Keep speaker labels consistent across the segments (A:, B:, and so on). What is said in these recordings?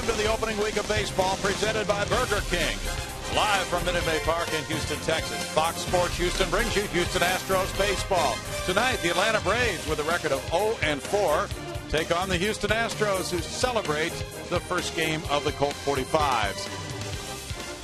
A: to the opening week of baseball presented by Burger King. Live from Minute Maid Park in Houston, Texas. Fox Sports Houston brings you Houston Astros baseball. Tonight, the Atlanta Braves, with a record of 0-4, take on the Houston Astros, who celebrate the first game of the Colt 45s.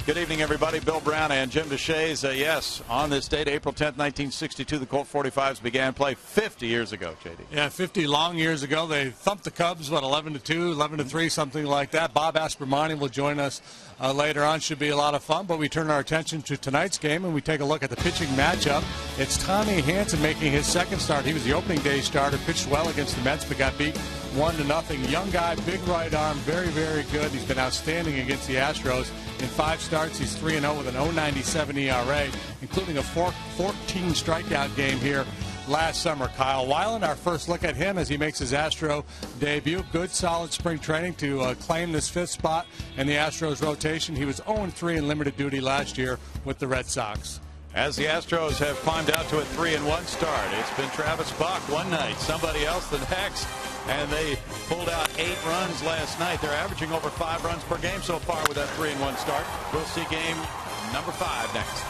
A: Good evening, everybody. Bill Brown and Jim Deshaies. Yes, on this date, April 10th, 1962, the Colt 45s began play 50 years ago, JD.
B: Yeah, 50 long years ago. They thumped the Cubs, 11-2, 11-3, something like that. Bob Aspermani will join us later on. Should be a lot of fun, but we turn our attention to tonight's game, and we take a look at the pitching matchup. It's Tommy Hanson making his second start. He was the opening day starter, pitched well against the Mets, but got beat 1-0. Young guy, big right arm, very, very good. He's been outstanding against the Astros. In 5 starts, he's 3-0 with an 0.97 ERA, including a 14 strikeout game here last summer. Kyle Weiland, our first look at him as he makes his Astro debut. Good, solid spring training to claim this 5th spot in the Astros rotation. He was 0-3 in limited duty last year with the Red Sox.
A: As the Astros have climbed out to a 3-1 start, it's been Travis Buck one night, somebody else the next, and they pulled out 8 runs last night. They're averaging over 5 runs per game so far with that 3-1 start. We'll see game number 5 next.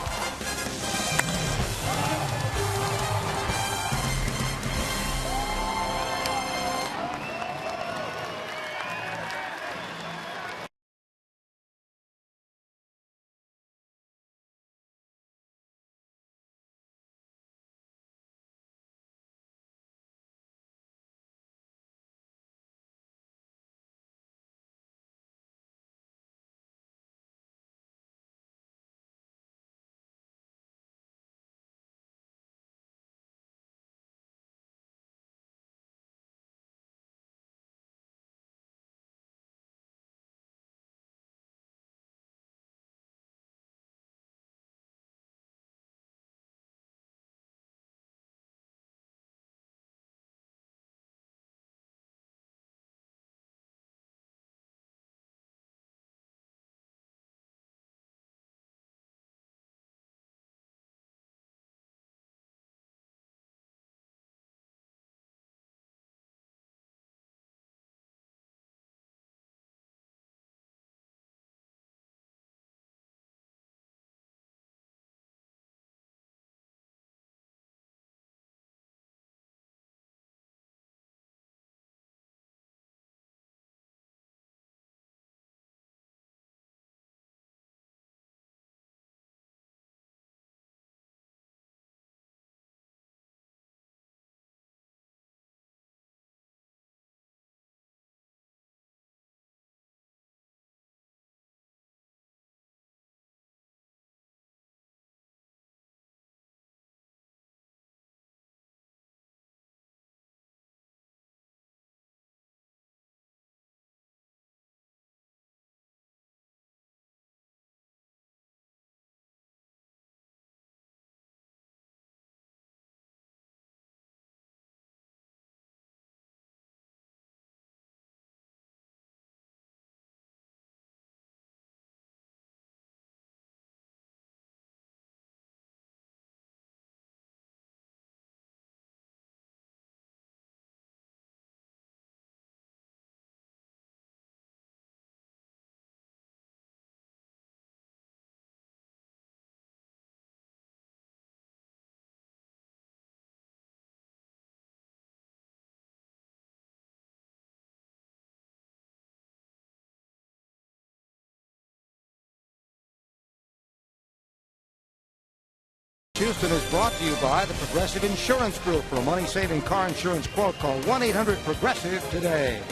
C: Houston is brought to you by the Progressive Insurance Group. For a money-saving car insurance quote, call 1-800-PROGRESSIVE today.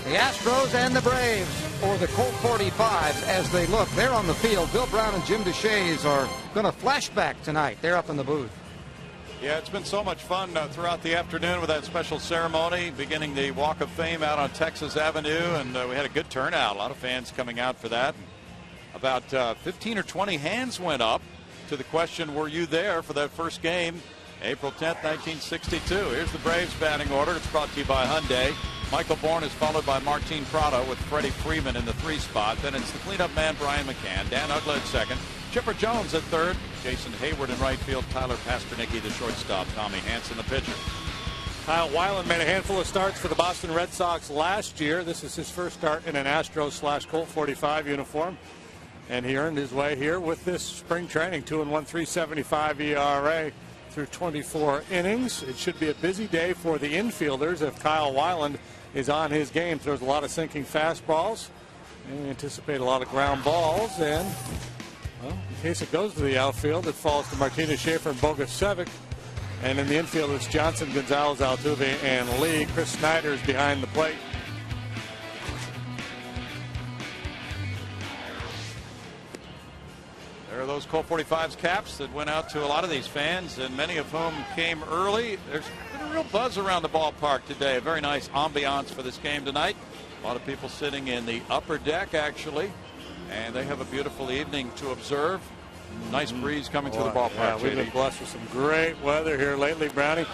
C: The Astros and the Braves, or the Colt 45s, as they look. They're on the field. Bill Brown and Jim Deshaies are going to flashback tonight. They're up in the booth.
A: Yeah, it's been so much fun throughout the afternoon with that special ceremony, beginning the Walk of Fame out on Texas Avenue, and we had a good turnout. A lot of fans coming out for that. About 15 or 20 hands went up to the question, were you there for that first game, April 10th, 1962. Here's the Braves batting order. It's brought to you by Hyundai. Michael Bourne is followed by Martin Prado with Freddie Freeman in the 3 spot. Then it's the cleanup man, Brian McCann. Dan Uggla at second. Chipper Jones at third. Jason Hayward in right field. Tyler Pasternicki, the shortstop. Tommy Hanson, the pitcher.
B: Kyle Weiland made a handful of starts for the Boston Red Sox last year. This is his first start in an Astros/Colt 45 uniform. And he earned his way here with this spring training. 2-1, 3.75 ERA through 24 innings. It should be a busy day for the infielders if Kyle Weiland is on his game. Throws a lot of sinking fastballs. And we anticipate a lot of ground balls. And, well, in case it goes to the outfield, it falls to Martinez, Schaefer, and Bogusevic. And in the infield, it's Johnson, Gonzalez, Altuve, and Lee. Chris Snyder is behind the plate.
A: There are those Colt 45's caps that went out to a lot of these fans, and many of whom came early. There's been a real buzz around the ballpark today. A very nice ambiance for this game tonight. A lot of people sitting in the upper deck, actually, and they have a beautiful evening to observe. Nice breeze coming through the ballpark.
B: Yeah, we've been blessed with some great weather here lately, Brownie.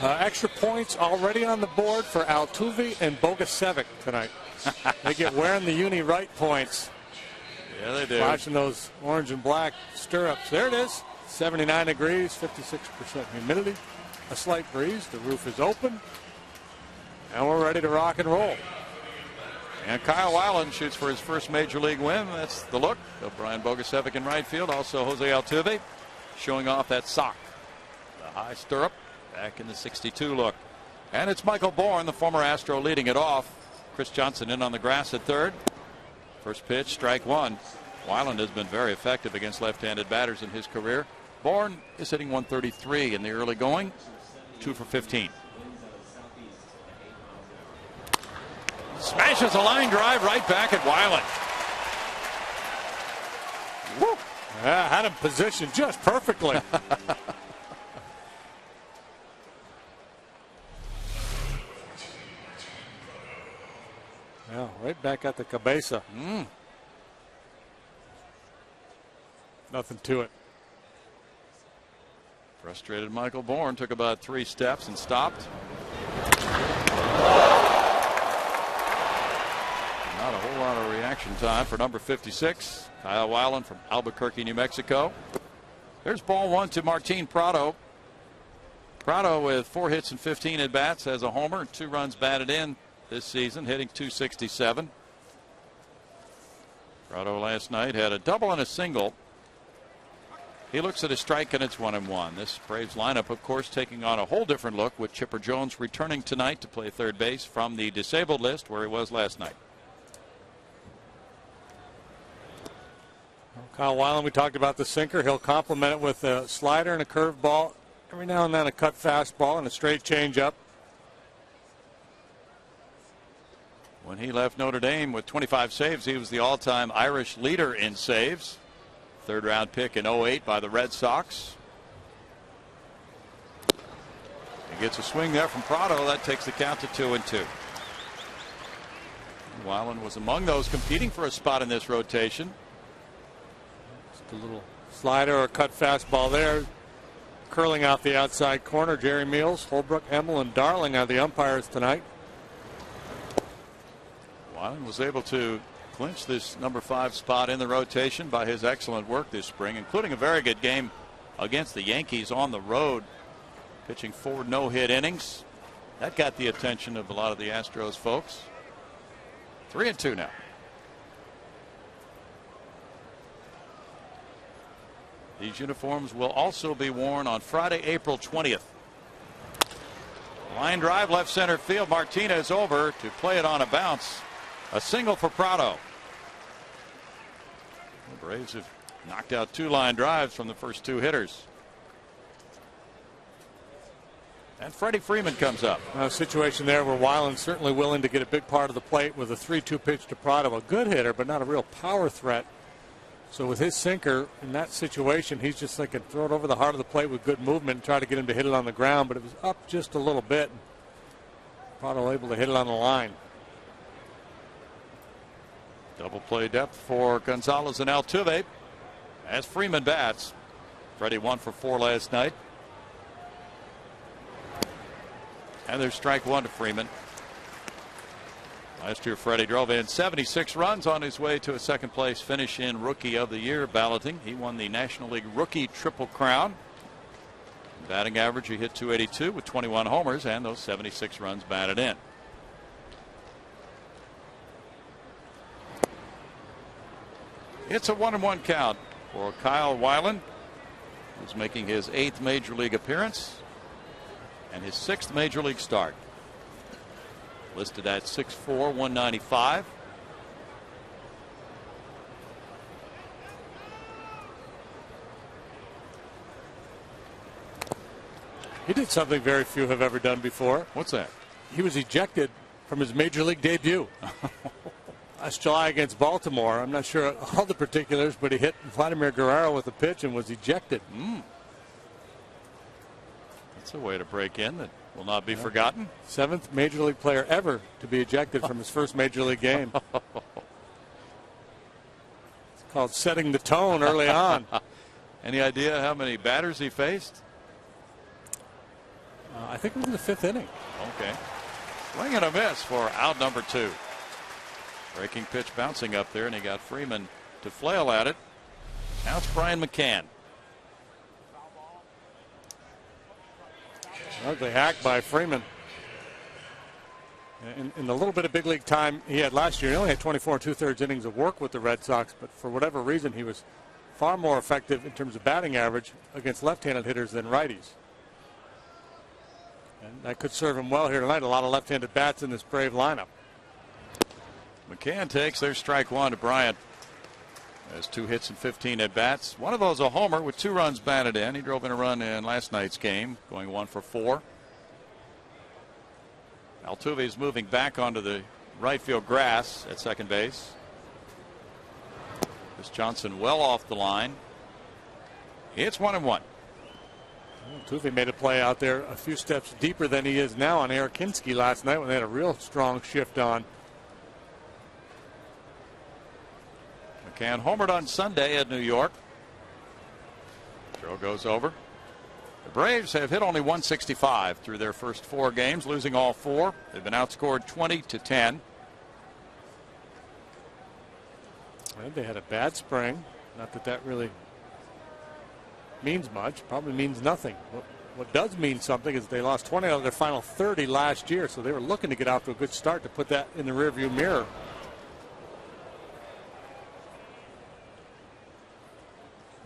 B: Extra points already on the board for Altuve and Bogusevic tonight. They get wearing the uni right points.
A: Yeah, they do.
B: Watching those orange and black stirrups. There it is. 79 degrees, 56% humidity, a slight breeze. The roof is open, and we're ready to rock and roll.
A: And Kyle Weiland shoots for his first major league win. That's the look of Brian Bogusevic in right field. Also Jose Altuve showing off that sock. The high stirrup back in the 62 look. And it's Michael Bourne, the former Astro, leading it off. Chris Johnson in on the grass at third. First pitch, strike one. Weiland has been very effective against left-handed batters in his career. Bourne is hitting 133 in the early going. 2 for 15. Smashes a line drive right back at Weiland.
B: Woo. Yeah, had him positioned just perfectly. Yeah, right back at the cabeza. Nothing to it.
A: Frustrated Michael Bourne took about 3 steps and stopped. Not a whole lot of reaction time for number 56, Kyle Weiland from Albuquerque, New Mexico. There's ball 1 to Martin Prado. Prado with 4 hits and 15 at bats has a homer and 2 runs batted in this season, hitting .267. Prado last night had a double and a single. He looks at a strike and it's 1-1. This Braves lineup, of course, taking on a whole different look with Chipper Jones returning tonight to play third base from the disabled list where he was last night.
B: Kyle Weiland, we talked about the sinker. He'll complement it with a slider and a curveball. Every now and then a cut fastball and a straight changeup.
A: When he left Notre Dame with 25 saves, he was the all-time Irish leader in saves. Third-round pick in 08 by the Red Sox. He gets a swing there from Prado. That takes the count to 2-2. Weiland was among those competing for a spot in this rotation.
B: Just a little slider or cut fastball there. Curling out the outside corner. Jerry Meals, Holbrook, Hemmel, and Darling are the umpires tonight.
A: Weiland was able to clinch this number 5 spot in the rotation by his excellent work this spring, including a very good game against the Yankees on the road, pitching 4 no-hit innings. That got the attention of a lot of the Astros folks. 3-2 now. These uniforms will also be worn on Friday, April 20th. Line drive left center field. Martinez over to play it on a bounce. A single for Prado. The Braves have knocked out 2 line drives from the first 2 hitters. And Freddie Freeman comes up.
B: A situation there where Weiland's certainly willing to get a big part of the plate with a 3-2 pitch to Prado. A good hitter, but not a real power threat. So with his sinker in that situation, he's just thinking throw it over the heart of the plate with good movement and try to get him to hit it on the ground. But it was up just a little bit. Prado able to hit it on the line.
A: Double play depth for Gonzalez and Altuve as Freeman bats. Freddie 1 for 4 last night. And there's strike 1 to Freeman. Last year Freddie drove in 76 runs on his way to a second place finish in Rookie of the Year balloting. He won the National League Rookie Triple Crown. Batting average, he hit .282 with 21 homers and those 76 runs batted in. It's a 1-1 count for Kyle Weiland, who's making his 8th major league appearance and his 6th major league start. Listed at 6'4", 195.
B: He did something very few have ever done before.
A: What's that?
B: He was ejected from his major league debut. Last July against Baltimore. I'm not sure all the particulars, but he hit Vladimir Guerrero with a pitch and was ejected.
A: That's a way to break in that will not be forgotten.
B: 7th major league player ever to be ejected from his first major league game. It's called setting the tone early on.
A: Any idea how many batters he faced?
B: I think it was in the 5th inning.
A: Okay. Swing and a miss for out number 2. Breaking pitch bouncing up there, and he got Freeman to flail at it. Now it's Brian McCann.
B: Ugly hack by Freeman. In the little bit of big league time he had last year, he only had 24 2/3 innings of work with the Red Sox, but for whatever reason he was far more effective in terms of batting average against left-handed hitters than righties. And that could serve him well here tonight. A lot of left-handed bats in this Brave lineup.
A: McCann takes their strike 1 to Bryant. Has 2 hits and 15 at bats. One of those a homer with 2 runs batted in. He drove in a run in last night's game, going 1 for 4. Altuve is moving back onto the right field grass at second base. This Johnson well off the line. It's 1-1.
B: Altuve made a play out there a few steps deeper than he is now on Eric Kinski last night when they had a real strong shift on.
A: McCann homered on Sunday at New York. Throw goes over. The Braves have hit only 165 through their first 4 games, losing all 4. They've been outscored 20-10.
B: And they had a bad spring. Not that that really means much. Probably means nothing. What does mean something is they lost 20 out of their final 30 last year, so they were looking to get off to a good start to put that in the rearview mirror.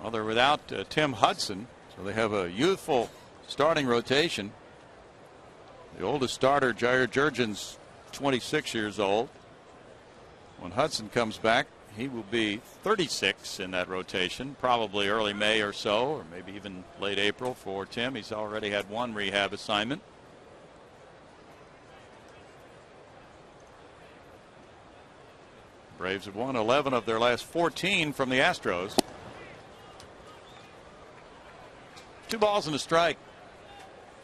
A: Well, they're without Tim Hudson, so they have a youthful starting rotation. The oldest starter, Jair Jurgens, 26 years old. When Hudson comes back, he will be 36 in that rotation, probably early May or so, or maybe even late April for Tim. He's already had 1 rehab assignment. Braves have won 11 of their last 14 from the Astros. 2 balls and a strike.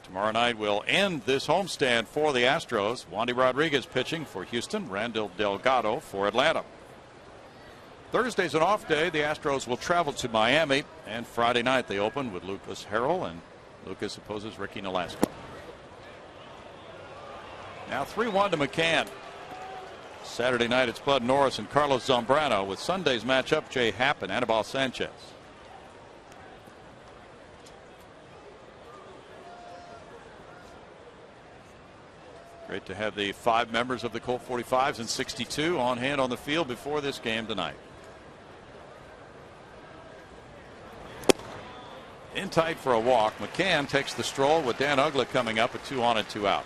A: Tomorrow night will end this homestand for the Astros. Wandy Rodriguez pitching for Houston. Randall Delgado for Atlanta. Thursday's an off day. The Astros will travel to Miami. And Friday night they open with Lucas Harrell. And Lucas opposes Ricky Nolasco. Now 3-1 to McCann. Saturday night it's Bud Norris and Carlos Zambrano, with Sunday's matchup Jay Happ and Anibal Sanchez. Great to have the 5 members of the Colt 45s and 62 on hand on the field before this game tonight. In tight for a walk. McCann takes the stroll with Dan Uggla coming up with 2 on and 2 out.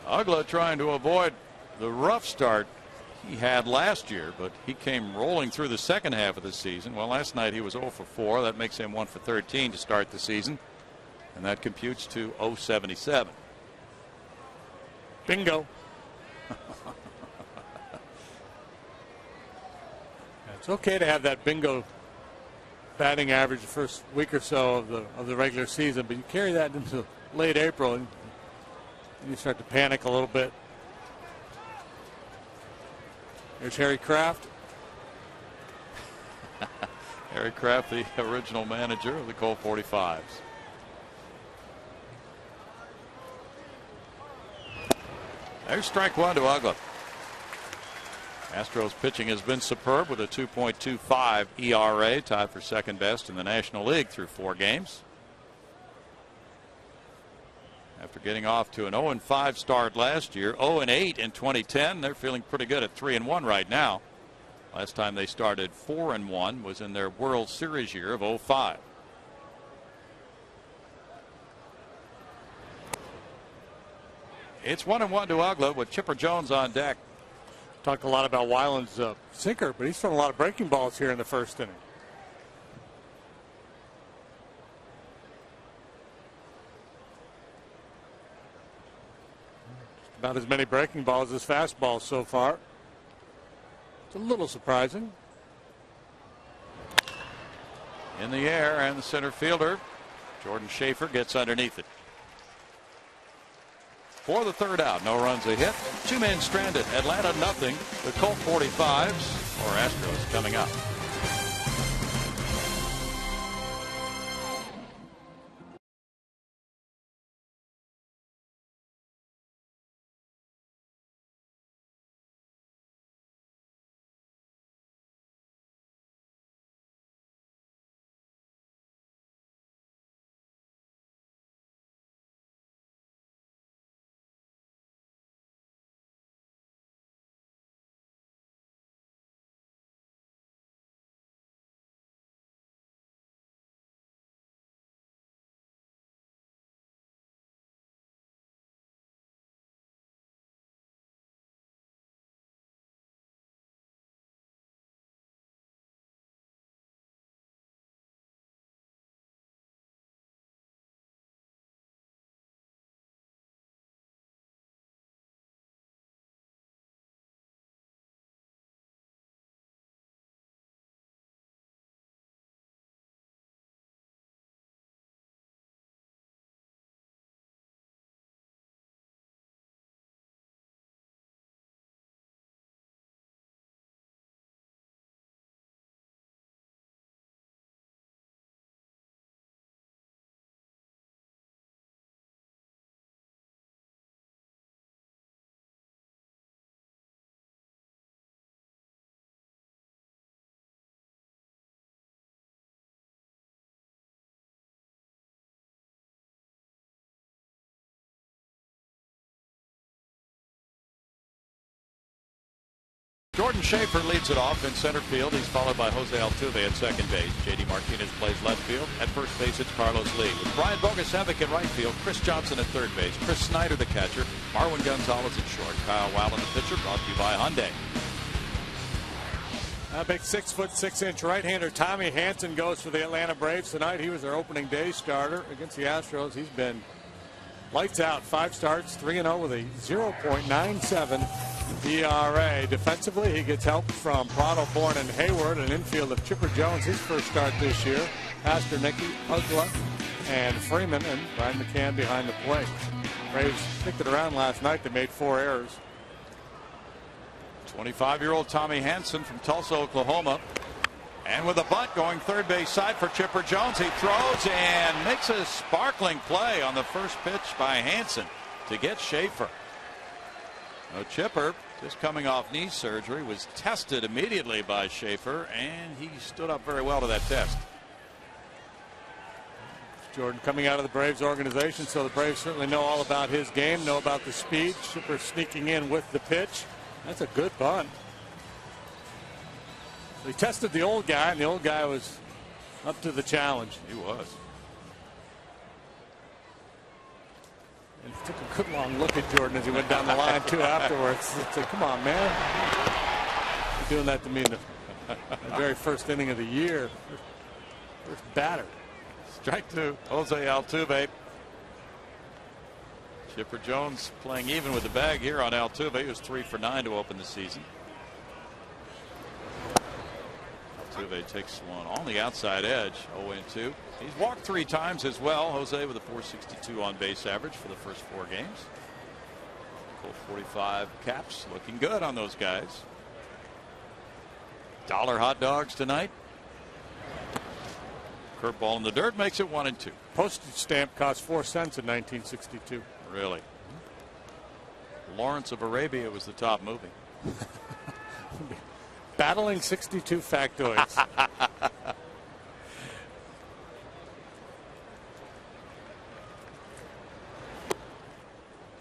A: Uggla trying to avoid the rough start he had last year, but he came rolling through the second half of the season. Well, last night he was 0 for 4. That makes him 1 for 13 to start the season, and that computes to 0.77.
B: Bingo. It's okay to have that bingo batting average the first week or so of the regular season, but you carry that into late April and you start to panic a little bit. There's Harry Kraft.
A: Harry Kraft, the original manager of the Colt 45s. There's strike 1 to Uggla. Astros pitching has been superb with a 2.25 ERA, tied for second best in the National League through 4 games. After getting off to an 0-5 start last year, 0-8 in 2010, they're feeling pretty good at 3-1 right now. Last time they started 4-1 was in their World Series year of 2005. It's 1-1 to Ugla with Chipper Jones on deck.
B: Talked a lot about Weiland's sinker, but he's thrown a lot of breaking balls here in the first inning. Just about as many breaking balls as fastballs so far. It's a little surprising.
A: In the air, and the center fielder, Jordan Schaefer, gets underneath it. For the third out, no runs a hit, 2 men stranded. Atlanta nothing. The Colt 45s or Astros coming up. Jordan Schaefer leads it off in center field. He's followed by Jose Altuve at second base. J.D. Martinez plays left field. At first base, it's Carlos Lee. With Brian Bogasevic in right field, Chris Johnson at third base, Chris Snyder the catcher, Marwin Gonzalez at short, Kyle Weiland the pitcher, brought to you by Hyundai.
B: A big 6'6" right-hander Tommy Hanson goes for the Atlanta Braves tonight. He was their opening day starter against the Astros. He's been lights out. 5 starts, 3-0 with a 0.97 ERA. Defensively, he gets help from Prado, Bourne, and Hayward. An infield of Chipper Jones, his first start this year. Pasternicki, Ugla, and Freeman, and Brian McCann behind the plate. Braves kicked it around last night. They made 4 errors.
A: 25-year-old Tommy Hanson from Tulsa, Oklahoma. And with a bunt going third base side for Chipper Jones, he throws and makes a sparkling play on the first pitch by Hanson to get Schaefer. Now, Chipper, just coming off knee surgery, was tested immediately by Schaefer, and he stood up very well to that test.
B: Jordan coming out of the Braves organization, so the Braves certainly know all about his game, know about the speed. Chipper sneaking in with the pitch. That's a good bunt. He tested the old guy, and the old guy was up to the challenge.
A: He was.
B: And he took a good long look at Jordan as he went down the line, too, afterwards. It's like, come on, man. You're doing that to me in the very first inning of the year. First batter.
A: Strike 2, Jose Altuve. Chipper Jones playing even with the bag here on Altuve. He was 3 for 9 to open the season. Altuve takes one on the outside edge, 0-2. He's walked 3 times as well. Jose with a .462 on base average for the first 4 games. Colt 45 caps looking good on those guys. Dollar hot dogs tonight. Curveball in the dirt makes it 1-2.
B: Postage stamp cost 4 cents in 1962.
A: Really? Lawrence of Arabia was the top movie.
B: Battling 62 factoids.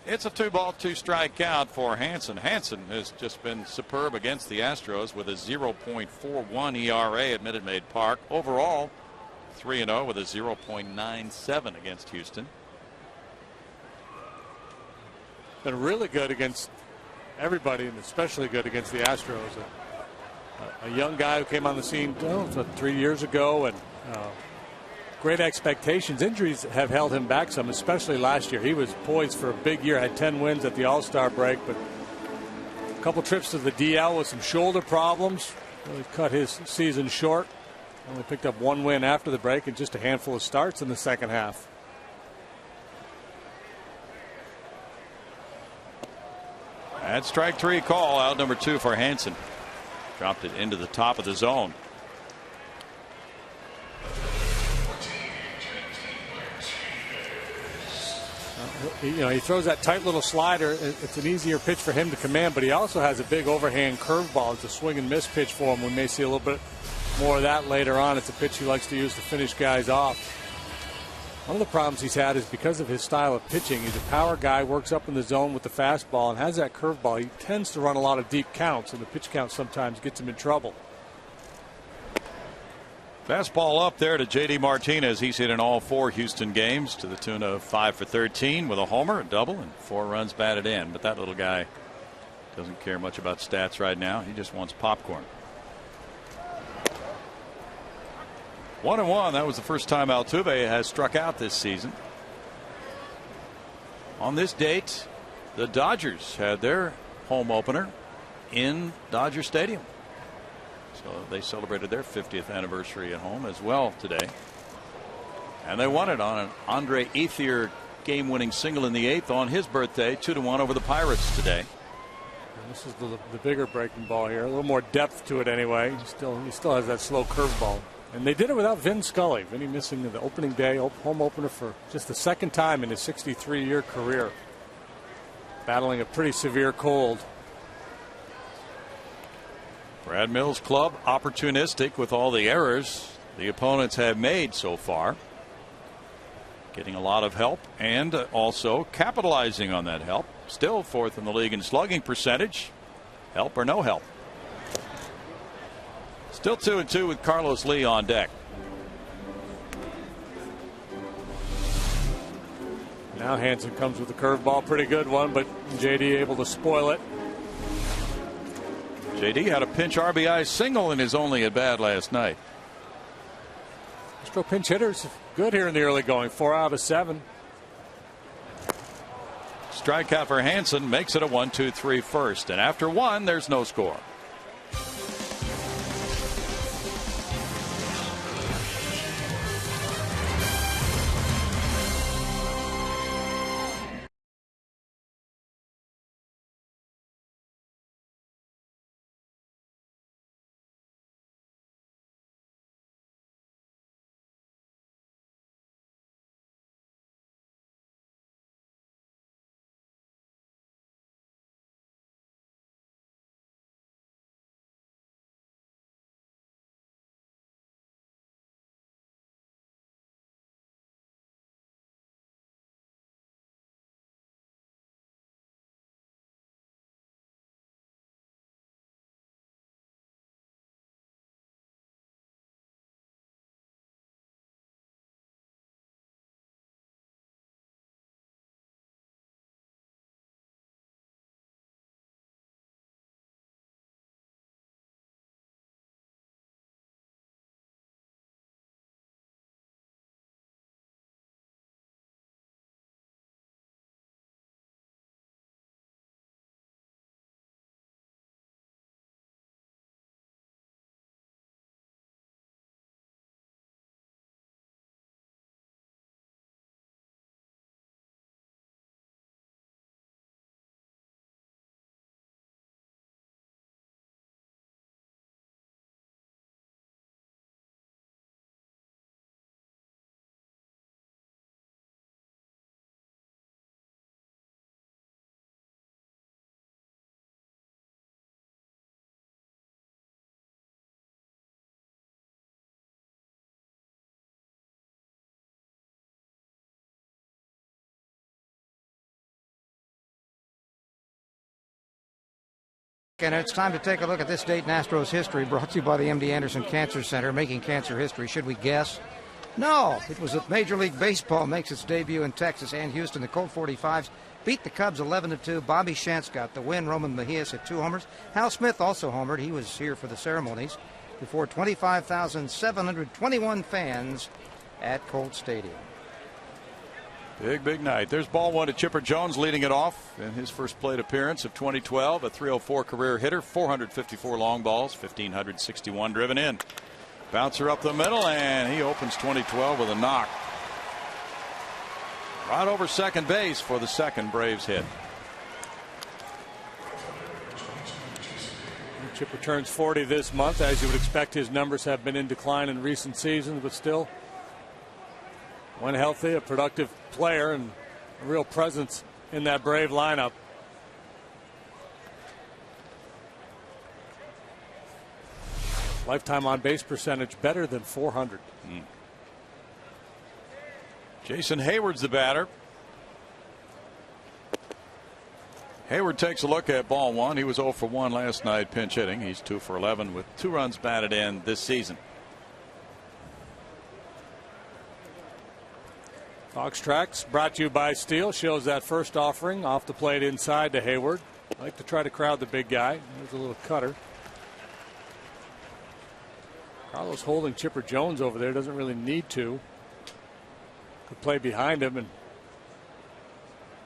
A: It's a 2-ball, 2-strike count for Hansen. Hansen has just been superb against the Astros with a 0.41 ERA at Minute Maid Park. Overall, 3-0 with a 0.97 against Houston.
B: Been really good against everybody, and especially good against the Astros. A young guy who came on the scene 3 years ago, and great expectations. Injuries have held him back some, especially last year. He was poised for a big year, had 10 wins at the All-Star break, but a couple trips to the DL with some shoulder problems really cut his season short. Only picked up 1 win after the break and just a handful of starts in the second half.
A: That strike 3 call, out number 2 for Hansen. Dropped it into the top of the zone.
B: He throws that tight little slider. It's an easier pitch for him to command, but he also has a big overhand curveball. It's a swing and miss pitch for him. We may see a little bit more of that later on. It's a pitch he likes to use to finish guys off. One of the problems he's had is because of his style of pitching. He's a power guy, works up in the zone with the fastball, and has that curveball. He tends to run a lot of deep counts, and the pitch count sometimes gets him in trouble.
A: Fastball up there to J.D. Martinez. He's hit in all 4 Houston games to the tune of 5 for 13 with a homer, a double, and 4 runs batted in. But that little guy doesn't care much about stats right now. He just wants popcorn. 1-1. That was the first time Altuve has struck out this season. On this date, the Dodgers had their home opener in Dodger Stadium. So they celebrated their 50th anniversary at home as well today. And they won it on an Andre Ethier game-winning single in the 8th on his birthday, 2-1 over the Pirates today.
B: And this is the bigger breaking ball here. A little more depth to it anyway. He still has that slow curveball. And they did it without Vin Scully. Vinny missing the opening day home opener for just the second time in his 63-year career. Battling a pretty severe cold.
A: Brad Mills' club opportunistic with all the errors the opponents have made so far. Getting a lot of help and also capitalizing on that help. Still 4th in the league in slugging percentage. Help or no help. Still 2-2 with Carlos Lee on deck.
B: Now Hansen comes with a curveball, pretty good one, but JD able to spoil it.
A: JD had a pinch RBI single in his only at bat last night.
B: Astro pinch hitters good here in the early going, 4 out of 7.
A: Strikeout for Hansen makes it a 1-2-3 first, and after 1 there's no score.
C: And it's time to take a look at this date in Astros history, brought to you by the MD Anderson Cancer Center, making cancer history. Should we guess? No, it was that Major League Baseball makes its debut in Texas and Houston. The Colt 45s beat the Cubs 11-2. Bobby Shantz got the win. Roman Mejias hit 2 homers. Hal Smith also homered. He was here for the ceremonies before 25,721 fans at Colt Stadium.
A: Big night. There's ball 1 to Chipper Jones, leading it off in his first plate appearance of 2012. A .304 career hitter, 454 long balls, 1,561 driven in. Bouncer up the middle, and he opens 2012 with a knock. Right over second base for the second Braves hit.
B: Chipper turns 40 this month. As you would expect, his numbers have been in decline in recent seasons, but still, when healthy, a productive player and a real presence in that Brave lineup. Lifetime on base percentage better than .400.
A: Jason Hayward's the batter. Hayward takes a look at ball 1. He was 0 for 1 last night pinch hitting. He's 2 for 11 with 2 runs batted in this season.
B: Fox Tracks brought to you by Steel. Shows that first offering off the plate inside to Hayward. Like to try to crowd the big guy. There's a little cutter. Carlos holding Chipper Jones over there. Doesn't really need to. Could play behind him and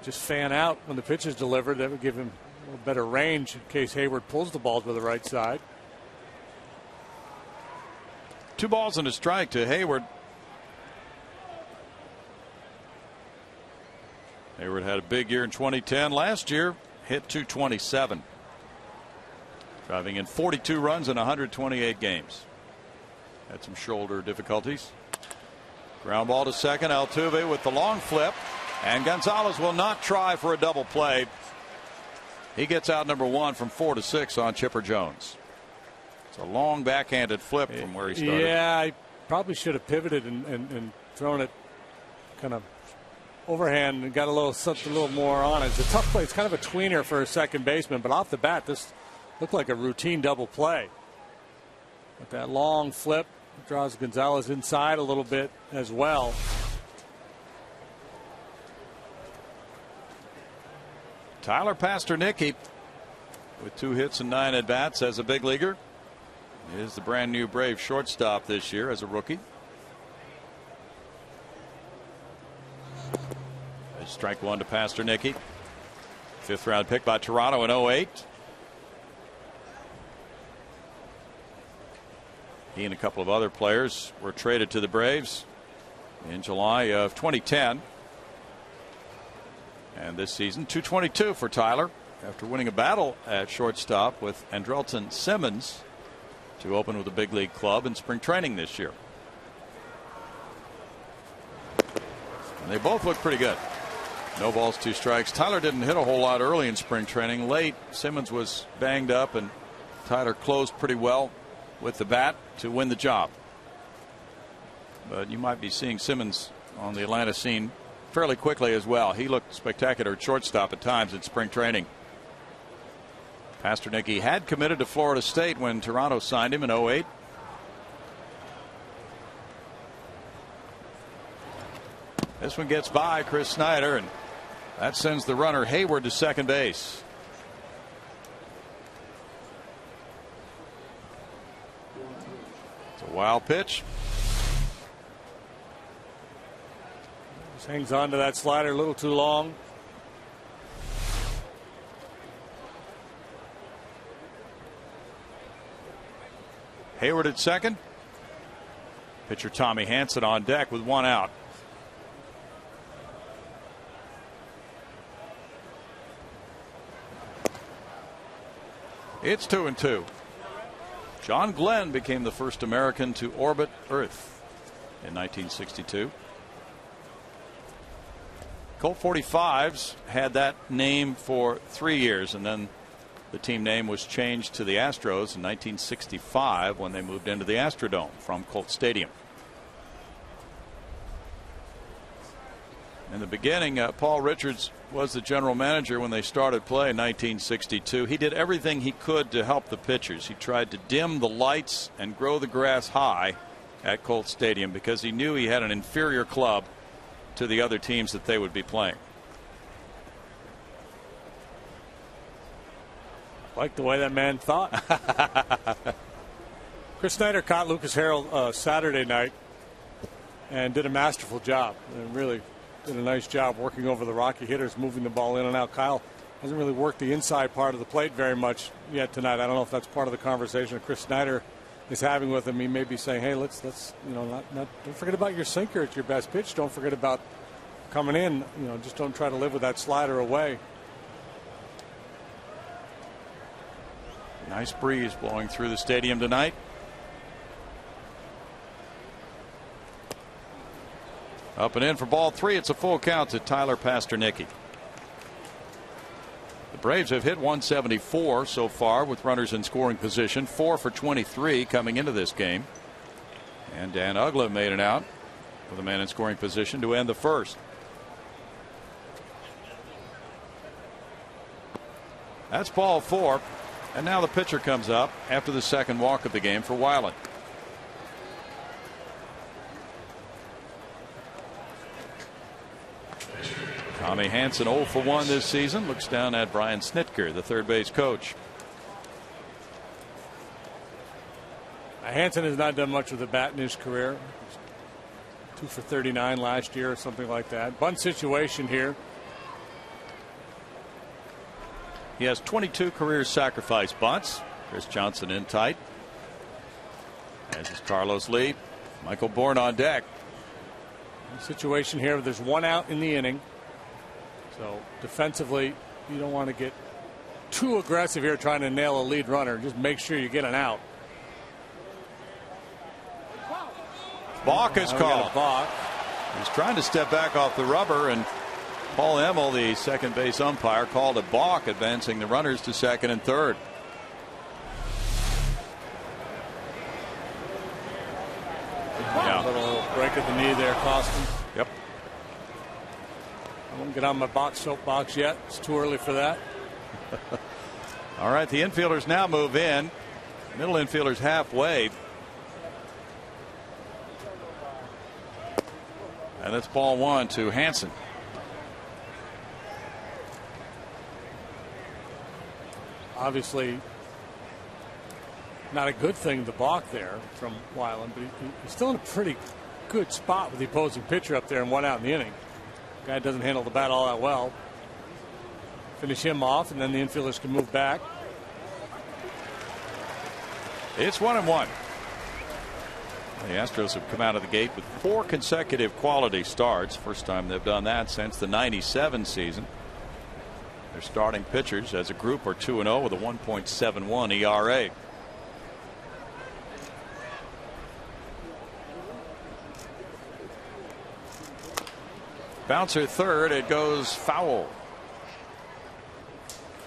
B: just fan out when the pitch is delivered. That would give him a little better range in case Hayward pulls the ball to the right side.
A: 2 balls and a strike to Hayward. Hayward had a big year in 2010. Last year, hit .227. Driving in 42 runs in 128 games. Had some shoulder difficulties. Ground ball to second. Altuve with the long flip. And Gonzalez will not try for a double play. He gets out number 1 from 4 to 6 on Chipper Jones. It's a long backhanded flip from where he started.
B: Yeah, I probably should have pivoted and thrown it kind of overhand and got something a little more on it. It's a tough play. It's kind of a tweener for a second baseman, but off the bat, this looked like a routine double play. But that long flip draws Gonzalez inside a little bit as well.
A: Tyler Pasternicki with 2 hits and 9 at bats as a big leaguer. He is the brand new Brave shortstop this year as a rookie. Strike 1 to Pasternicki. 5th round pick by Toronto in 08. He and a couple of other players were traded to the Braves in July of 2010. And this season, .222 for Tyler after winning a battle at shortstop with Andrelton Simmons to open with a big league club in spring training this year. And they both look pretty good. No balls, 2 strikes. Tyler didn't hit a whole lot early in spring training. Late, Simmons was banged up, and Tyler closed pretty well with the bat to win the job. But you might be seeing Simmons on the Atlanta scene fairly quickly as well. He looked spectacular at shortstop at times in spring training. Pasternicki had committed to Florida State when Toronto signed him in 08. This one gets by Chris Snyder, and that sends the runner Hayward to second base. It's a wild pitch.
B: Just hangs on to that slider a little too long.
A: Hayward at second. Pitcher Tommy Hanson on deck with 1 out. It's 2-2. John Glenn became the first American to orbit Earth in 1962. Colt 45s had that name for 3 years, and then the team name was changed to the Astros in 1965 when they moved into the Astrodome from Colt Stadium. In the beginning, Paul Richards was the general manager when they started play in 1962. He did everything he could to help the pitchers. He tried to dim the lights and grow the grass high at Colt Stadium because he knew he had an inferior club to the other teams that they would be playing.
B: Like the way that man thought. Chris Snyder caught Lucas Harrell Saturday night and did a masterful job. And really did a nice job working over the Rocky hitters, moving the ball in and out. Kyle hasn't really worked the inside part of the plate very much yet tonight. I don't know if that's part of the conversation Chris Snyder is having with him. He may be saying, hey, let's don't forget about your sinker. It's your best pitch. Don't forget about coming in. Just don't try to live with that slider away.
A: Nice breeze blowing through the stadium tonight. Up and in for ball 3. It's a full count to Tyler Pasternicki. The Braves have hit 174 so far with runners in scoring position. 4 for 23 coming into this game. And Dan Uggla made it out with a man in scoring position to end the first. That's ball 4. And now the pitcher comes up after the second walk of the game for Weiland. Tommy Hansen 0 for 1 this season. Looks down at Brian Snitker, the third base coach.
B: Hansen has not done much with the bat in his career. 2 for 39 last year or something like that. Bunt situation here.
A: He has 22 career sacrifice bunts. Chris Johnson in tight. As is Carlos Lee. Michael Bourne on deck.
B: Situation here, there's 1 out in the inning. So defensively, you don't want to get too aggressive here trying to nail a lead runner. Just make sure you get an out.
A: Balk is called.
B: Balk.
A: He's trying to step back off the rubber, and Paul Emmel, the second base umpire, called a balk, advancing the runners to second and third.
B: Yeah. A little break of the knee there cost him.
A: Yep.
B: I won't get on my soapbox yet. It's too early for that.
A: All right, the infielders now move in. Middle infielders halfway. And that's ball 1 to Hansen.
B: Obviously, not a good thing, the balk there from Weiland, but he's still in a pretty good spot with the opposing pitcher up there and 1 out in the inning. Guy doesn't handle the bat all that well. Finish him off, and then the infielders can move back.
A: It's 1-1. The Astros have come out of the gate with 4 consecutive quality starts. First time they've done that since the '97 season. Their starting pitchers as a group are 2-0 with a 1.71 ERA. Bouncer third. It goes foul.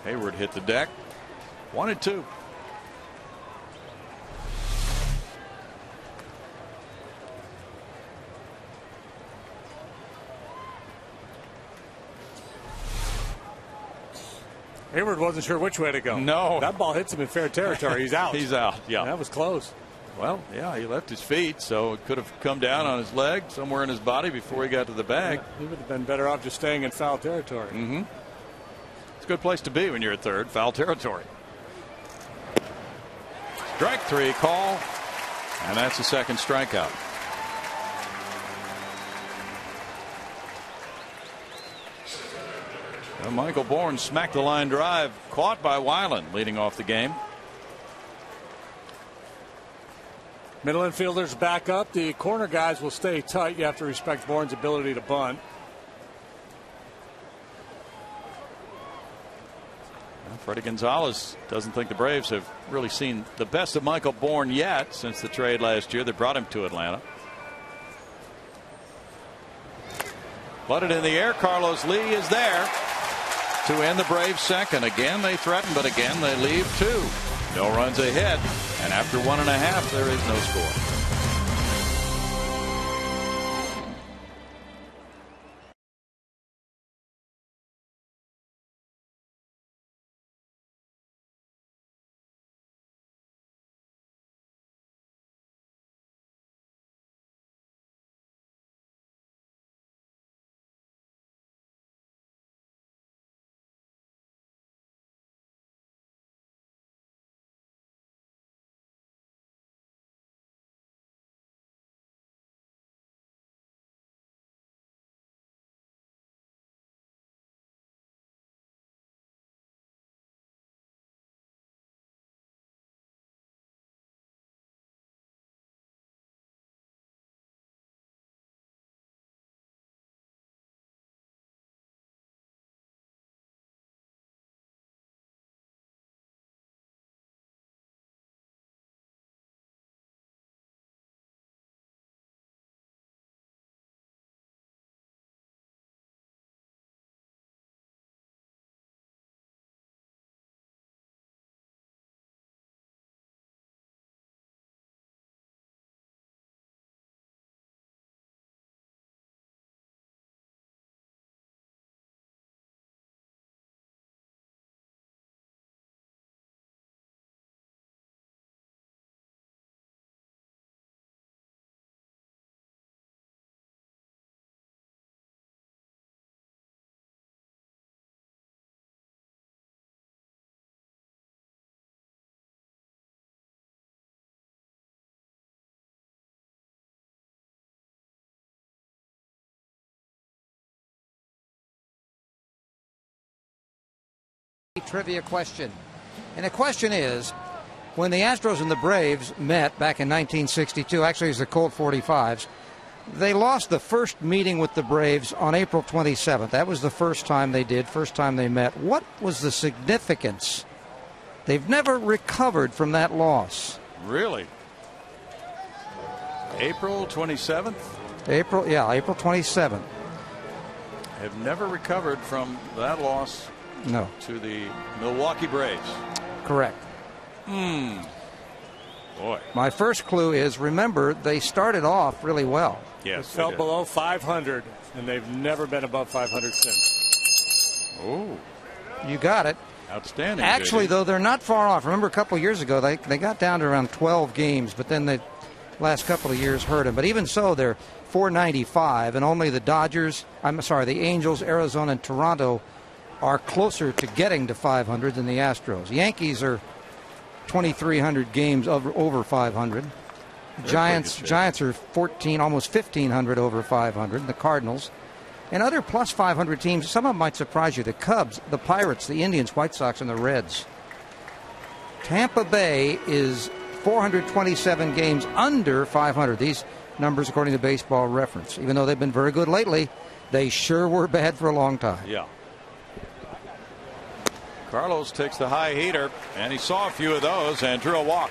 A: Hayward hit the deck. 1-2.
B: Hayward wasn't sure which way to go.
A: No.
B: That ball hits him in fair territory. He's out.
A: He's out. Yeah.
B: That was close.
A: Well, yeah, he left his feet, so it could have come down on his leg, somewhere in his body before he got to the bag.
B: Yeah, he would have been better off just staying in foul territory.
A: Mm-hmm. It's a good place to be when you're at third, foul territory. Strike 3 call, and that's the second strikeout. Well, Michael Bourne smacked the line drive, caught by Weiland, leading off the game.
B: Middle infielders back up. The corner guys will stay tight. You have to respect Bourne's ability to bunt.
A: Well, Freddie Gonzalez doesn't think the Braves have really seen the best of Michael Bourne yet since the trade last year that brought him to Atlanta. Butted in the air. Carlos Lee is there to end the Braves' second. Again they threaten, but again they leave 2. No runs ahead, and after 1.5 there is no score.
C: trivia question. And the question is, when the Astros and the Braves met back in 1962, actually it was the Colt 45s, they lost the first meeting with the Braves on April 27th. That was the first time they did, first time they met. What was the significance? They've never recovered from that loss.
A: Really? April 27th?
C: April 27th.
A: Have never recovered from that loss.
C: No.
A: To the Milwaukee Braves.
C: Correct.
A: Boy.
C: My first clue is, remember, they started off really well.
A: Yes.
B: They fell below 500, and they've never been above 500 since.
A: Oh.
C: You got it.
A: Outstanding.
C: Actually,
A: JD.
C: though, they're not far off. Remember, a couple of years ago, they got down to around 12 games, but then the last couple of years hurt them. But even so, they're 495, and only the Angels, Arizona, and Toronto are closer to getting to 500 than the Astros. Yankees are 2,300 games over 500. Giants are 14, almost 1,500 over 500. The Cardinals and other plus 500 teams. Some of them might surprise you. The Cubs, the Pirates, the Indians, White Sox, and the Reds. Tampa Bay is 427 games under 500. These numbers according to Baseball Reference. Even though they've been very good lately, they sure were bad for a long time.
A: Yeah. Carlos takes the high heater, and he saw a few of those and drew a walk.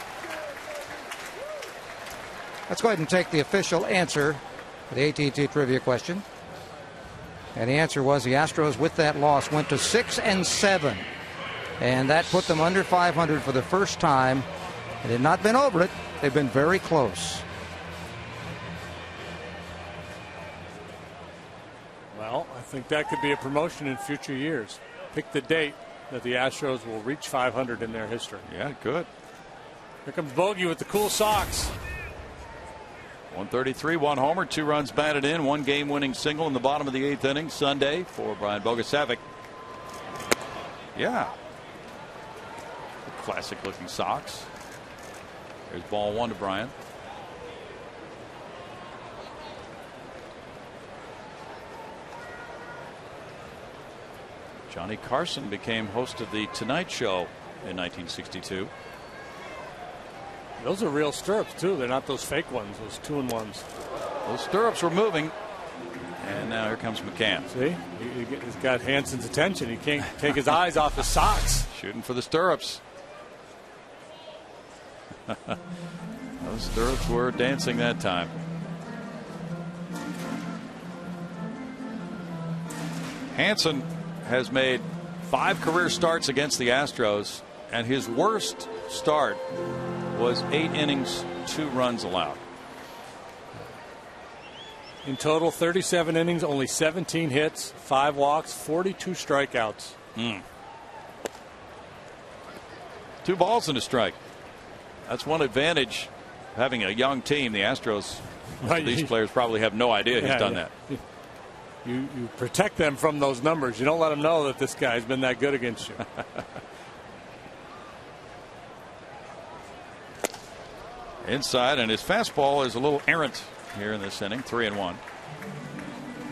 C: Let's go ahead and take the official answer for the AT&T trivia question. And the answer was the Astros, with that loss, went to 6-7. And that put them under 500 for the first time. They had not been over it. They've been very close.
B: Well, I think that could be a promotion in future years. Pick the date that the Astros will reach 500 in their history.
A: Yeah, good.
B: Here comes Bogey with the cool socks.
A: 133, one homer, 2 runs batted in, 1 game-winning single in the bottom of the 8th inning Sunday for Brian Bogusevic. Yeah. Classic-looking socks. There's ball 1 to Brian. Johnny Carson became host of the Tonight Show in 1962.
B: Those are real stirrups, too. They're not those fake ones, those 2-in-1s.
A: Those stirrups were moving. And now here comes McCann.
B: See? He's got Hanson's attention. He can't take his eyes off his socks.
A: Shooting for the stirrups. Those stirrups were dancing that time. Hanson has made 5 career starts against the Astros, and his worst start was 8 innings, 2 runs allowed.
B: In total, 37 innings, only 17 hits, 5 walks, 42 strikeouts.
A: 2 balls and a strike. That's one advantage having a young team. The Astros, these players probably have no idea he's done that.
B: You protect them from those numbers. You don't let them know that this guy's been that good against you.
A: Inside, and his fastball is a little errant here in this inning. 3-1.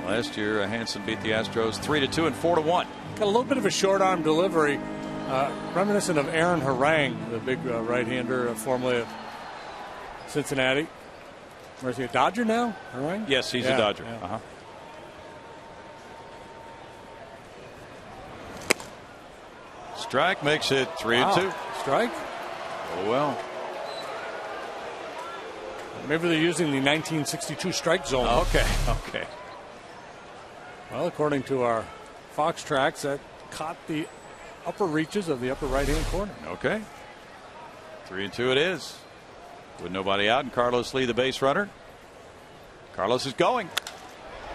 A: Last year, Hanson beat the Astros 3-2 and 4-1.
B: Got a little bit of a short arm delivery, reminiscent of Aaron Harang, the big right-hander, formerly of Cincinnati. Where's he, a Dodger now? Harang?
A: Yes, he's a Dodger.
B: Yeah.
A: Strike makes it 3-2.
B: Strike?
A: Oh, well.
B: Maybe they're using the 1962 strike zone.
A: Okay.
B: Well, according to our Fox tracks, that caught the upper reaches of the upper right-hand corner.
A: Okay. 3-2 it is. With nobody out, and Carlos Lee, the base runner. Carlos is going.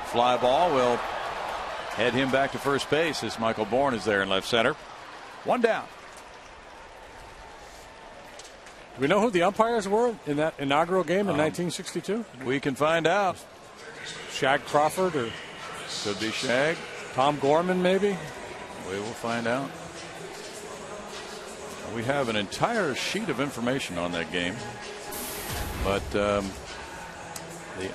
A: Fly ball will head him back to first base as Michael Bourne is there in left center. 1 down.
B: Do we know who the umpires were in that inaugural game in 1962?
A: We can find out.
B: Shag Crawford, or
A: could be Shag.
B: Tom Gorman, maybe.
A: We will find out. We have an entire sheet of information on that game, but the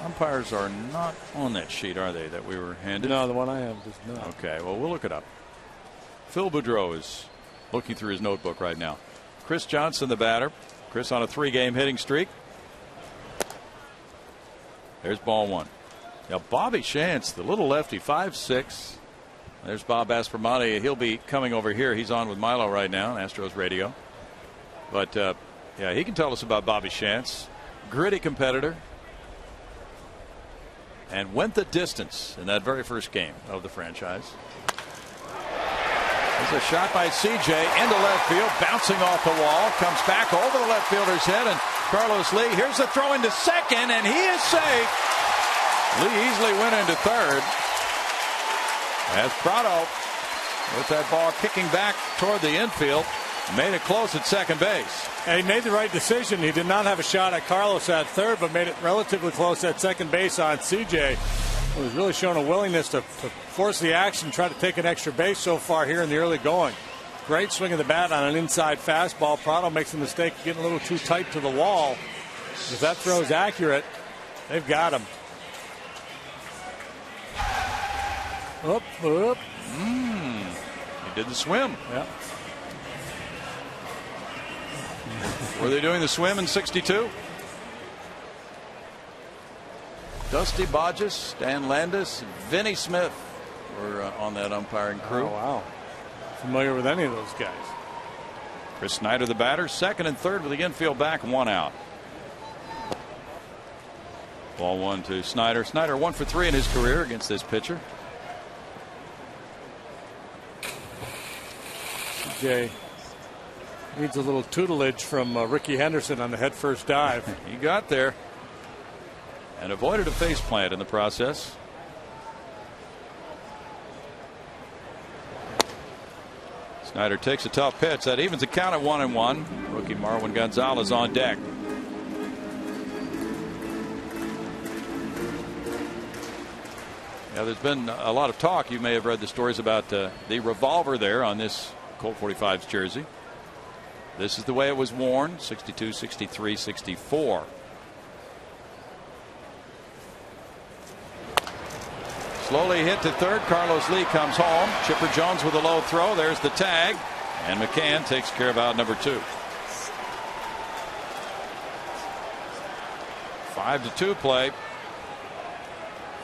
A: umpires are not on that sheet, are they, that we were handed?
B: No, the one I have is not.
A: Okay, well, we'll look it up. Phil Boudreau is looking through his notebook right now. Chris Johnson, the batter. Chris on a 3-game hitting streak. There's ball one. Now Bobby Shantz, the little lefty, 5'6". There's Bob Aspermonte. He'll be coming over here. He's on with Milo right now on Astros radio. But yeah, he can tell us about Bobby Shantz. Gritty competitor. And went the distance in that very first game of the franchise. There's a shot by CJ into left field, bouncing off the wall, comes back over the left fielder's head, and Carlos Lee. Here's the throw into second, and he is safe. Lee easily went into third. As Prado, with that ball kicking back toward the infield, made it close at second base.
B: And he made the right decision. He did not have a shot at Carlos at third, but made it relatively close at second base on CJ. He was really showing a willingness to force the action, try to take an extra base so far here in the early going. Great swing of the bat on an inside fastball. Prado makes the mistake of getting a little too tight to the wall. If that throw is accurate, they've got him. Up.
A: He did the swim.
B: Yeah.
A: Were they doing the swim in 62? Dusty Bodges, Dan Landis, Vinny Smith were on that umpiring crew.
B: Oh, wow. Familiar with any of those guys.
A: Chris Snyder, the batter, second and third with the infield back, 1 out. Ball 1 to Snyder. Snyder 1 for 3 in his career against this pitcher.
B: CJ needs a little tutelage from Ricky Henderson on the head first dive.
A: He got there and avoided a face plant in the process. Snyder takes a tough pitch. That evens the count at 1-1. Rookie Marwin Gonzalez on deck. Now, there's been a lot of talk. You may have read the stories about the revolver there on this Colt 45's jersey. This is the way it was worn, 62, 63, 64. Slowly hit to third. Carlos Lee comes home. Chipper Jones with a low throw. There's the tag. And McCann takes care of out number 2. 5-2 play.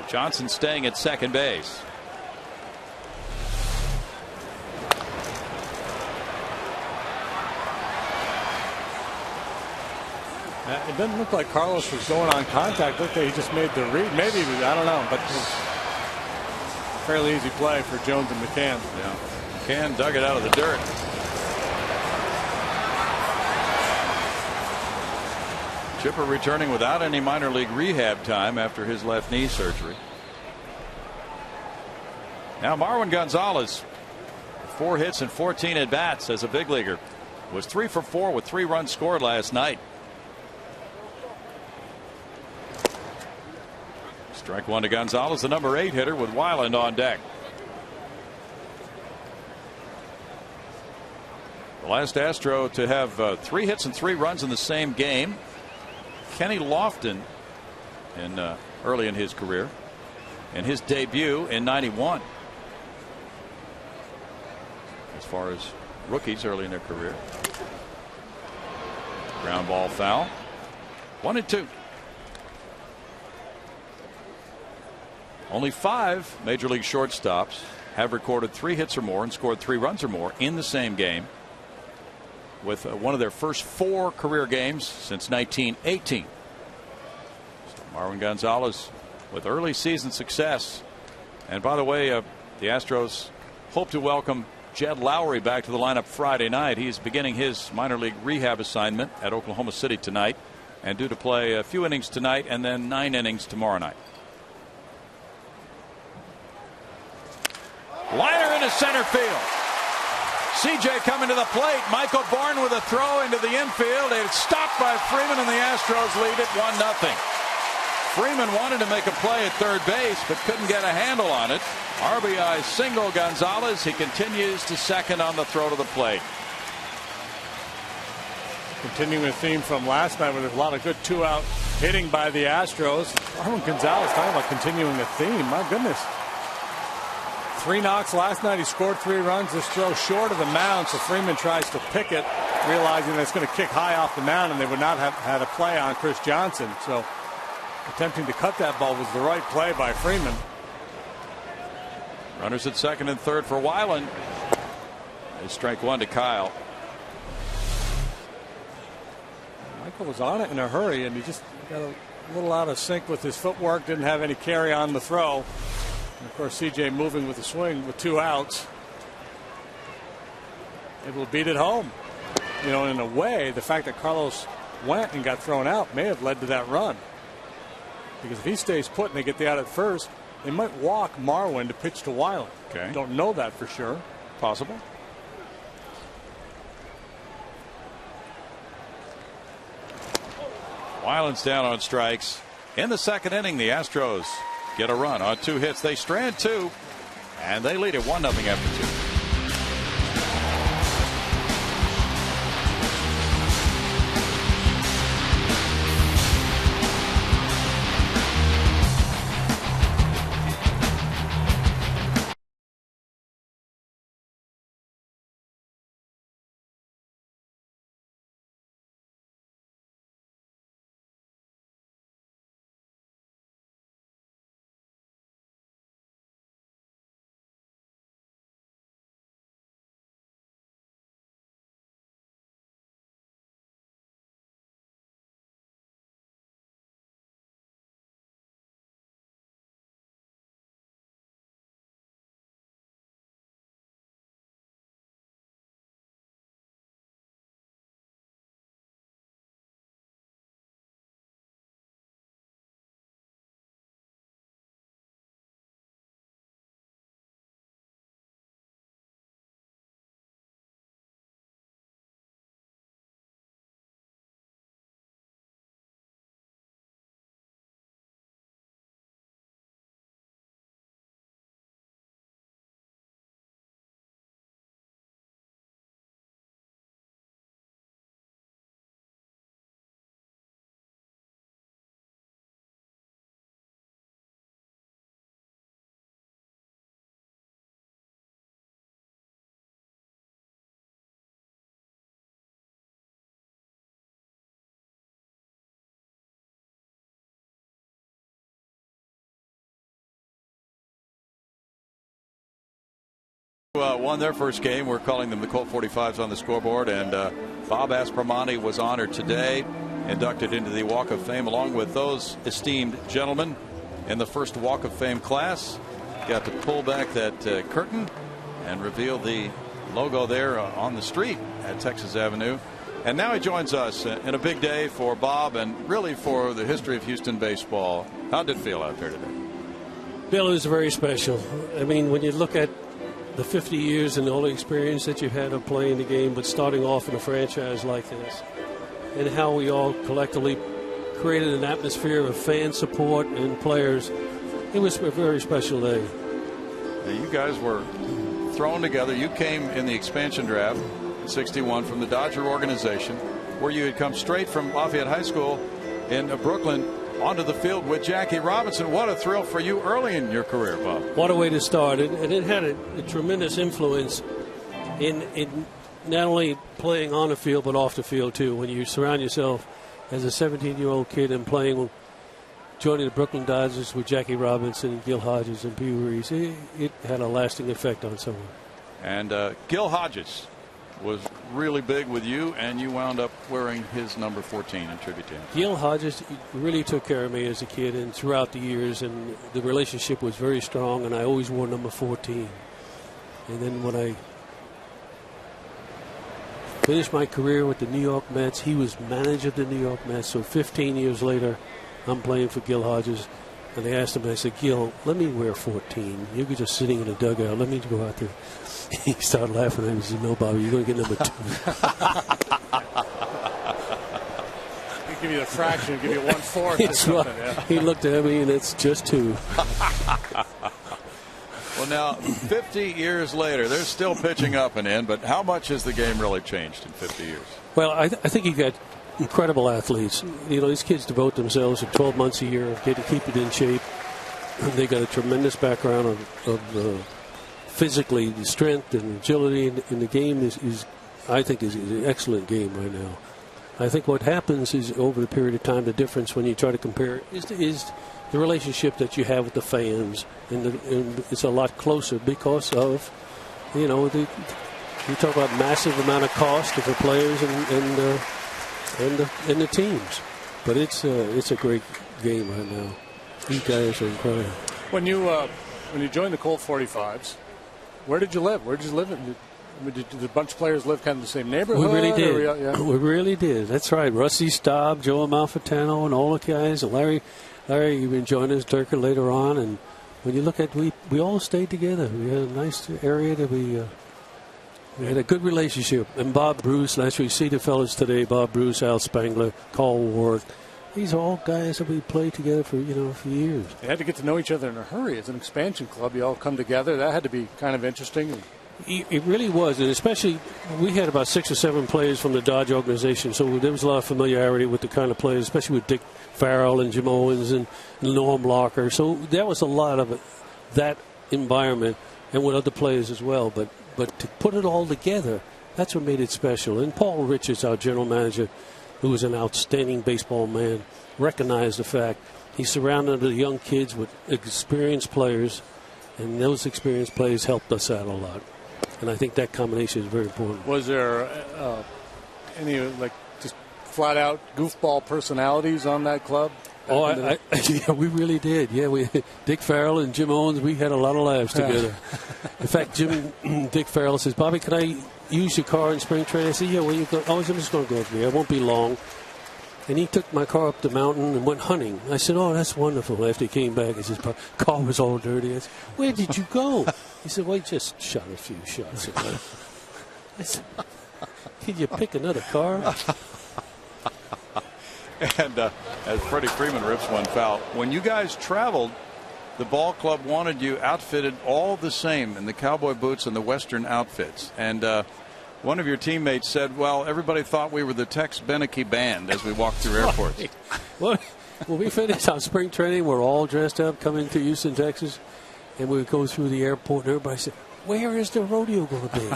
A: Johnson staying at second base.
B: It doesn't look like Carlos was going on contact. Looked like he just made the read. Maybe, I don't know, but fairly easy play for Jones and McCann.
A: Yeah. McCann dug it out of the dirt. Chipper returning without any minor league rehab time after his left knee surgery. Now Marwin Gonzalez, 4 hits and 14 at bats as a big leaguer, was 3 for 4 with 3 runs scored last night. Strike 1 to Gonzalez, the number 8 hitter, with Weiland on deck. The last Astro to have 3 hits and 3 runs in the same game, Kenny Lofton, early in his career, and his debut in '91. As far as rookies early in their career. Ground ball foul. 1-2. Only 5 major league shortstops have recorded 3 hits or more and scored 3 runs or more in the same game, with one of their first 4 career games since 1918. So Marwin Gonzalez with early season success. And by the way, the Astros hope to welcome Jed Lowry back to the lineup Friday night. He's beginning his minor league rehab assignment at Oklahoma City tonight, and due to play a few innings tonight and then 9 innings tomorrow night. Liner into center field. CJ coming to the plate. Michael Bourne with a throw into the infield. It's stopped by Freeman, and the Astros lead it 1-0. Freeman wanted to make a play at third base but couldn't get a handle on it. RBI single Gonzalez. He continues to second on the throw to the plate.
B: Continuing a theme from last night, where there's a lot of good 2-out hitting by the Astros. Marwin Gonzalez talking about continuing a theme. My goodness. 3 knocks last night. He scored 3 runs. This throw short of the mound, so Freeman tries to pick it, realizing that it's going to kick high off the mound, and they would not have had a play on Chris Johnson. So attempting to cut that ball was the right play by Freeman.
A: Runners at second and third for Weiland. They strike one to Kyle.
B: Michael was on it in a hurry, and he just got a little out of sync with his footwork. Didn't have any carry on the throw. And of course, CJ moving with the swing with 2 outs. Able to beat it home. You know, in a way, the fact that Carlos went and got thrown out may have led to that run. Because if he stays put and they get the out at first, they might walk Marwin to pitch to Weiland.
A: Okay.
B: Don't know that for sure.
A: Possible. Weiland's down on strikes. In the second inning, the Astros get a run on 2 hits. They strand 2, and they lead it 1-0 after 2. Won their first game. We're calling them the Colt 45s on the scoreboard, and Bob Aspromonte was honored today, inducted into the Walk of Fame along with those esteemed gentlemen in the first Walk of Fame class. Got to pull back that curtain and reveal the logo there on the street at Texas Avenue. And now he joins us in a big day for Bob and really for the history of Houston baseball. How did it feel out there today?
D: Bill, it was very special. I mean, when you look at the 50 years and all the experience that you've had of playing the game, but starting off in a franchise like this, and how we all collectively created an atmosphere of fan support and players, it was a very special day.
A: Now, you guys were thrown together. You came in the expansion draft in '61 from the Dodger organization, where you had come straight from Lafayette High School in Brooklyn onto the field with Jackie Robinson. What a thrill for you early in your career, Bob.
D: What a way to start. And it had a tremendous influence in not only playing on the field but off the field too. When you surround yourself as a 17-year-old kid and joining the Brooklyn Dodgers with Jackie Robinson and Gil Hodges and Pee Wee Reese, it had a lasting effect on someone.
A: And Gil Hodges was really big with you, and you wound up wearing his number 14 in tribute to him.
D: Gil Hodges really took care of me as a kid and throughout the years, and the relationship was very strong, and I always wore number 14. And then when I finished my career with the New York Mets, he was manager of the New York Mets. So 15 years later, I'm playing for Gil Hodges, and I asked him, I said, Gil, let me wear 14. You could just sitting in a dugout. Let me go out there. He started laughing at me. He said, no, Bobby, you're going to get number 2.
B: He'll give you a fraction, give you 1/4 or something. Yeah.
D: He looked at me, and it's just 2.
A: Well, now, 50 years later, they're still pitching up and in, but how much has the game really changed in 50 years?
D: Well, I think you got incredible athletes. You know, these kids devote themselves to 12 months a year to keep it in shape. They got a tremendous background of physically, the strength and agility in the game is I think, is an excellent game right now. I think what happens is over the period of time, the difference when you try to compare is the relationship that you have with the fans, and it's a lot closer because of, you talk about massive amount of cost for players and the teams. But it's a great game right now. These guys are incredible.
B: When you joined the Colt 45s, where did you live? Where did you live? Did a bunch of players live kind of in the same neighborhood?
D: We really did. We really did. That's right. Rusty Staub, Joe Amalfitano, and all the guys. And Larry, you've been joining us, Durker, later on. And when you look at, we all stayed together. We had a nice area that we had a good relationship. And Bob Bruce, last week, see the fellas today, Bob Bruce, Al Spangler, Carl Ward. These are all guys that we played together for years.
B: You had to get to know each other in a hurry. As an expansion club, you all come together. That had to be kind of interesting.
D: It really was, and especially we had about 6 or 7 players from the Dodge organization, so there was a lot of familiarity with the kind of players, especially with Dick Farrell and Jim Owens and Norm Locker. So there was a lot of that environment, and with other players as well. But to put it all together, that's what made it special. And Paul Richards, our general manager, who was an outstanding baseball man, recognized the fact he surrounded the young kids with experienced players, and those experienced players helped us out a lot. And I think that combination is very important.
B: Was there any just flat out goofball personalities on that club?
D: Yeah, we really did. Yeah, Dick Farrell and Jim Owens, we had a lot of laughs together. In fact, Dick Farrell says, "Bobby, can I use your car in spring training?" I said, "Yeah, where you go?" "Oh, I'm just going to go with me. I won't be long." And he took my car up the mountain and went hunting. I said, "Oh, that's wonderful." After he came back, his car was all dirty. I said, "Where did you go?" He said, "Well, he just shot a few shots." I said, "Did you pick another car?"
A: And as Freddie Freeman rips one foul, when you guys traveled, the ball club wanted you outfitted all the same in the cowboy boots and the Western outfits. And one of your teammates said, "Well, everybody thought we were the Tex Beneke band as we walked through airports."
D: Well, when we finished our spring training, we're all dressed up coming to Houston, Texas, and we would go through the airport, and everybody said, "Where is the rodeo going to be?"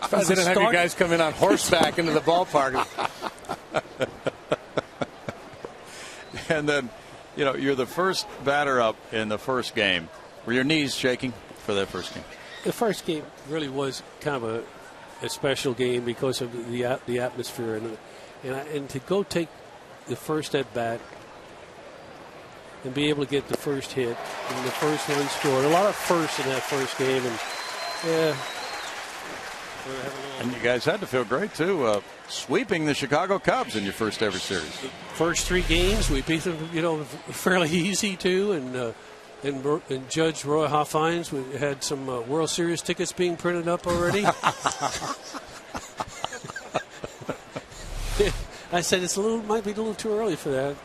B: They didn't have you guys come in on horseback into the ballpark.
A: And then, you're the first batter up in the first game. Were your knees shaking for that first game?
D: The first game really was kind of a special game because of the atmosphere and to go take the first at bat and be able to get the first hit and the first run scored. A lot of firsts in that first game, and
A: and you guys had to feel great too, sweeping the Chicago Cubs in your first ever series.
D: First 3 games we beat them, fairly easy too, and Judge Roy Hoffines, we had some World Series tickets being printed up already. I said might be a little too early for that.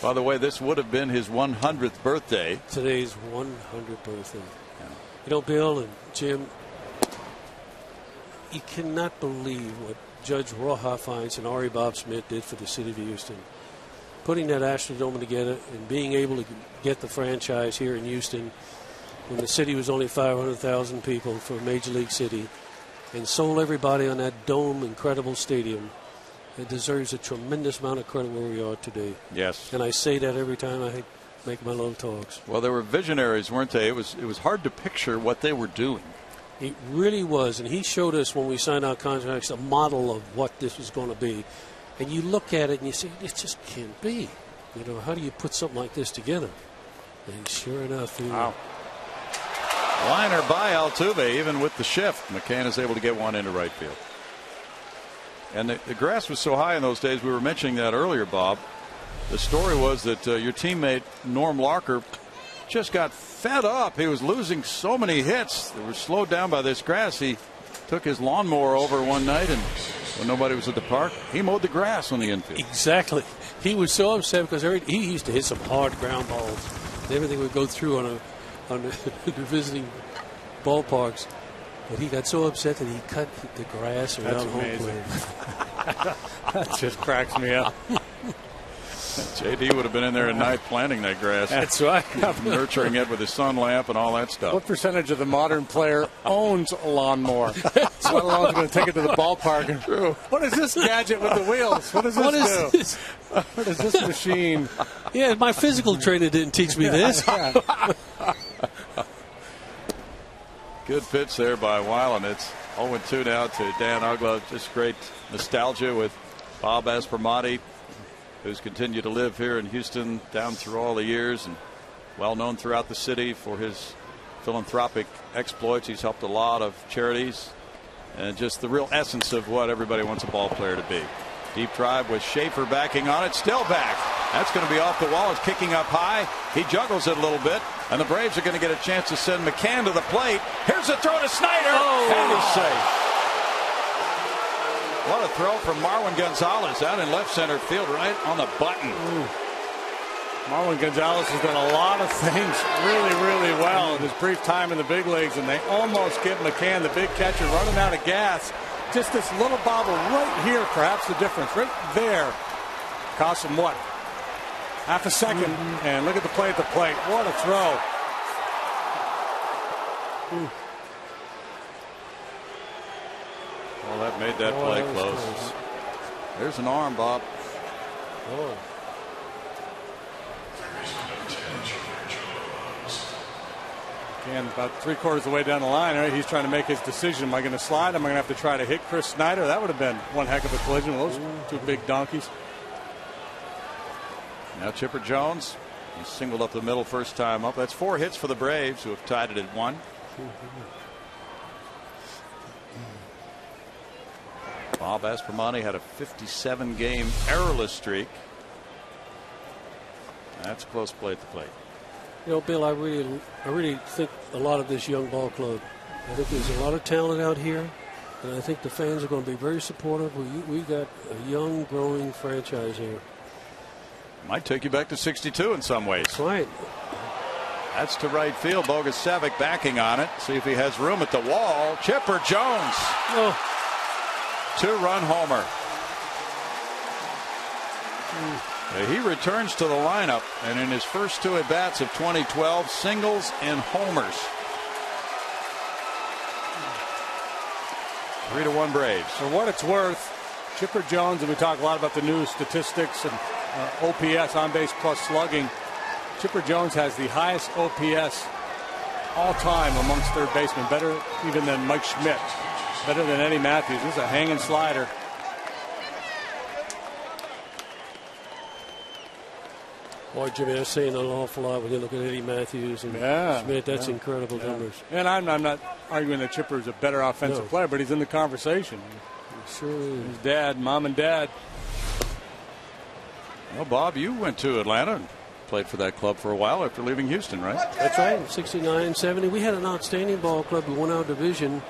A: By the way, this would have been his 100th birthday.
D: Today's 100th birthday. Yeah. Bill and Jim, you cannot believe what Judge Roy Hoffines and Ari Bob Smith did for the city of Houston. Putting that Astrodome together and being able to get the franchise here in Houston when the city was only 500,000 people for a major league city, and sold everybody on that dome, incredible stadium. It deserves a tremendous amount of credit where we are today.
A: Yes.
D: And I say that every time I make my little talks.
A: Well, they were visionaries, weren't they? It was hard to picture what they were doing.
D: It really was, and he showed us when we signed our contracts a model of what this was going to be. And you look at it and you say, it just can't be. How do you put something like this together? And sure enough,
A: wow. Liner by Altuve, even with the shift. McCann is able to get one into right field. And the grass was so high in those days. We were mentioning that earlier, Bob. The story was that your teammate Norm Locker just got fed up. He was losing so many hits that were slowed down by this grass. He took his lawnmower over one night, and when nobody was at the park, he mowed the grass on the infield.
D: Exactly. He was so upset because he used to hit some hard ground balls. And everything would go through on the visiting ballparks. But he got so upset that he cut the grass around home plate.
B: That just cracks me up.
A: JD would have been in there at night planting that grass.
D: That's right.
A: Nurturing it with his sun lamp and all that stuff.
B: What percentage of the modern player owns a lawnmower? Let alone going to take it to the ballpark. And, what is this gadget with the wheels? What does this do?
D: This?
B: What is this machine?
D: Yeah, my physical trainer didn't teach me this.
A: Good pitch there by Weiland. It's 0-2 now to Dan Ugla. Just great nostalgia with Bob Aspromonte, who's continued to live here in Houston down through all the years and well known throughout the city for his philanthropic exploits. He's helped a lot of charities and just the real essence of what everybody wants a ball player to be. Deep drive with Schaefer backing on it. Still back. That's going to be off the wall. It's kicking up high. He juggles it a little bit. And the Braves are going to get a chance to send McCann to the plate. Here's a throw to Snyder. And he's safe. What a throw from Marwin Gonzalez out in left center field, right on the button.
B: Marwin Gonzalez has done a lot of things really, really well in his brief time in the big leagues, and they almost get McCann, the big catcher, running out of gas. Just this little bobble right here, perhaps the difference. Right there cost him what? Half a second. And look at the play at the plate. What a throw.
A: Well, that made that play close. There's an arm, Bob.
B: Again, about 3/4 of the way down the line, right? He's trying to make his decision. Am I going to slide? Am I going to have to try to hit Chris Snyder? That would have been one heck of a collision. Those two big donkeys.
A: Now Chipper Jones. He singled up the middle first time up. That's 4 hits for the Braves, who have tied it at 1. Bob Aspromonte had a 57-game errorless streak. That's close play at the plate.
D: You know, Bill, I really think a lot of this young ball club. I think there's a lot of talent out here, and I think the fans are going to be very supportive. We got a young, growing franchise here.
A: Might take you back to 62 in some ways.
D: That's right.
A: That's to right field. Bogusevic backing on it. See if he has room at the wall. Chipper Jones.
D: Oh.
A: 2-run homer. He returns to the lineup, and in his first 2 at-bats of 2012, singles and homers. 3-1 Braves.
B: For what it's worth, Chipper Jones, and we talk a lot about the new statistics and OPS, on-base plus slugging. Chipper Jones has the highest OPS all time amongst third basemen, better even than Mike Schmidt, better than Eddie Matthews. This is a hanging slider.
D: Boy, Jimmy, that's saying an awful lot when you look at Eddie Matthews and Schmidt. That's incredible numbers.
B: And I'm not arguing that Chipper is a better offensive player, but he's in the conversation.
D: Sure is.
B: His dad, mom and dad.
A: Well, Bob, you went to Atlanta and played for that club for a while after leaving Houston, right?
D: That's right. 69, 70. We had an outstanding ball club. We won our division,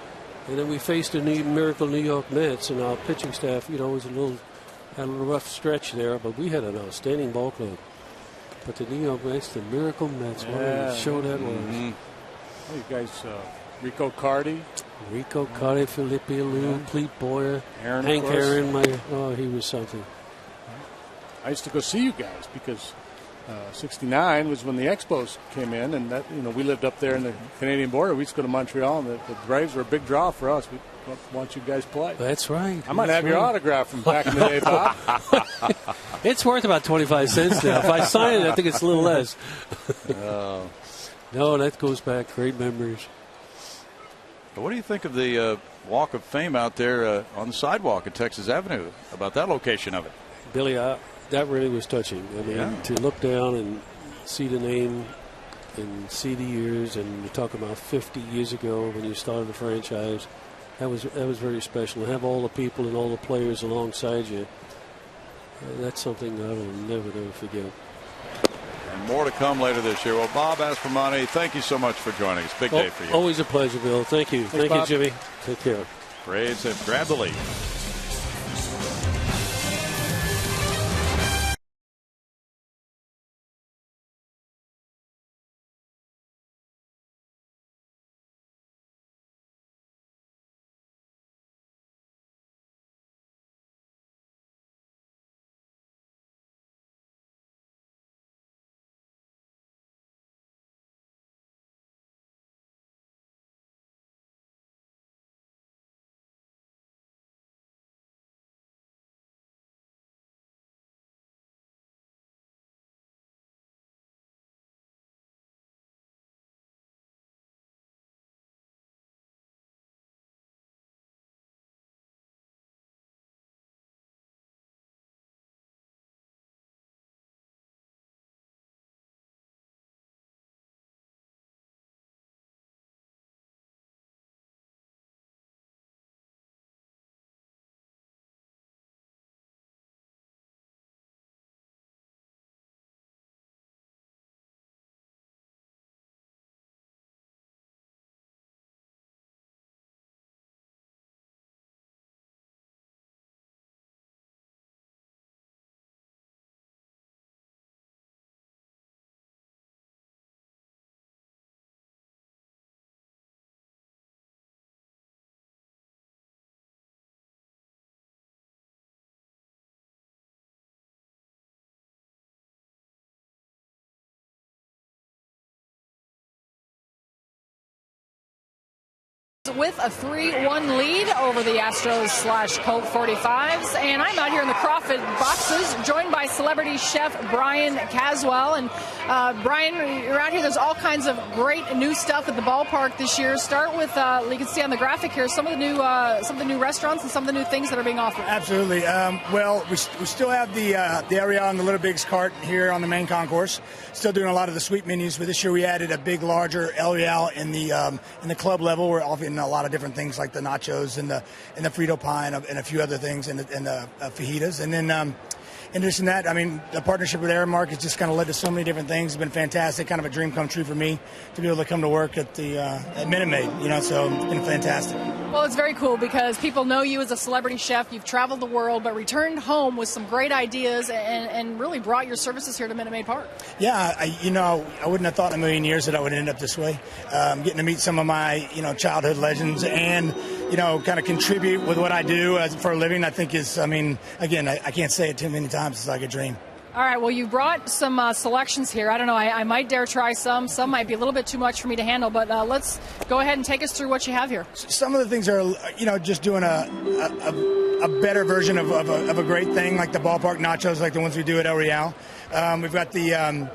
D: and then we faced the Miracle New York Mets, and our pitching staff, you know, was had a little rough stretch there, but we had an outstanding ball club. But the New York Mets, the Miracle Mets, what a show that was.
B: Well, you guys, Rico Cardi,
D: Felipe Alou, Clete Boyer,
B: Aaron,
D: Hank Aaron. He was something.
B: I used to go see you guys because 69 was when the Expos came in, and that, you know, we lived up there in the Canadian border. We used to go to Montreal, and the Braves were a big draw for us. We want you guys play.
D: That's right.
B: I might have your autograph from back in the day, Bob.
D: It's worth about 25 cents now. If I sign it, I think it's a little less. No, that goes back. Great memories.
A: What do you think of the Walk of Fame out there on the sidewalk at Texas Avenue? About that location of it?
D: Billy, that really was touching. I mean, to look down and see the name and see the years, and you're talking about 50 years ago when you started the franchise. That was very special. To have all the people and all the players alongside you, that's something I will never forget.
A: And more to come later this year. Well, Bob Aspromonte, thank you so much for joining us. Big day for you.
D: Always a pleasure, Bill. Thank you.
B: Thanks,
D: Thank you, Jimmy. Take care.
A: Braves have grabbed the lead.
E: With a 3-1 lead over the Astros/Colt 45s, and I'm out here in the Crawford boxes, joined by celebrity chef Brian Caswell. And Brian, you're out here. There's all kinds of great new stuff at the ballpark this year. Start with you can see on the graphic here some of the new restaurants and some of the new things that are being offered.
F: Absolutely. Well, we still have the area on the Little Bigs cart here on the main concourse. Still doing a lot of the sweet menus, but this year we added a big, larger El Real in the club level. We're offering a lot of different things like the nachos and the Frito pie and a few other things and the fajitas. And then in addition to that, I mean, the partnership with Aramark has just kind of led to so many different things. It's been fantastic, kind of a dream come true for me to be able to come to work at Minute Maid, so it's been fantastic.
E: Well, it's very cool because people know you as a celebrity chef. You've traveled the world, but returned home with some great ideas and really brought your services here to Minute Maid Park. Yeah,
F: I wouldn't have thought in a million years that I would end up this way. Getting to meet some of my, childhood legends and, kind of contribute with what I do for a living, I think is, again, I can't say it too many times. It's like a dream.
E: All right, well, you brought some selections here. I don't know, I might dare try some. Some might be a little bit too much for me to handle, but let's go ahead and take us through what you have here.
F: Some of the things are, just doing a better version of a great thing, like the ballpark nachos, like the ones we do at El Real. We've got the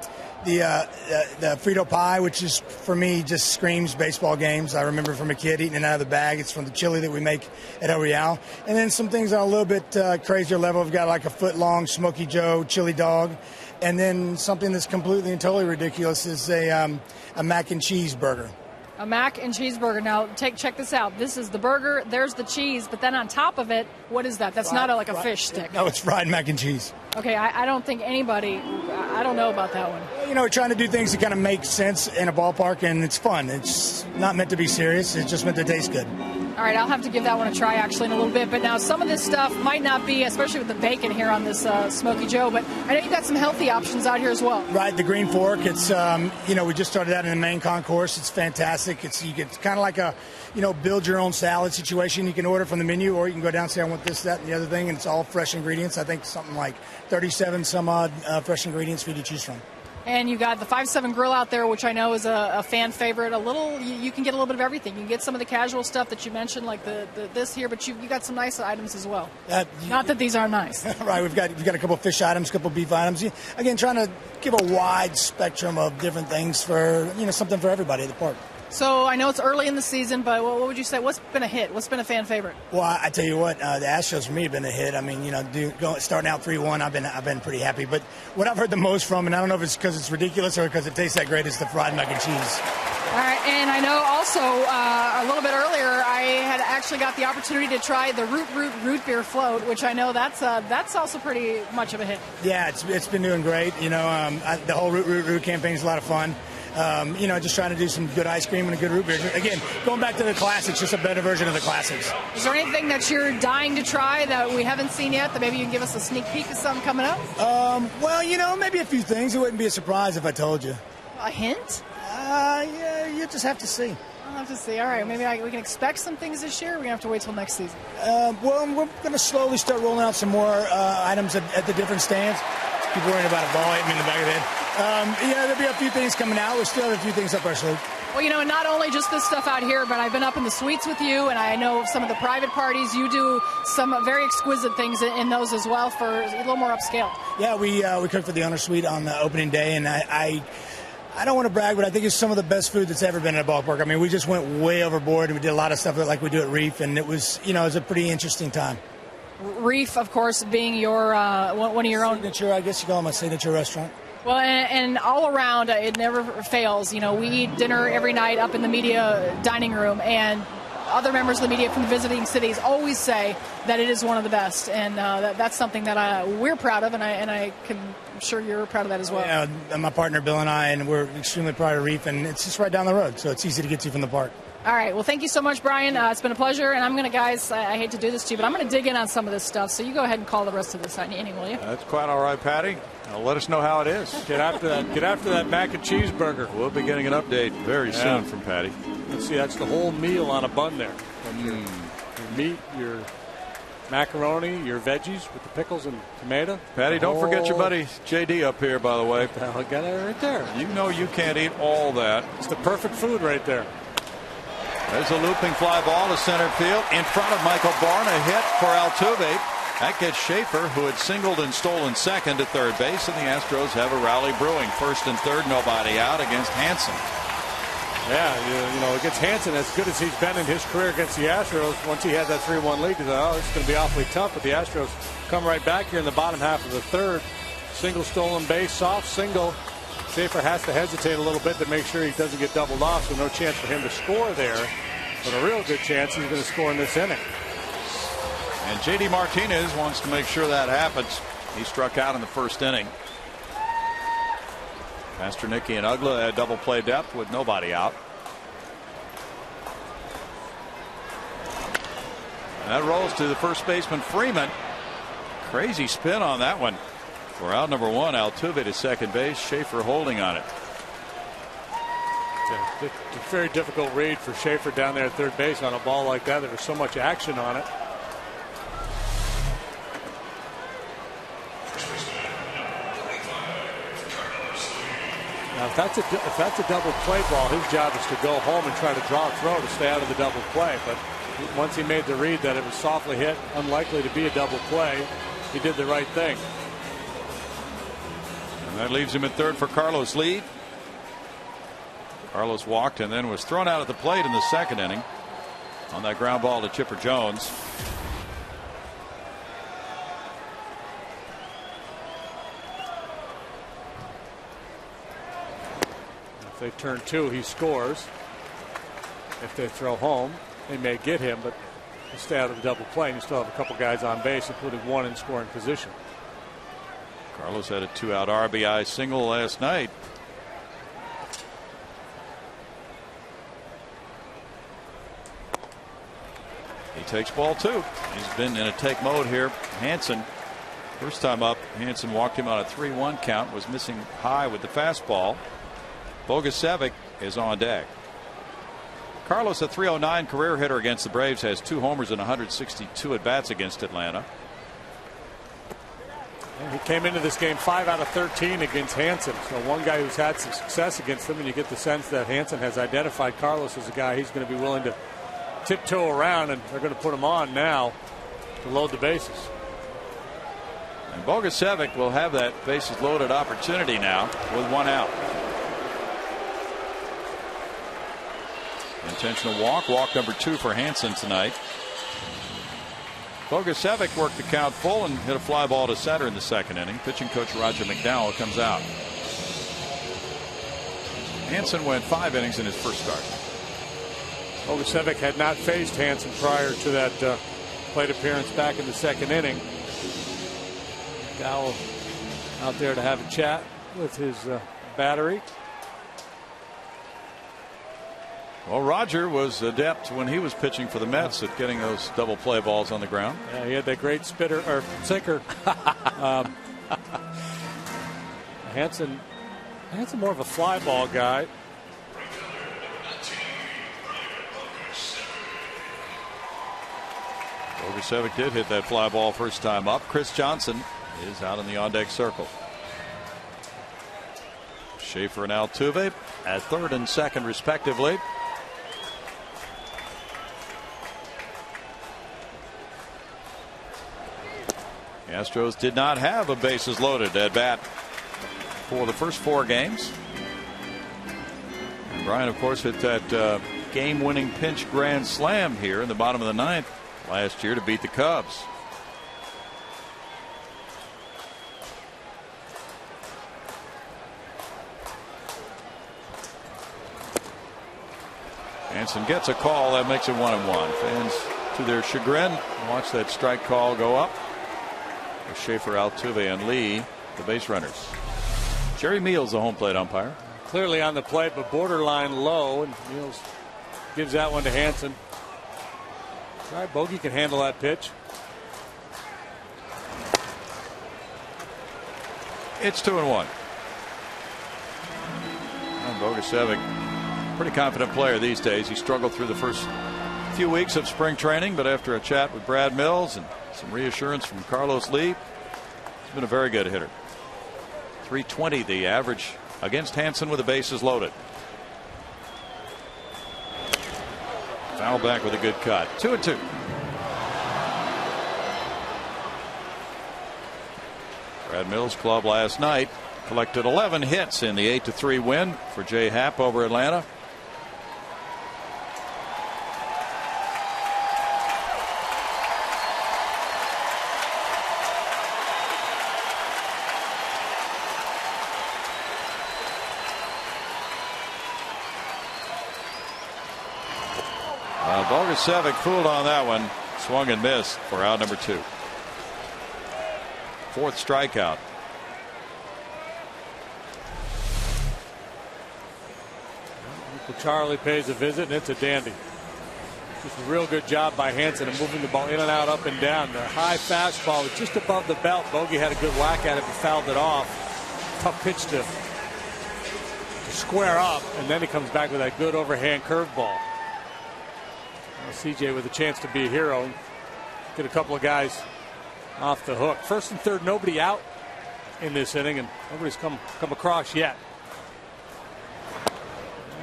F: Frito pie, which is, for me, just screams baseball games. I remember from a kid eating it out of the bag. It's from the chili that we make at El Real. And then some things on a little bit crazier level. We've got like a foot-long Smokey Joe chili dog. And then something that's completely and totally ridiculous is a mac and cheese burger.
E: A mac and cheese burger. Now, check this out. This is the burger. There's the cheese. But then on top of it, what is that? That's not a fish stick.
F: No, it's fried mac and cheese.
E: Okay, I don't think I don't know about that one.
F: We're trying to do things that kind of make sense in a ballpark, and it's fun. It's not meant to be serious. It's just meant to taste good.
E: All right, I'll have to give that one a try, actually, in a little bit. But now some of this stuff might not be, especially with the bacon here on this Smokey Joe, but I know you've got some healthy options out here as well.
F: Right, the green fork. It's, we just started out in the main concourse. It's fantastic. It's kind of like a, build your own salad situation. You can order from the menu, or you can go down and say, I want this, that, and the other thing, and it's all fresh ingredients. I think something like 37 some odd fresh ingredients for you to choose from.
E: And you got the 5-7 grill out there, which I know is a fan favorite. You can get a little bit of everything. You can get some of the casual stuff that you mentioned, like this here, but you got some nice items as well. Not that these aren't nice.
F: Right, we've got a couple of fish items, a couple of beef items. Again, trying to give a wide spectrum of different things for something for everybody at the park.
E: So I know it's early in the season, but what would you say? What's been a hit? What's been a fan favorite?
F: Well, I tell you what, the Astros for me have been a hit. Starting out 3-1, I've been pretty happy. But what I've heard the most from, and I don't know if it's because it's ridiculous or because it tastes that great, is the fried mac and cheese.
E: All right, and I know also a little bit earlier I had actually got the opportunity to try the root beer float, which I know that's also pretty much of a hit.
F: Yeah, it's been doing great. The whole root campaign is a lot of fun. Just trying to do some good ice cream and a good root beer. Again, going back to the classics, just a better version of the classics.
E: Is there anything that you're dying to try that we haven't seen yet that maybe you can give us a sneak peek of something coming up?
F: Maybe a few things. It wouldn't be a surprise if I told you.
E: A hint?
F: Yeah, you just have to see.
E: I'll have to see. All right, maybe we can expect some things this year, or we're going to have to wait till next season?
F: We're going to slowly start rolling out some more items at the different stands. Keep worrying about a ball hitting me in the back of the head. There'll be a few things coming out. We'll still have a few things up our sleeve.
E: Well, and not only just this stuff out here, but I've been up in the suites with you, and I know some of the private parties. You do some very exquisite things in those as well for a little more upscale.
F: Yeah, we cooked for the owner suite on the opening day, and I don't want to brag, but I think it's some of the best food that's ever been at a ballpark. I mean, we just went way overboard, and we did a lot of stuff like we do at Reef, and it was a pretty interesting time.
E: Reef, of course, being your one of your own
F: signature, I guess you call it my signature restaurant.
E: Well, and all around, it never fails. We eat dinner every night up in the media dining room, and other members of the media from the visiting cities always say that it is one of the best, and that's something that we're proud of, and I'm sure you're proud of that as well.
F: Yeah, my partner Bill and I, and we're extremely proud of Reef, and it's just right down the road, so it's easy to get to from the park.
E: All right. Well, thank you so much, Brian. It's been a pleasure. And I'm going to, guys, I hate to do this to you, but I'm going to dig in on some of this stuff. So you go ahead and call the rest of this inning, will you?
A: That's quite all right, Patty. Let us know how it is.
B: Get after that mac and cheese burger.
A: We'll be getting an update very soon from Patty.
B: Let's see, that's the whole meal on a bun there. Your meat, your macaroni, your veggies with the pickles and tomato.
A: Patty, don't forget your buddy JD up here, by the way.
B: I'll get it right there.
A: You know you can't eat all that.
B: It's the perfect food right there.
A: There's a looping fly ball to center field in front of Michael Bourne. A hit for Altuve. That gets Schaefer, who had singled and stolen second, to third base, and the Astros have a rally brewing. First and third, nobody out against Hansen.
B: Yeah, you know, against Hansen, as good as he's been in his career against the Astros, once he had that 3-1 lead, he thought, oh, this is going to be awfully tough. But the Astros come right back here in the bottom half of the third. Single stolen base, soft single. Schaefer has to hesitate a little bit to make sure he doesn't get doubled off, so no chance for him to score there. But a real good chance he's going to score in this inning.
A: And J.D. Martinez wants to make sure that happens. He struck out in the first inning. Pasternicki and Ugla had double play depth with nobody out. And that rolls to the first baseman Freeman. Crazy spin on that one. For out number one, Altuve to second base. Schaefer holding on it.
B: Yeah, it's a very difficult read for Schaefer down there at third base on a ball like that. There was so much action on it. Now, if that's a double play ball, his job is to go home and try to draw a throw to stay out of the double play. But once he made the read that it was softly hit, unlikely to be a double play, he did the right thing.
A: And that leaves him at third for Carlos Lee. Carlos walked and then was thrown out at the plate in the second inning on that ground ball to Chipper Jones.
B: If they turn two, he scores. If they throw home, they may get him, but he'll stay out of the double play, and you still have a couple guys on base, including one in scoring position.
A: Carlos had a 2-out RBI single last night. He takes ball two. He's been in a take mode here. Hansen, first time up, Hansen walked him on a 3-1 count, was missing high with the fastball. Bogusevic is on deck. Carlos, a .309 career hitter against the Braves, has 2 homers and 162 at bats against Atlanta.
B: And he came into this game 5 out of 13 against Hansen. So one guy who's had some success against them, and you get the sense that Hansen has identified Carlos as a guy he's going to be willing to tiptoe around, and they're going to put him on now to load the bases.
A: And Bogusevic will have that bases loaded opportunity now with 1 out. Intentional walk number 2 for Hansen tonight. Bogusevic worked the count full and hit a fly ball to center in the second inning. Pitching coach Roger McDowell comes out. Hansen went 5 innings in his first start.
B: Bogusevic had not faced Hansen prior to that plate appearance back in the second inning. McDowell out there to have a chat with his battery.
A: Well, Roger was adept when he was pitching for the Mets at getting those double play balls on the ground.
B: Yeah, he had that great spitter or sinker. Hansen more of a fly ball guy.
A: Bogusevic did hit that fly ball first time up. Chris Johnson is out in the on deck circle. Schaefer and Altuve at third and second respectively. The Astros did not have a bases loaded at bat for the first 4 games. And Brian, of course, hit that game-winning pinch grand slam here in the bottom of the 9th last year to beat the Cubs. Hansen gets a call that makes it 1-1. Fans, to their chagrin, watch that strike call go up. Schaefer, Altuve, and Lee, the base runners. Jerry Meals, the home plate umpire.
B: Clearly on the plate, but borderline low, and Meals gives that one to Hansen. All right, Bogey can handle that pitch.
A: It's 2-1. And Bogusevic, pretty confident player these days. He struggled through the first few weeks of spring training, but after a chat with Brad Mills and some reassurance from Carlos Lee, he's been a very good hitter. .320 the average against Hansen with the bases loaded. Foul back with a good cut. 2-2. Brad Mills' club last night collected 11 hits in the 8-3 win for Jay Happ over Atlanta. Bogusevic fooled on that one. Swung and missed for out number 2. 4th strikeout.
B: Uncle Charlie pays a visit, and it's a dandy. Just a real good job by Hansen of moving the ball in and out, up and down. The high fastball was just above the belt. Bogey had a good whack at it but fouled it off. Tough pitch to square up, and then he comes back with that good overhand curveball. CJ with a chance to be a hero. Get a couple of guys off the hook. First and third, nobody out in this inning, and nobody's come across yet.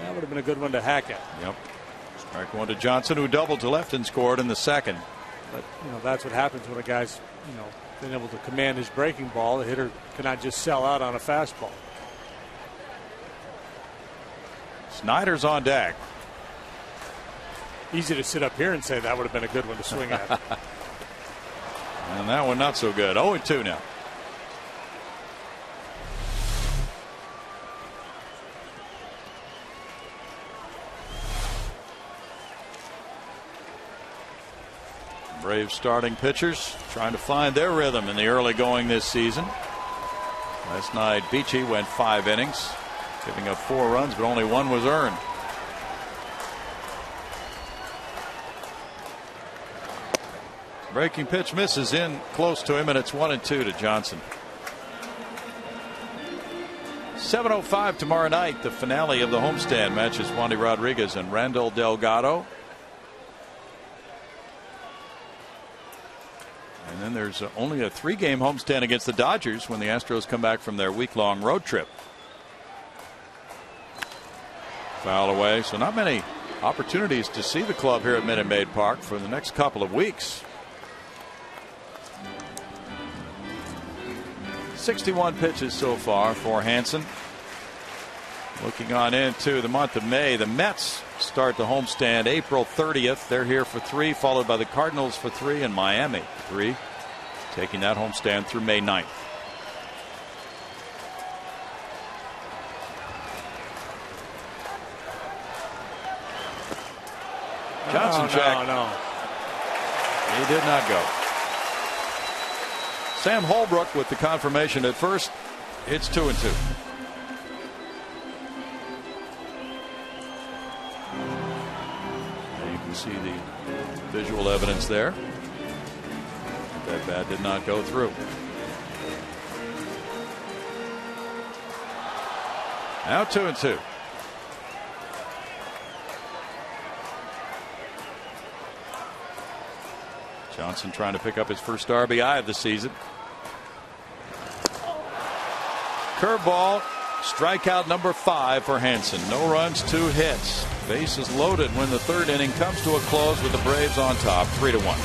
B: That would have been a good one to hack at.
A: Yep. Strike one to Johnson, who doubled to left and scored in the second.
B: But that's what happens when a guy's been able to command his breaking ball. The hitter cannot just sell out on a fastball.
A: Snyder's on deck.
B: Easy to sit up here and say that would have been a good one to swing at.
A: And that one not so good. 0-2 now. Braves starting pitchers trying to find their rhythm in the early going this season. Last night Beachy went 5 innings, giving up 4 runs, but only 1 was earned. Breaking pitch misses in close to him, and it's 1-2 to Johnson. 7:05 tomorrow night. The finale of the homestand matches Wandy Rodriguez and Randall Delgado. And then there's only a 3-game homestand against the Dodgers when the Astros come back from their week-long road trip. Foul away, so not many opportunities to see the club here at Minute Maid Park for the next couple of weeks. 61 pitches so far for Hansen. Looking on into the month of May, the Mets start the homestand April 30th. They're here for 3, followed by the Cardinals for 3 and Miami 3, taking that homestand through May 9th. Johnson check.
B: No.
A: He did not go. Sam Holbrook with the confirmation at first. It's 2-2. You can see the visual evidence there. That bat did not go through. Now 2-2. Johnson trying to pick up his first RBI of the season. Curveball, strikeout number 5 for Hansen. No runs, 2 hits. Bases loaded when the 3rd inning comes to a close with the Braves on top, 3-1.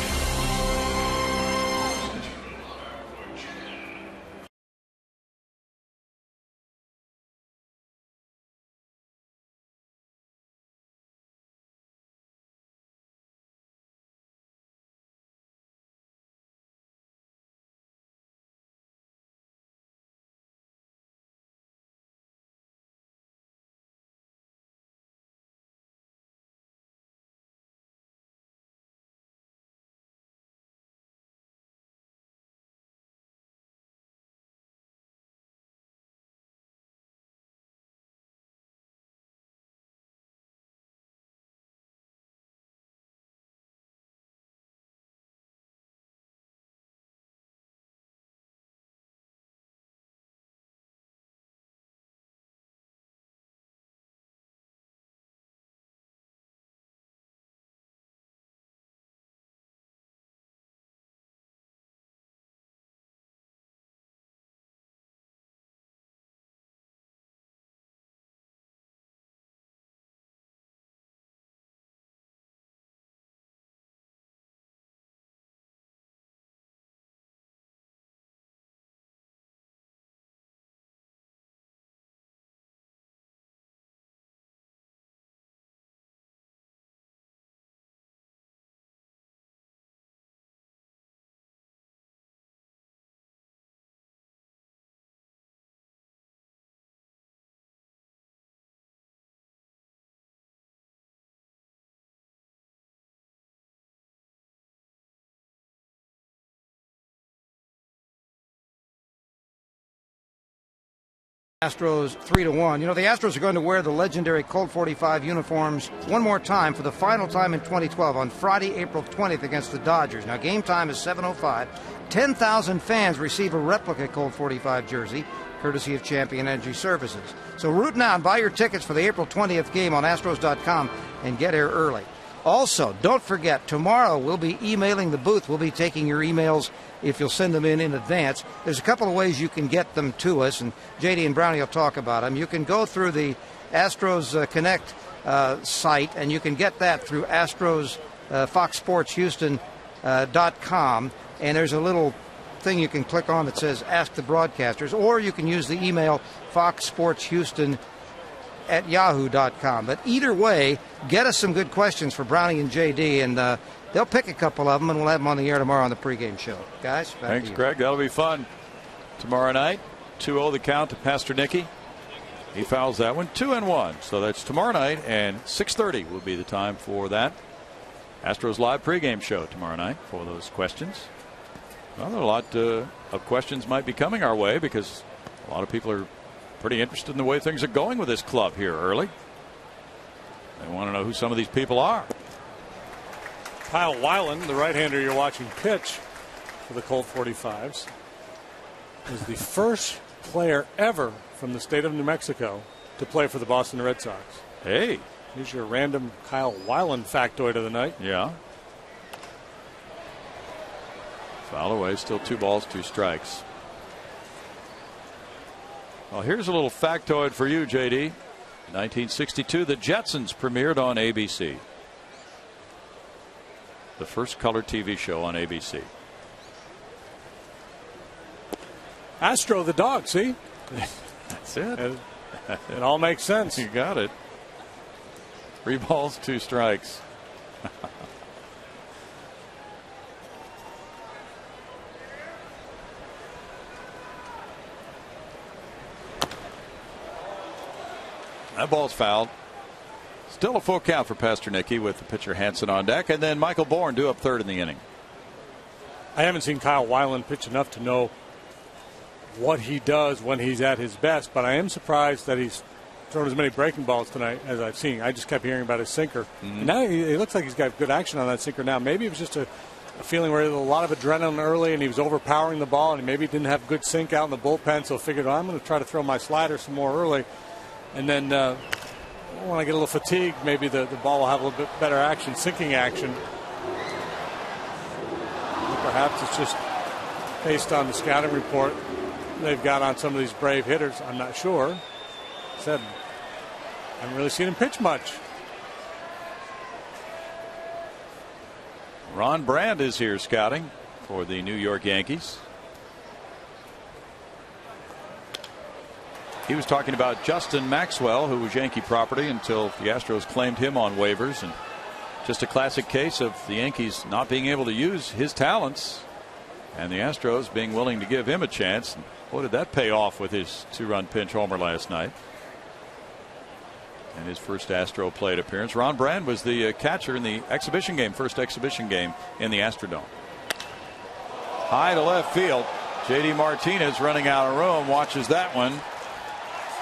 C: Astros 3-1. You know, the Astros are going to wear the legendary Colt 45 uniforms one more time for the final time in 2012 on Friday, April 20th against the Dodgers. Now, game time is 7:05. 10,000 fans receive a replica Colt 45 jersey, courtesy of Champion Energy Services. So root now and buy your tickets for the April 20th game on Astros.com and get here early. Also, don't forget, tomorrow we'll be emailing the booth. We'll be taking your emails if you'll send them in advance. There's a couple of ways you can get them to us, and JD and Brownie will talk about them. You can go through the Astros Connect site, and you can get that through Astros FoxSportsHouston.com, and there's a little thing you can click on that says Ask the Broadcasters, or you can use the email FoxSportsHouston@yahoo.com. But either way, get us some good questions for Brownie and JD, and they'll pick a couple of them, and we'll have them on the air tomorrow on the pregame show. Guys, back
A: thanks,
C: to you.
A: Greg. That'll be fun. Tomorrow night, 2-0 the count to Pasternicki. He fouls that one, 2-1. So that's tomorrow night, and 6:30 will be the time for that. Astros live pregame show tomorrow night for those questions. Well, a lot of questions might be coming our way because a lot of people are pretty interested in the way things are going with this club here early. They want to know who some of these people are.
B: Kyle Weiland, the right-hander you're watching pitch for the Colt 45s, is the first player ever from the state of New Mexico to play for the Boston Red Sox.
A: Hey.
B: Here's your random Kyle Weiland factoid of the night.
A: Yeah. Foul away, still 2 balls, 2 strikes. Well, here's a little factoid for you, JD. 1962, the Jetsons premiered on ABC. The first color TV show on ABC.
B: Astro the dog, see?
A: That's it.
B: It all makes sense.
A: You got it. 3 balls, 2 strikes. That ball's fouled. Still a full count for Pasternicki with the pitcher Hansen on deck, and then Michael Bourne due up third in the inning.
B: I haven't seen Kyle Weiland pitch enough to know what he does when he's at his best, but I am surprised that he's thrown as many breaking balls tonight as I've seen. I just kept hearing about his sinker. And now it looks like he's got good action on that sinker now. Maybe it was just a feeling where there was a lot of adrenaline early and he was overpowering the ball, and maybe didn't have good sink out in the bullpen, so figured, I'm going to try to throw my slider some more early. And then when I get a little fatigued, maybe the ball will have a little bit better action, sinking action. Perhaps it's just based on the scouting report they've got on some of these Brave hitters. I'm not sure. Said, I haven't really seen him pitch much.
A: Ron Brand is here scouting for the New York Yankees. He was talking about Justin Maxwell, who was Yankee property until the Astros claimed him on waivers, and just a classic case of the Yankees not being able to use his talents and the Astros being willing to give him a chance. And boy, did that pay off with his 2-run pinch homer last night and his first Astro plate appearance. Ron Brand was the catcher in the exhibition game, first exhibition game in the Astrodome. High to left field. J.D. Martinez running out of room, watches that one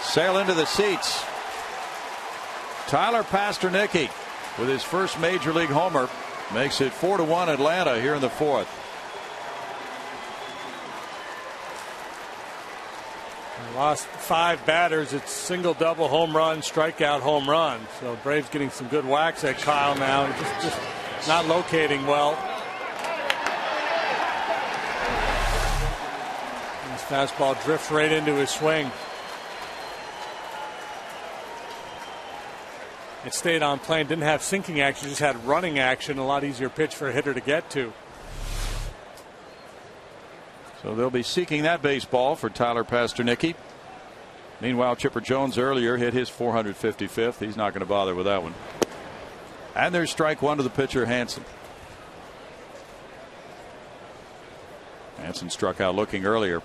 A: sail into the seats. Tyler Pasternicki with his first major league homer makes it 4-1 Atlanta here in the 4th.
B: Lost 5 batters. It's single, double, home run, strikeout, home run. So Braves getting some good whacks at Kyle now. Just not locating well. His fastball drifts right into his swing. It stayed on plane, didn't have sinking action, just had running action. A lot easier pitch for a hitter to get to.
A: So they'll be seeking that baseball for Tyler Pasternicki. Meanwhile, Chipper Jones earlier hit his 455th. He's not going to bother with that one. And there's strike one to the pitcher, Hansen. Hansen struck out looking earlier.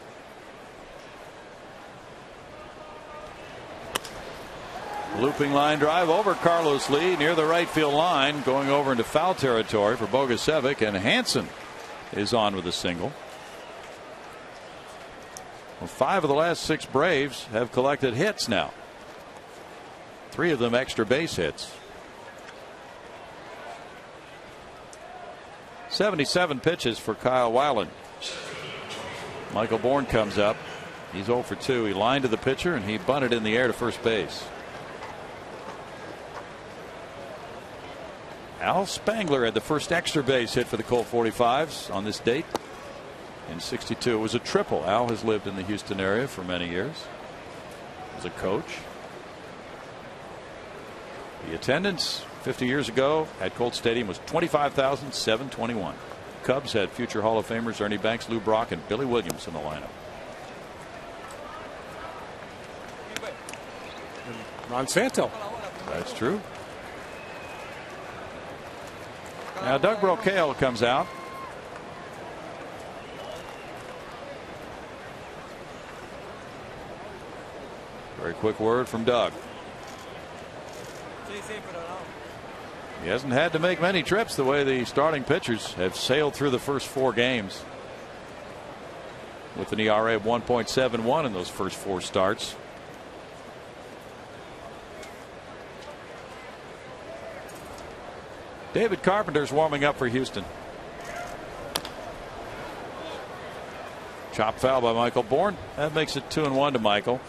A: Looping line drive over Carlos Lee near the right field line, going over into foul territory for Bogusevic, and Hansen is on with a single. Well, 5 of the last 6 Braves have collected hits now. 3 of them extra base hits. 77 pitches for Kyle Weiland. Michael Bourne comes up. He's 0 for 2. He lined to the pitcher and he bunted in the air to first base. Al Spangler had the first extra base hit for the Colt 45s on this date in '62. It was a triple. Al has lived in the Houston area for many years as a coach. The attendance 50 years ago at Colt Stadium was 25,721. Cubs had future Hall of Famers Ernie Banks, Lou Brock, and Billy Williams in the lineup.
B: And Ron Santo.
A: That's true. Now Doug Brocail comes out. Very quick word from Doug. He hasn't had to make many trips the way the starting pitchers have sailed through the first 4 games with an ERA of 1.71 in those first 4 starts. David Carpenter's warming up for Houston. Chop foul by Michael Bourne. That makes it 2-1 to Michael.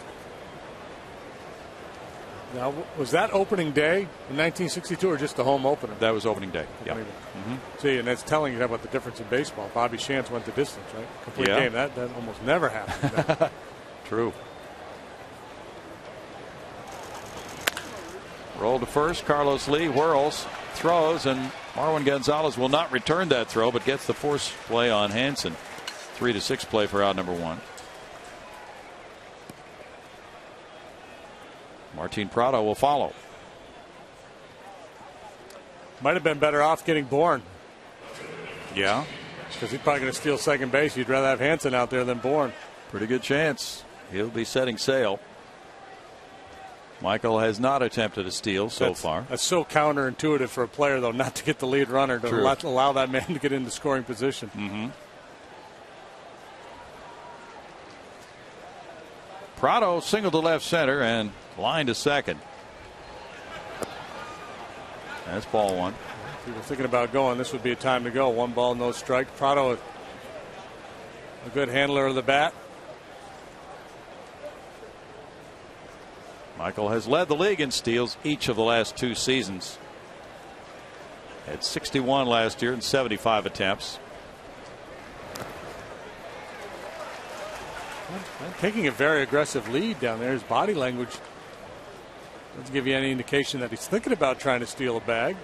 B: Now, was that opening day in 1962 or just the home opener?
A: That was opening day. Yeah.
B: See, and that's telling you about the difference in baseball. Bobby Shantz went the distance, right? Complete game. That almost never happened.
A: True. Roll to first. Carlos Lee whirls, throws, and Marwin Gonzalez will not return that throw, but gets the force play on Hansen. 3-6 play for out number 1. Martin Prado will follow.
B: Might have been better off getting Bourne.
A: Yeah.
B: Because he's probably going to steal second base. You'd rather have Hansen out there than Bourne.
A: Pretty good chance. He'll be setting sail. Michael has not attempted a steal so far.
B: That's so counterintuitive for a player, though, not to get the lead runner, to allow that man to get into scoring position.
A: Prado singled to left center and line to second. That's ball 1.
B: If you were thinking about going, this would be a time to go. 1 ball, no strike. Prado, a good handler of the bat.
A: Michael has led the league in steals each of the last 2 seasons. Had 61 last year and 75 attempts.
B: Taking a very aggressive lead down there. His body language doesn't give you any indication that he's thinking about trying to steal a bag.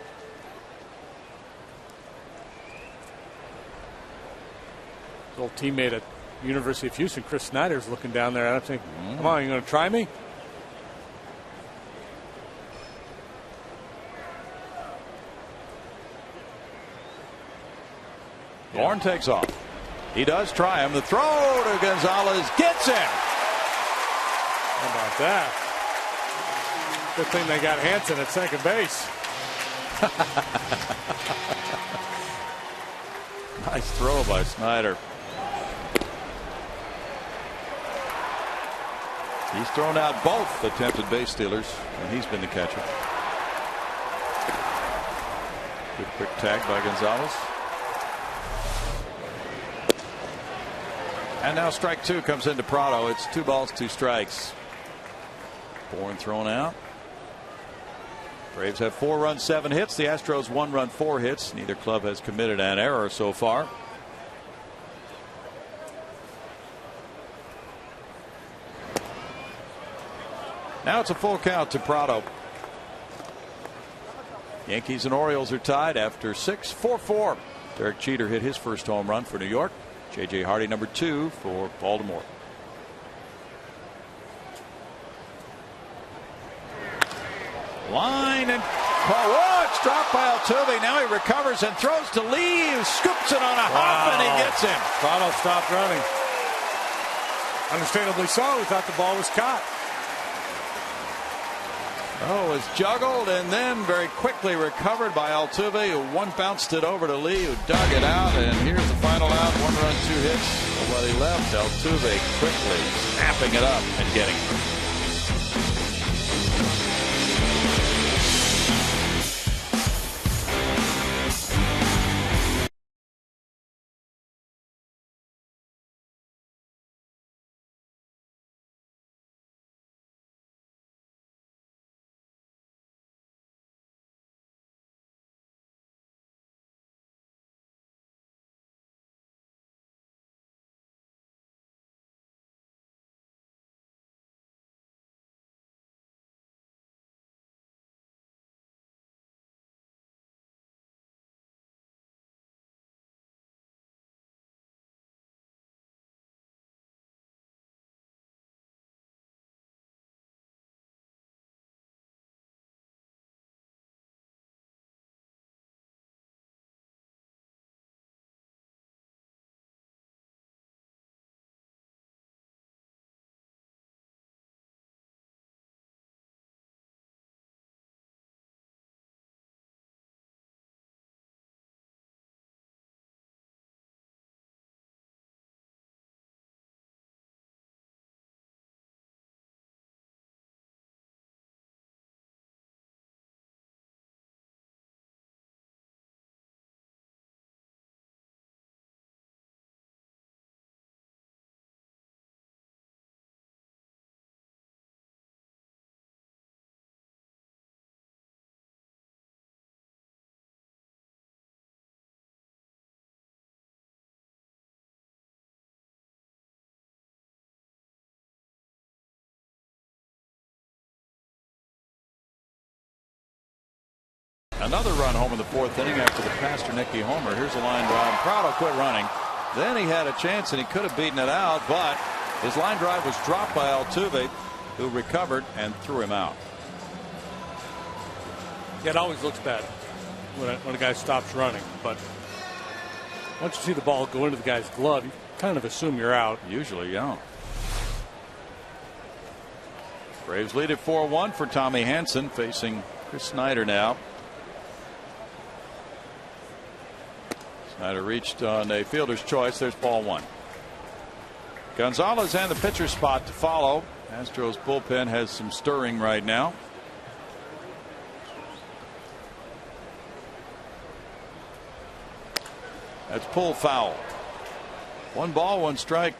B: His old teammate at University of Houston, Chris Snyder, is looking down there. And I'm thinking, come on, you going to try me?
A: Bourne takes off. He does try him. The throw to Gonzalez gets him.
B: How about that? Good thing they got Hansen at second base.
A: Nice throw by Snyder. He's thrown out both attempted base stealers, and he's been the catcher. Good quick tag by Gonzalez. And now strike 2 comes into Prado. It's 2 balls, 2 strikes. Bourne thrown out. Braves have 4 runs, 7 hits. The Astros 1 run, 4 hits. Neither club has committed an error so far. Now it's a full count to Prado. Yankees and Orioles are tied after 6, 4-4. Derek Jeter hit his first home run for New York. J.J. Hardy number 2 for Baltimore. Line and it's dropped by Altuve. Now he recovers and throws to Lee, who scoops it on a hop and he gets him.
B: Prado stopped running. Understandably so. He thought the ball was caught.
A: Oh, it's juggled and then very quickly recovered by Altuve, who one bounced it over to Lee, who dug it out. And here's the final out. 1 run, 2 hits. Nobody left. Altuve quickly snapping it up and getting it. Another run home in the 4th inning after the Pasternicki homer. Here's a line drive. Prado quit running. Then he had a chance and he could have beaten it out, but his line drive was dropped by Altuve, who recovered and threw him out.
B: Yeah, it always looks bad when a guy stops running, but once you see the ball go into the guy's glove, you kind of assume you're out.
A: Usually, yeah. Braves lead at 4-1 for Tommy Hanson, facing Chris Snyder now. Snyder reached on a fielder's choice. There's ball 1. Gonzalez and the pitcher spot to follow. Astros bullpen has some stirring right now. That's pulled foul. 1 ball, 1 strike.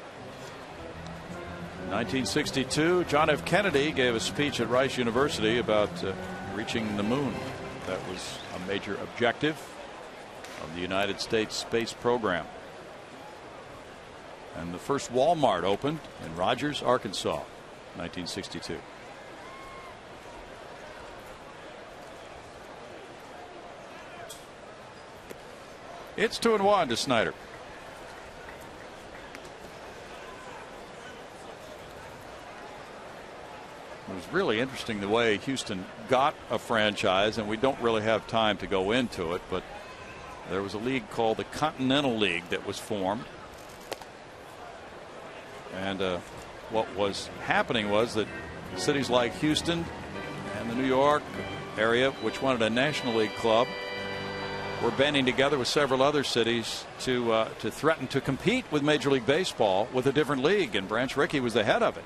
A: 1962, John F. Kennedy gave a speech at Rice University about reaching the moon. That was a major objective of the United States space program. And the first Walmart opened in Rogers, Arkansas, 1962. It's 2-1 to Snyder. It was really interesting the way Houston got a franchise, and we don't really have time to go into it, but there was a league called the Continental League that was formed. And what was happening was that cities like Houston and the New York area, which wanted a National League club, were banding together with several other cities to threaten to compete with Major League Baseball with a different league, and Branch Rickey was the head of it.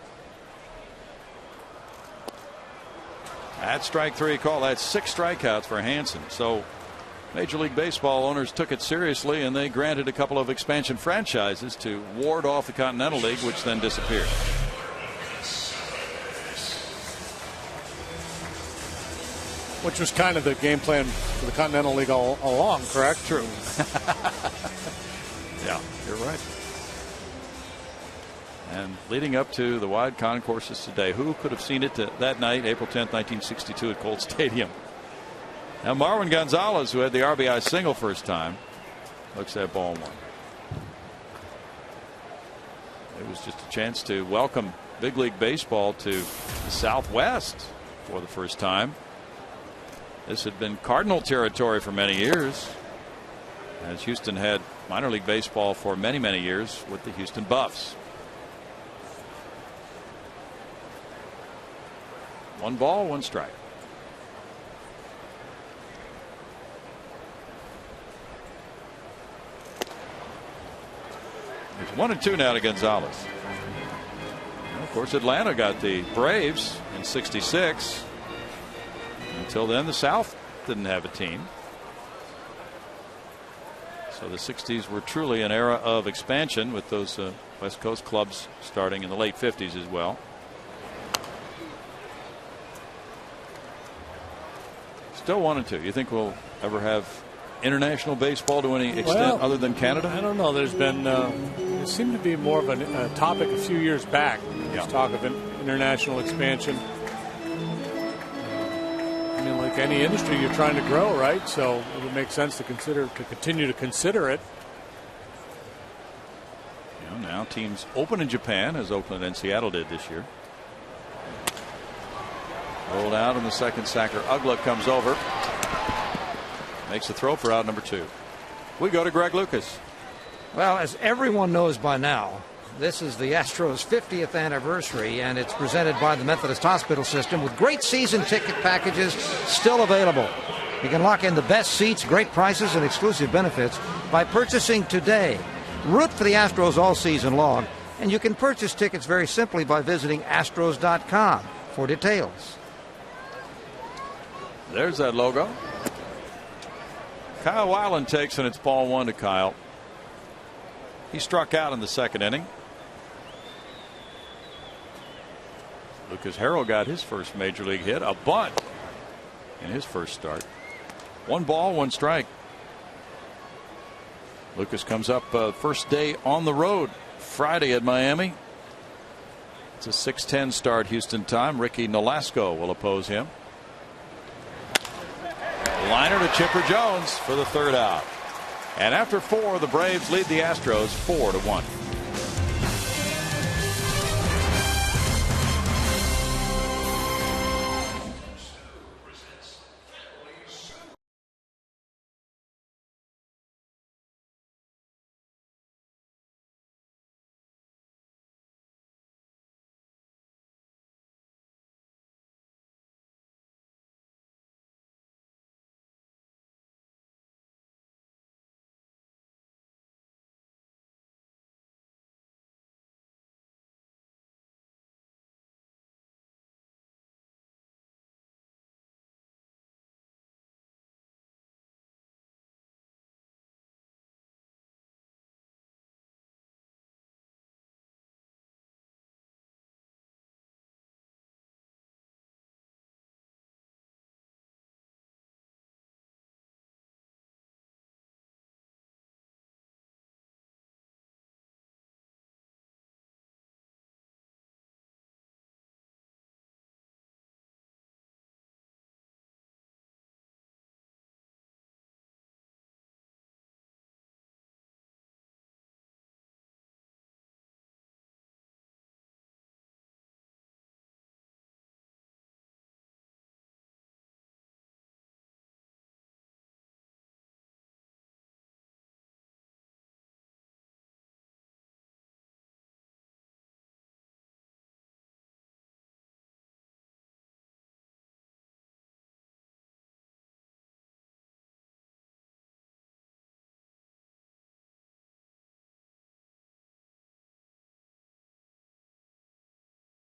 A: That's strike 3 call. That's 6 strikeouts for Hanson. So Major League Baseball owners took it seriously, and they granted a couple of expansion franchises to ward off the Continental League, which then disappeared.
B: Which was kind of the game plan for the Continental League all along, correct?
A: True. Yeah, you're right. And leading up to the wide concourses today, who could have seen it that night, April 10th, 1962 at Colt Stadium? Now Marwin Gonzalez, who had the RBI single first time, looks at ball 1. It was just a chance to welcome big league baseball to the Southwest for the first time. This had been Cardinal territory for many years, as Houston had minor league baseball for many, many years with the Houston Buffs. 1 ball, 1 strike. It's 1-2 now to Gonzalez. And of course, Atlanta got the Braves in '66. Until then, the South didn't have a team. So the '60s were truly an era of expansion with those West Coast clubs starting in the late '50s as well. Still 1-2. You think we'll ever have international baseball to any extent other than Canada?
B: I don't know. There's been there seemed to be more of a topic a few years back. There's talk of international expansion. I mean, like any industry, you're trying to grow, right? So it would make sense to continue to consider it.
A: Now teams open in Japan, as Oakland and Seattle did this year. Rolled out in the second sacker. Ugla comes over. Makes the throw for out number 2. We go to Greg Lucas.
C: Well, as everyone knows by now, this is the Astros' 50th anniversary, and it's presented by the Methodist Hospital System with great season ticket packages still available. You can lock in the best seats, great prices, and exclusive benefits by purchasing today. Root for the Astros all season long, and you can purchase tickets very simply by visiting Astros.com for details.
A: There's that logo. Kyle Weiland takes, and it's ball 1 to Kyle. He struck out in the second inning. Lucas Harrell got his first major league hit, a bunt in his first start. 1 ball, 1 strike. Lucas comes up first day on the road Friday at Miami. It's a 6:10 start Houston time. Ricky Nolasco will oppose him. Liner to Chipper Jones for the 3rd out. And after 4, the Braves lead the Astros 4-1.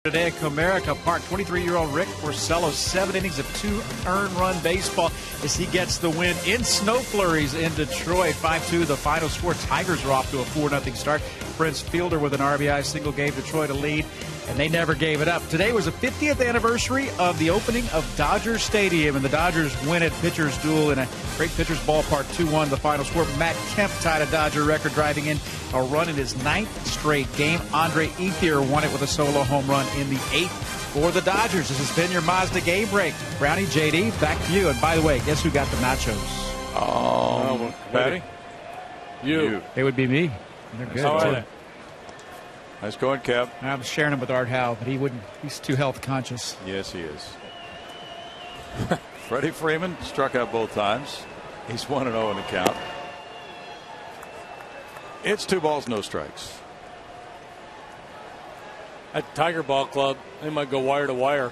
G: Today at Comerica Park, 23-year-old Rick Porcello, 7 innings of 2 earned run baseball as he gets the win in snow flurries in Detroit. 5-2 the final score. Tigers are off to a 4-0 start. Prince Fielder with an RBI single gave Detroit a lead, and they never gave it up. Today was the 50th anniversary of the opening of Dodger Stadium, and the Dodgers win at pitcher's duel in a great pitcher's ballpark, 2-1 the final score. Matt Kemp tied a Dodger record, driving in a run in his 9th straight game. Andre Ethier won it with a solo home run in the 8th for the Dodgers. This has been your Mazda Game Break. Brownie, JD, back to you. And by the way, guess who got the nachos?
A: Patty? You.
G: It would be me. They're good.
A: All right. Nice going, Kev.
G: I'm sharing them with Art Howe, but he's too health conscious.
A: Yes, he is. Freddie Freeman struck out both times. He's 1-0 in the count. It's 2 balls, no strikes.
B: At Tiger Ball Club, they might go wire to wire.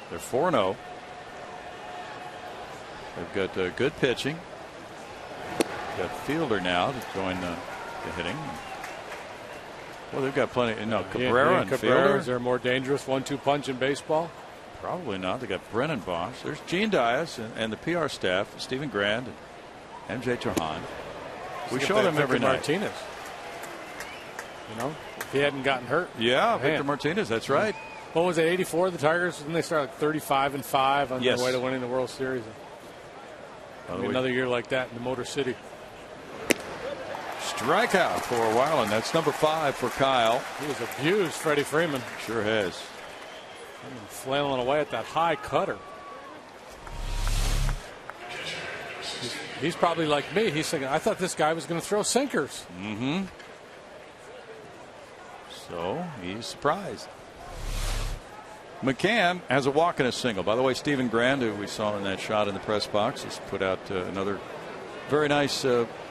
A: They're 4-0. They've got good pitching. Got Fielder now to join the hitting. Well, they've got plenty. No,
B: Cabrera
A: and
B: Cabrera,
A: Fielder.
B: is there a more dangerous 1-2 punch in baseball?
A: Probably not. They got Brennan Bosch. There's Gene Dias and the PR staff, Stephen Grand and MJ Turhan. We show them every night.
B: Martinez. You know, if he hadn't gotten hurt.
A: Yeah, Victor Martinez. That's right.
B: What was it, 84? The Tigers, didn't they start like 35-5 on their way to winning the World Series? Another year like that in the Motor City.
A: Strikeout for a while, and that's number 5 for Kyle.
B: He was abused, Freddie Freeman.
A: Sure has.
B: Flailing away at that high cutter. He's probably like me. He's thinking, I thought this guy was going to throw sinkers.
A: Mm-hmm. So he's surprised. McCann has a walk and a single. By the way, Stephen Grand, who we saw in that shot in the press box, has put out another very nice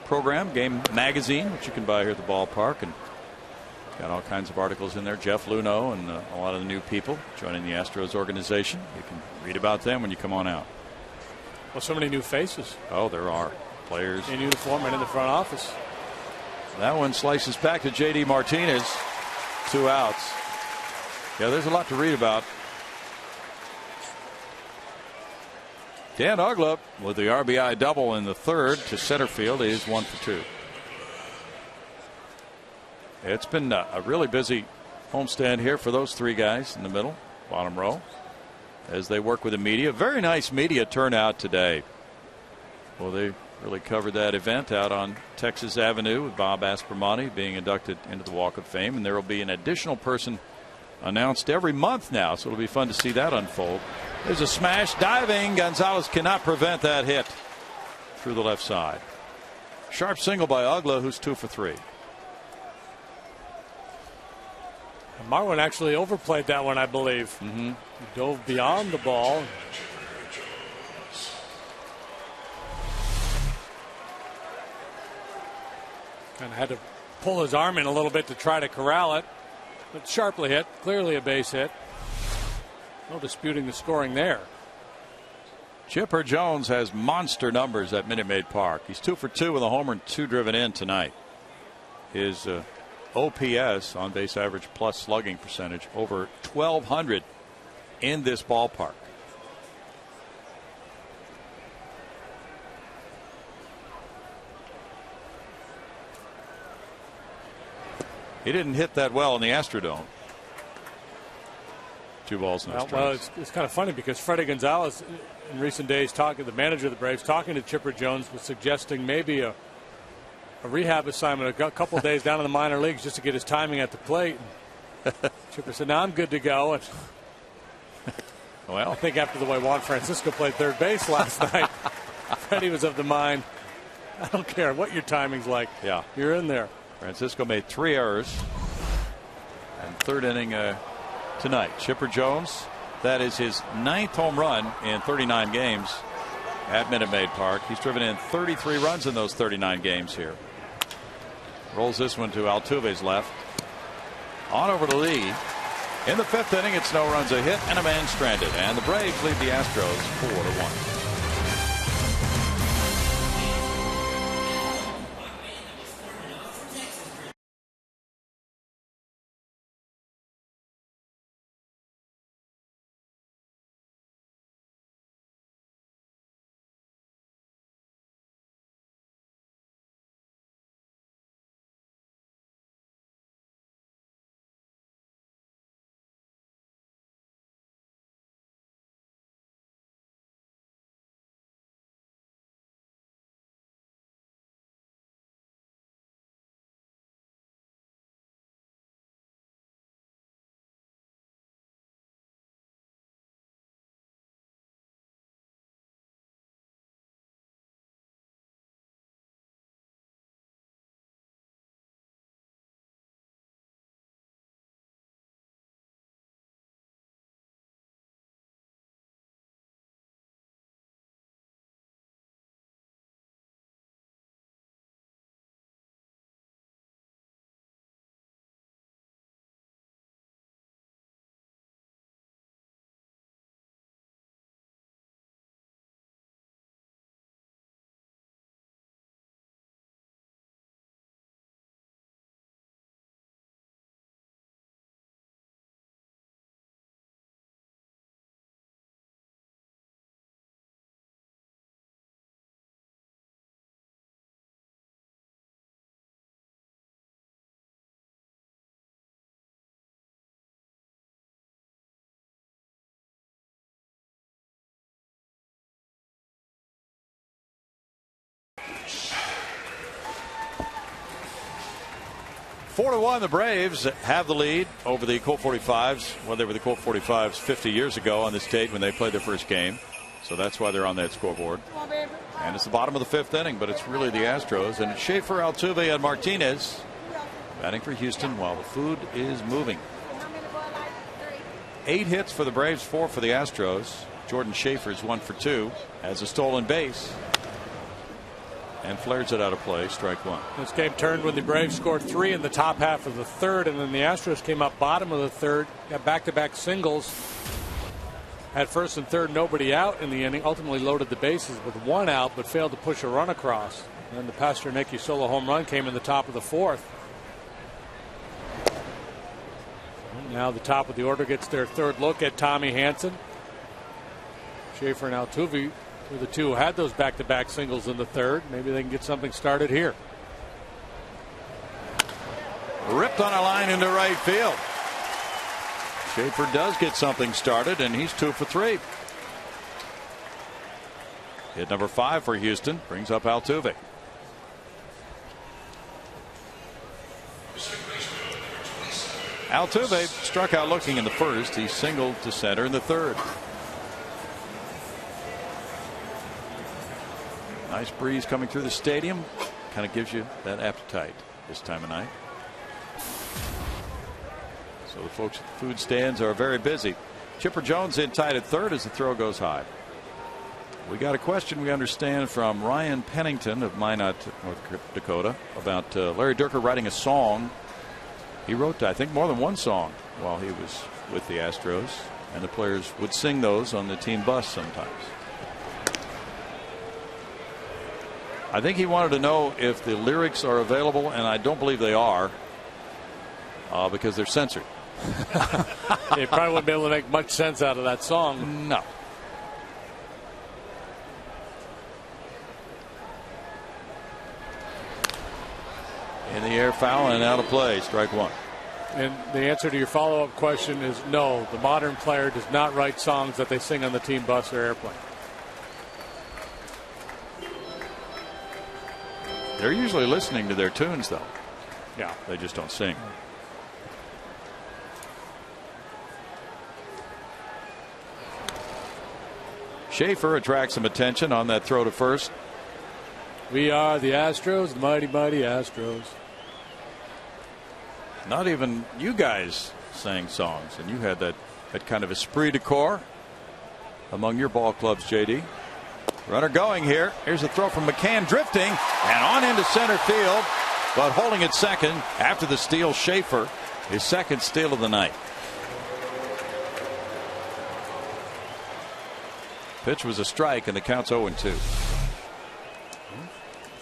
A: program, Game Magazine, which you can buy here at the ballpark, and got all kinds of articles in there. Jeff Luhnow and a lot of the new people joining the Astros organization. You can read about them when you come on out.
B: Well, so many new faces.
A: Oh, there are players
B: in uniform and in the front office.
A: That one slices back to J.D. Martinez. 2 outs. Yeah, there's a lot to read about. Dan Uggla with the RBI double in the third to center field. He is 1 for 2. It's been a really busy homestand here for those 3 guys in the middle, bottom row, as they work with the media. Very nice media turnout today. Well, they really covered that event out on Texas Avenue with Bob Aspromonte being inducted into the Walk of Fame, and there will be an additional person announced every month now, so it'll be fun to see that unfold. There's a smash, diving. Gonzalez cannot prevent that hit through the left side. Sharp single by Uggla, who's 2 for 3.
B: Marwin actually overplayed that one, I believe.
A: Mm-hmm.
B: He dove beyond the ball. Kind of had to pull his arm in a little bit to try to corral it. But sharply hit, clearly a base hit. No disputing the scoring there.
A: Chipper Jones has monster numbers at Minute Maid Park. He's 2 for 2 with a homer and 2 driven in tonight. His OPS, on base average plus slugging percentage, over 1,200 in this ballpark. He didn't hit that well in the Astrodome. 2 balls, no strikes.
B: Well, it's kind of funny because Freddie Gonzalez, in recent days, the manager of the Braves, talking to Chipper Jones, was suggesting maybe a rehab assignment a couple of days down in the minor leagues just to get his timing at the plate. Chipper said, "No, I'm good to go." And well, I think after the way Juan Francisco played third base last night, Freddie was of the mind, I don't care what your timing's like.
A: Yeah,
B: you're in there.
A: Francisco made 3 errors. And third inning tonight. Chipper Jones, that is his 9th home run in 39 games at Minute Maid Park. He's driven in 33 runs in those 39 games here. Rolls this one to Altuve's left. On over to Lee. In the 5th inning, it's no runs, a hit, and a man stranded. And the Braves lead the Astros 4-1. 4-1, the Braves have the lead over the Colt 45s. Well, they were the Colt 45s 50 years ago on this date when they played their first game. So that's why they're on that scoreboard. And it's the bottom of the fifth inning, but it's really the Astros. And it's Schaefer, Altuve, and Martinez batting for Houston while the food is moving. 8 hits for the Braves, 4 for the Astros. Jordan Schaefer's 1 for 2, has a stolen base, and flares it out of play, strike 1.
B: This game turned when the Braves scored 3 in the top half of the third, and then the Astros came up bottom of the third, got back-to-back singles. Had first and third, nobody out in the inning. Ultimately loaded the bases with 1 out, but failed to push a run across. And then the Pasternecki solo home run came in the top of the fourth. And now the top of the order gets their third look at Tommy Hanson. Schaefer and Altuve were the two who had those back-to-back singles in the third. Maybe they can get something started here.
A: Ripped on a line into right field. Schaefer does get something started, and he's 2 for 3. Hit number 5 for Houston brings up Altuve. Altuve struck out looking in the first. He singled to center in the third. Nice breeze coming through the stadium. Kind of gives you that appetite this time of night. So the folks at the food stands are very busy. Chipper Jones in tight at third as the throw goes high. We got a question we understand from Ryan Pennington of Minot, North Dakota, about Larry Dierker writing a song. He wrote, I think, more than one song while he was with the Astros, and the players would sing those on the team bus sometimes. I think he wanted to know if the lyrics are available, and I don't believe they are because they're censored.
B: They probably wouldn't be able to make much sense out of that song.
A: No. In the air, foul, and out of play, strike 1.
B: And the answer to your follow-up question is no. The modern player does not write songs that they sing on the team bus or airplane.
A: They're usually listening to their tunes, though.
B: Yeah.
A: They just don't sing. Schaefer attracts some attention on that throw to first.
B: We are the Astros, the mighty, mighty Astros.
A: Not even you guys sang songs, and you had that kind of esprit de corps among your ball clubs, JD. Runner going here. Here's a throw from McCann, drifting and on into center field, but holding at second after the steal. Schaefer, his second steal of the night. Pitch was a strike, and the count's 0-2.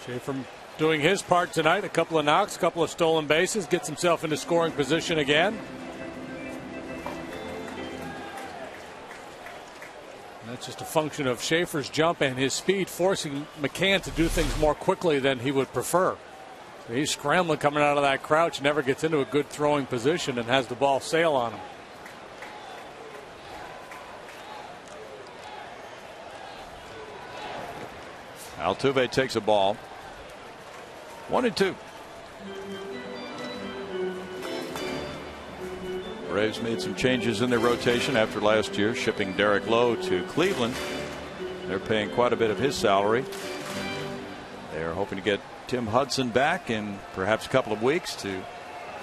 B: Schaefer doing his part tonight. A couple of knocks, a couple of stolen bases, gets himself into scoring position again. That's just a function of Schaefer's jump and his speed, forcing McCann to do things more quickly than he would prefer. He's scrambling coming out of that crouch, never gets into a good throwing position, and has the ball sail on him.
A: Altuve takes a ball. 1-2. Braves made some changes in their rotation after last year, shipping Derek Lowe to Cleveland. They're paying quite a bit of his salary. They're hoping to get Tim Hudson back in perhaps a couple of weeks to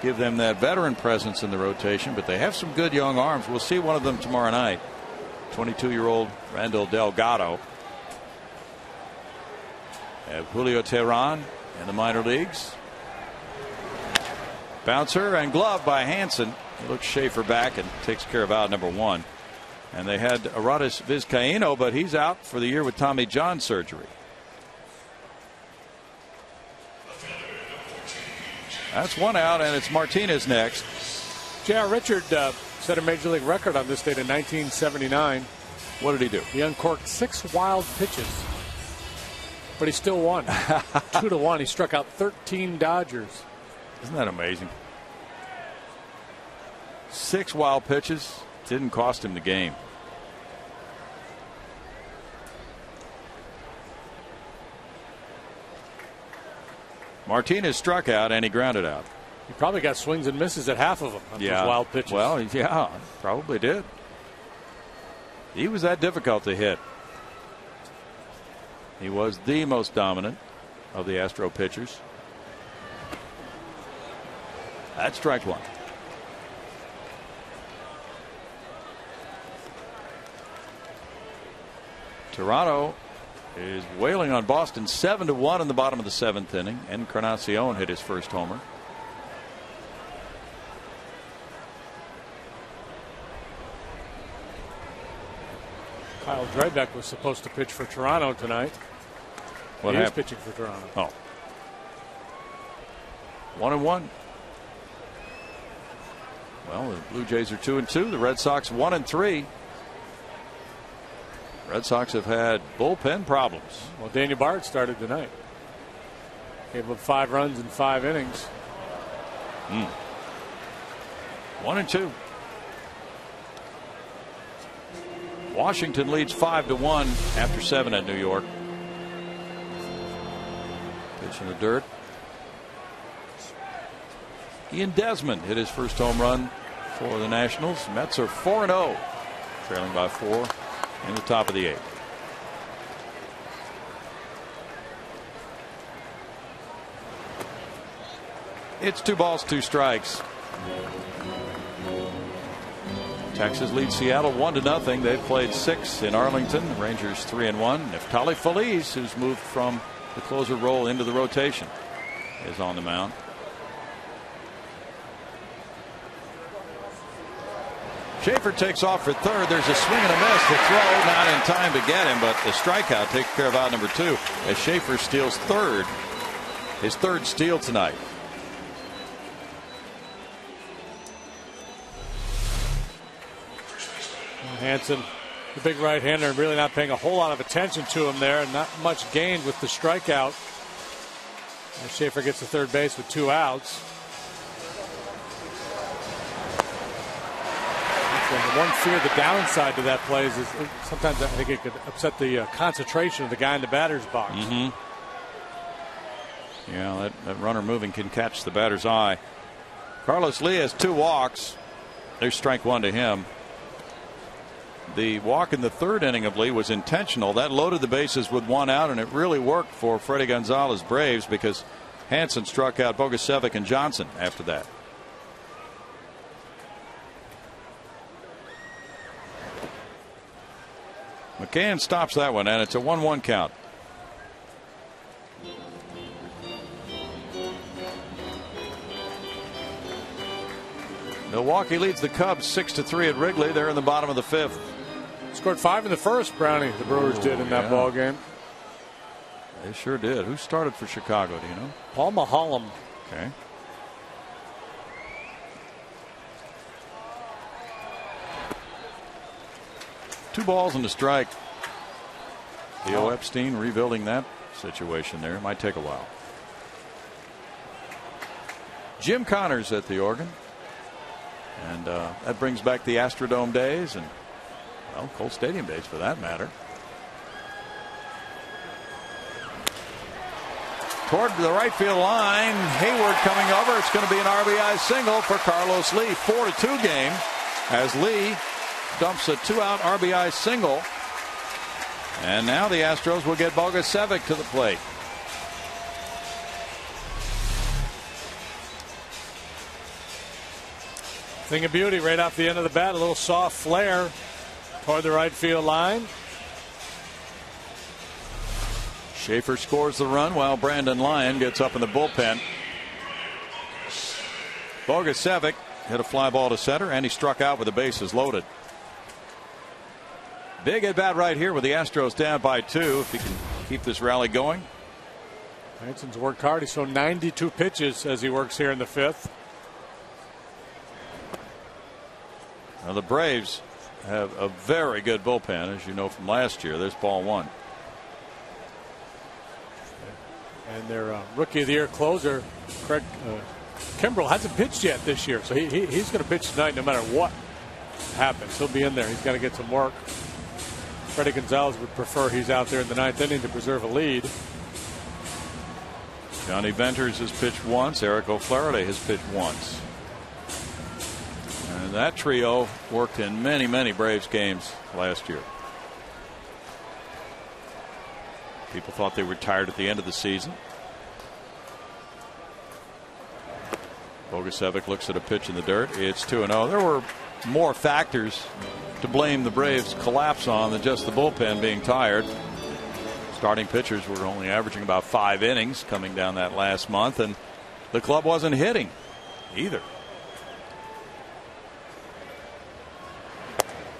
A: give them that veteran presence in the rotation, but they have some good young arms. We'll see one of them tomorrow night. 22-year-old Randall Delgado. Have Julio Teheran in the minor leagues. Bouncer and glove by Hanson. He looks Schaefer back and takes care of out number 1. And they had Aradis Vizcaíno, but he's out for the year with Tommy John surgery. That's 1 out, and it's Martinez next.
B: J.R. Richard set a major league record on this date in 1979.
A: What did he do?
B: He uncorked 6 wild pitches, but he still won. 2-1. He struck out 13 Dodgers.
A: Isn't that amazing? 6 wild pitches didn't cost him the game. Martinez struck out and he grounded out.
B: He probably got swings and misses at half of them on those wild pitches.
A: Well, yeah, probably did. He was that difficult to hit. He was the most dominant of the Astro pitchers. That's strike one. Toronto is wailing on Boston 7-1 in the bottom of the 7th inning. Encarnacion hit his first homer.
B: Kyle Drabek was supposed to pitch for Toronto tonight.
A: What
B: he
A: happened?
B: is pitching for Toronto.
A: Oh. 1-1. Well, the Blue Jays are 2-2. The Red Sox 1-3. Red Sox have had bullpen problems.
B: Well, Daniel Bard started tonight. Gave up 5 runs in 5 innings.
A: 1-2. Washington leads 5-1 after 7 at New York. Pitch in the dirt. Ian Desmond hit his first home run for the Nationals. Mets are 4-0, trailing by 4 in the top of the 8th. It's 2 balls, 2 strikes. Texas leads Seattle 1-0. They've played 6 in Arlington. The Rangers 3-1. Neftali Feliz, who's moved from the closer role into the rotation, is on the mound. Schaefer takes off for third. There's a swing and a miss. The throw not in time to get him, but the strikeout takes care of out number 2 as Schaefer steals third. His third steal tonight.
B: Hansen, the big right-hander, really not paying a whole lot of attention to him there. Not much gained with the strikeout. And Schaefer gets to third base with 2 outs. The one fear, the downside to that play is sometimes I think it could upset the concentration of the guy in the batter's box.
A: Yeah, that runner moving can catch the batter's eye. Carlos Lee has 2 walks. There's strike 1 to him. The walk in the 3rd inning of Lee was intentional. That loaded the bases with 1 out, and it really worked for Freddie Gonzalez Braves because Hansen struck out Bogusevic and Johnson after that. McCann stops that one, and it's a 1-1 count. Milwaukee leads the Cubs 6-3 at Wrigley. They're in the bottom of the 5th.
B: Scored 5 in the first, Brownie, the Brewers did in that ball game.
A: They sure did. Who started for Chicago, do you know?
B: Paul Maholm.
A: Okay. Two balls and a strike. Theo Epstein rebuilding that situation there. Might take a while. Jim Connors at the organ. And that brings back the Astrodome days and, well, Colt Stadium days for that matter. Toward the right field line. Hayward coming over. It's going to be an RBI single for Carlos Lee. 4-2 game as Lee dumps a 2-out RBI single. And now the Astros will get Bogusevic to the plate.
B: Thing of beauty right off the end of the bat. A little soft flare toward the right field line.
A: Schaefer scores the run while Brandon Lyon gets up in the bullpen. Bogusevic hit a fly ball to center, and he struck out with the bases loaded. Big at bat right here with the Astros down by 2. If he can keep this rally going.
B: Hansen's worked hard. He's thrown 92 pitches as he works here in the 5th.
A: Now the Braves have a very good bullpen, as you know from last year. There's ball 1.
B: And their rookie of the year closer, Craig Kimbrell, hasn't pitched yet this year. So he's going to pitch tonight no matter what happens. He'll be in there. He's got to get some work. Freddie Gonzalez would prefer he's out there in the 9th inning to preserve a lead.
A: Johnny Venters has pitched once. Eric O'Flaherty has pitched once. And that trio worked in many Braves games last year. People thought they retired at the end of the season. Bogusevic looks at a pitch in the dirt. It's 2-0. There were more factors to blame the Braves' collapse on than just the bullpen being tired. Starting pitchers were only averaging about 5 innings coming down that last month, and the club wasn't hitting either.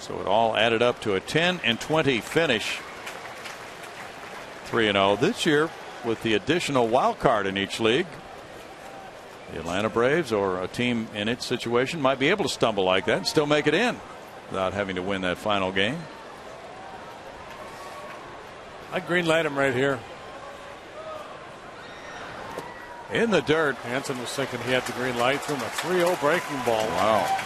A: So it all added up to a 10-20 finish. 3-0 this year with the additional wild card in each league. The Atlanta Braves or a team in its situation might be able to stumble like that and still make it in without having to win that final game.
B: I green light him right here.
A: In the dirt.
B: Hansen was thinking he had the green light. Threw him a 3-0 breaking ball.
A: Wow.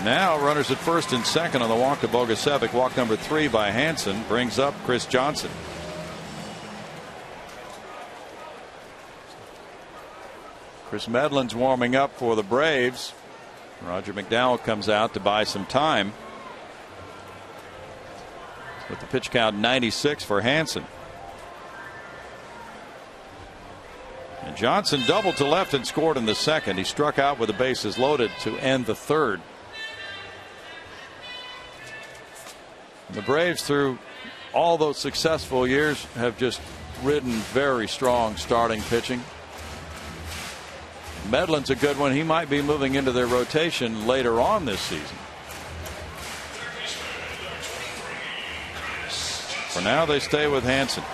A: Now runners at first and second on the walk to Bogusevic. Walk number 3 by Hansen brings up Chris Johnson. Chris Medlin's warming up for the Braves. Roger McDowell comes out to buy some time. With the pitch count 96 for Hansen. And Johnson doubled to left and scored in the second. He struck out with the bases loaded to end the third. The Braves, through all those successful years, have just ridden very strong starting pitching. Medlin's a good one. He might be moving into their rotation later on this season. For now, they stay with Hansen.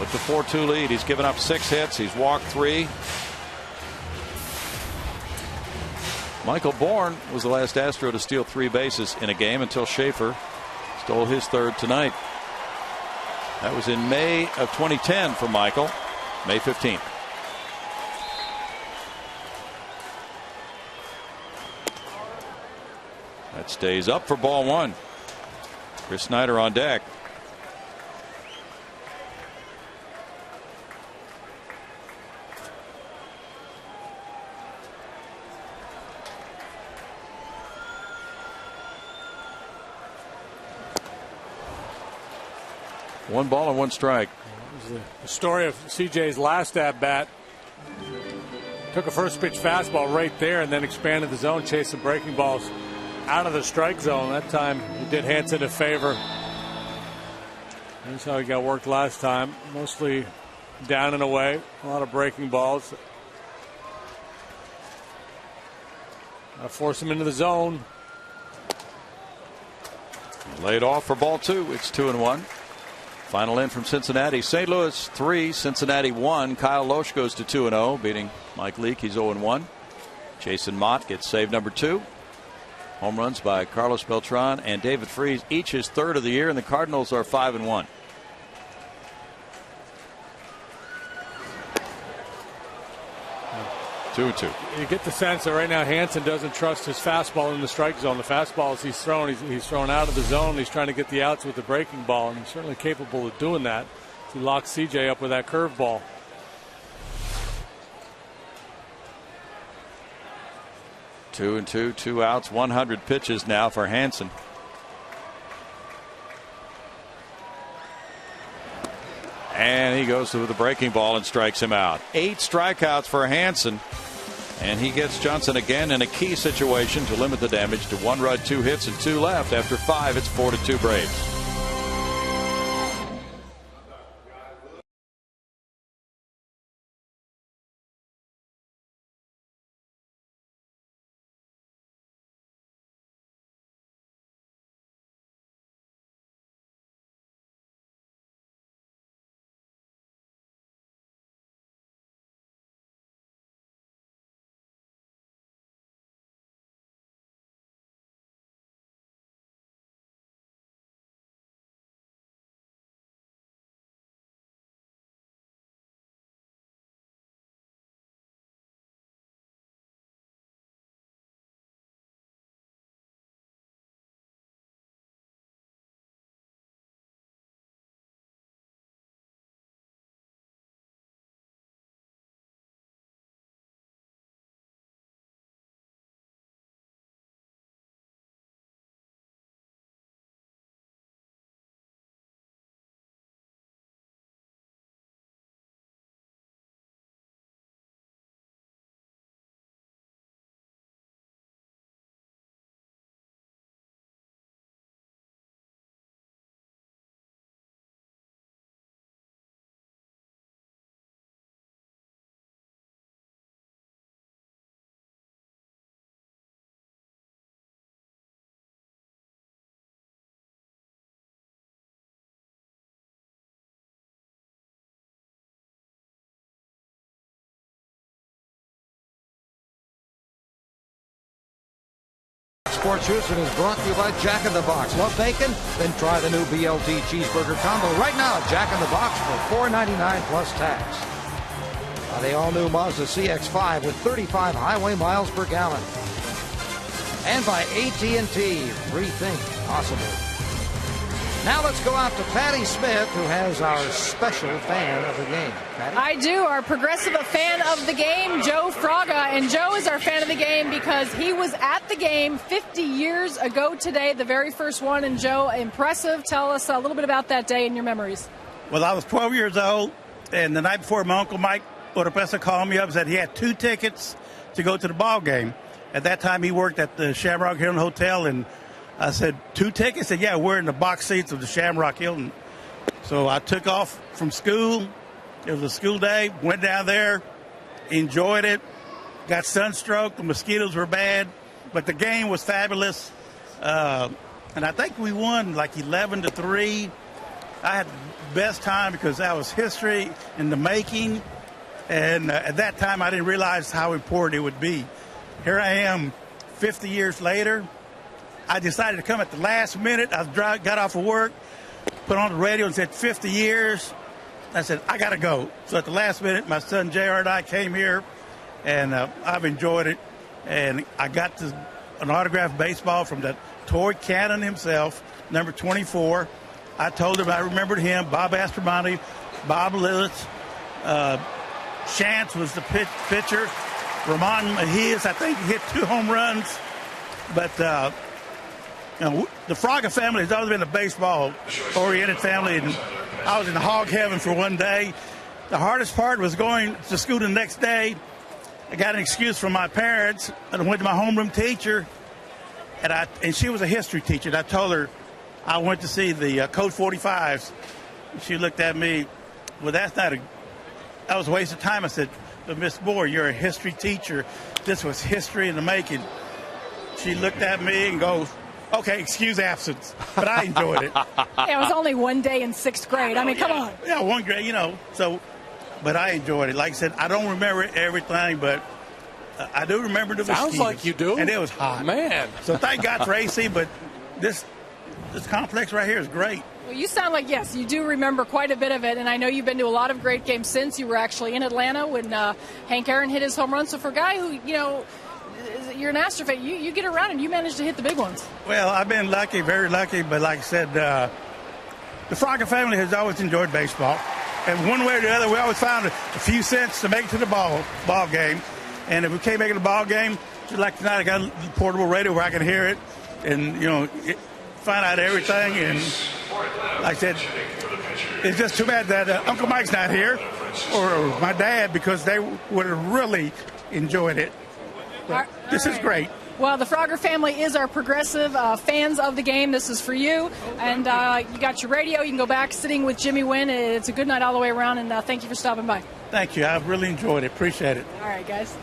A: With the 4-2 lead, he's given up 6 hits. He's walked 3. Michael Bourne was the last Astro to steal 3 bases in a game until Schaefer stole his 3rd tonight. That was in May of 2010 for Michael, May 15th. That stays up for ball 1. Chris Snyder on deck. One ball and 1 strike.
B: The story of CJ's last at bat. Took a first pitch fastball right there and then expanded the zone, chased some breaking balls out of the strike zone. That time he did Hansen a favor. That's how he got worked last time. Mostly down and away. A lot of breaking balls. Force him into the zone.
A: Laid off for ball 2. It's 2-1. Final in from Cincinnati. St. Louis 3, Cincinnati 1. Kyle Loesch goes to 2-0, beating Mike Leake. He's 0-1. Jason Mott gets save number 2. Home runs by Carlos Beltran and David Freese, each his 3rd of the year, and the Cardinals are 5-1. Two and 2.
B: You get the sense that right now Hansen doesn't trust his fastball in the strike zone. The fastballs he's thrown out of the zone. He's trying to get the outs with the breaking ball, and he's certainly capable of doing that. He locks CJ up with that curveball.
A: Two and 2, 2 outs, 100 pitches now for Hansen. And he goes to the breaking ball and strikes him out. 8 strikeouts for Hansen. And he gets Johnson again in a key situation to limit the damage to 1 run, 2 hits, and 2 left. After 5, it's 4-2 Braves.
C: Sports Houston is brought to you by Jack in the Box. Love bacon? Then try the new BLT cheeseburger combo right now at Jack in the Box for $4.99 plus tax. By the all-new Mazda CX-5 with 35 highway miles per gallon. And by AT&T, rethink possible. Now let's go out to Patty Smith, who has our special fan of the game. Patty?
E: I do, our progressive fan of the game, Joe Fraga. And Joe is our fan of the game because he was at the game 50 years ago today, the very first one. And Joe, impressive. Tell us a little bit about that day and your memories.
H: Well, I was 12 years old, and the night before, my Uncle Mike Oropesa called me up and said he had 2 tickets to go to the ball game. At that time, he worked at the Shamrock Hilton Hotel, and I said, 2 tickets? He said, yeah, we're in the box seats of the Shamrock Hilton. So I took off from school. It was a school day. Went down there, enjoyed it, got sunstroke. The mosquitoes were bad, but the game was fabulous. And I think we won like 11-3. I had the best time because that was history in the making. And at that time, I didn't realize how important it would be. Here I am 50 years later. I decided to come at the last minute. I got off of work, put on the radio and said 50 years. I said, I got to go. So at the last minute, my son JR and I came here, and I've enjoyed it. And I got an autographed baseball from the Toy Cannon himself, number 24. I told him I remembered him, Bob Aspermonte, Bob Lillis. Chance was the pitcher. Ramon Mejias, I think, hit 2 home runs. But the Fraga family has always been a baseball-oriented family, and I was in hog heaven for one day. The hardest part was going to school the next day. I got an excuse from my parents, and I went to my homeroom teacher, and she was a history teacher. And I told her I went to see the Code 45s. She looked at me, well, that was a waste of time. I said, but Miss Moore, you're a history teacher. This was history in the making. She looked at me and goes, okay, excuse absence. But I enjoyed it.
E: Yeah, it was only one day in 6th grade. I mean, come on.
H: Yeah, 1 grade, but I enjoyed it. Like I said, I don't remember everything, but I do remember the mosquitoes.
B: Sounds like you do.
H: And it was hot.
B: Man.
H: So thank God for AC, but this complex right here is great.
E: Well, you sound like, yes, you do remember quite a bit of it, and I know you've been to a lot of great games since. You were actually in Atlanta when Hank Aaron hit his home run. So for a guy who, you're an Astro fan, you get around and you manage to hit the big ones.
H: Well, I've been lucky, very lucky, but like I said, the Fraga family has always enjoyed baseball. And one way or the other, we always found a few cents to make it to the ball game. And if we can't make it to the ball game, just like tonight, I got a portable radio where I can hear it and, find out everything. And like I said, it's just too bad that Uncle Mike's not here or my dad, because they would have really enjoyed it. But this is great.
E: Well, the Frogger family is our progressive fans of the game. This is for you. And you got your radio. You can go back sitting with Jimmy Wynn. It's a good night all the way around, and thank you for stopping by.
H: Thank you. I've really enjoyed it. Appreciate it.
E: All right, guys.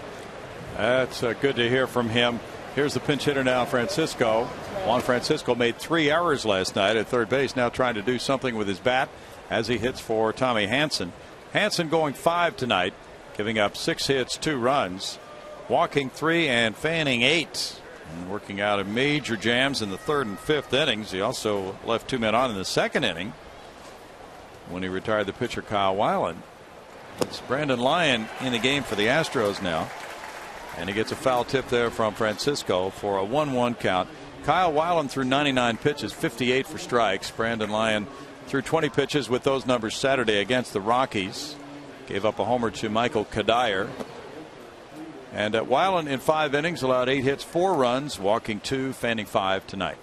A: That's good to hear from him. Here's the pinch hitter now, Francisco. Juan Francisco made 3 errors last night at third base, now trying to do something with his bat as he hits for Tommy Hanson. Hanson going 5 tonight, giving up 6 hits, 2 runs, walking 3 and fanning 8. And working out of major jams in the 3rd and 5th innings. He also left 2 men on in the 2nd inning when he retired the pitcher Kyle Weiland. It's Brandon Lyon in the game for the Astros now. And he gets a foul tip there from Francisco for a 1-1 count. Kyle Weiland threw 99 pitches, 58 for strikes. Brandon Lyon threw 20 pitches with those numbers Saturday against the Rockies. Gave up a homer to Michael Kadire. And Weiland in 5 innings allowed 8 hits, 4 runs, walking 2, fanning 5 tonight.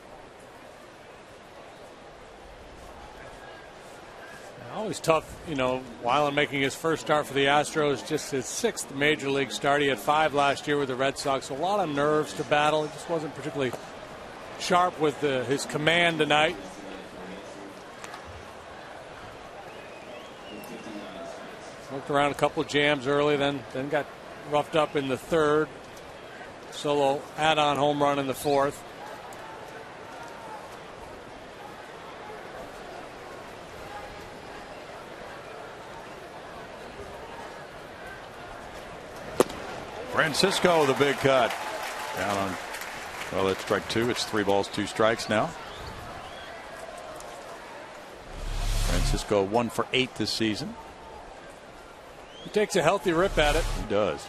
B: Always tough, Weiland making his first start for the Astros, just his 6th major league start. He had 5 last year with the Red Sox. So a lot of nerves to battle. He just wasn't particularly sharp with his command tonight. Worked around a couple of jams early, then got roughed up in the 3rd. Solo add-on home run in the 4th.
A: Francisco, the big cut. Down on Well, it's strike two. It's 3 balls, 2 strikes now. Francisco 1 for 8 this season.
B: He takes a healthy rip at it.
A: He does.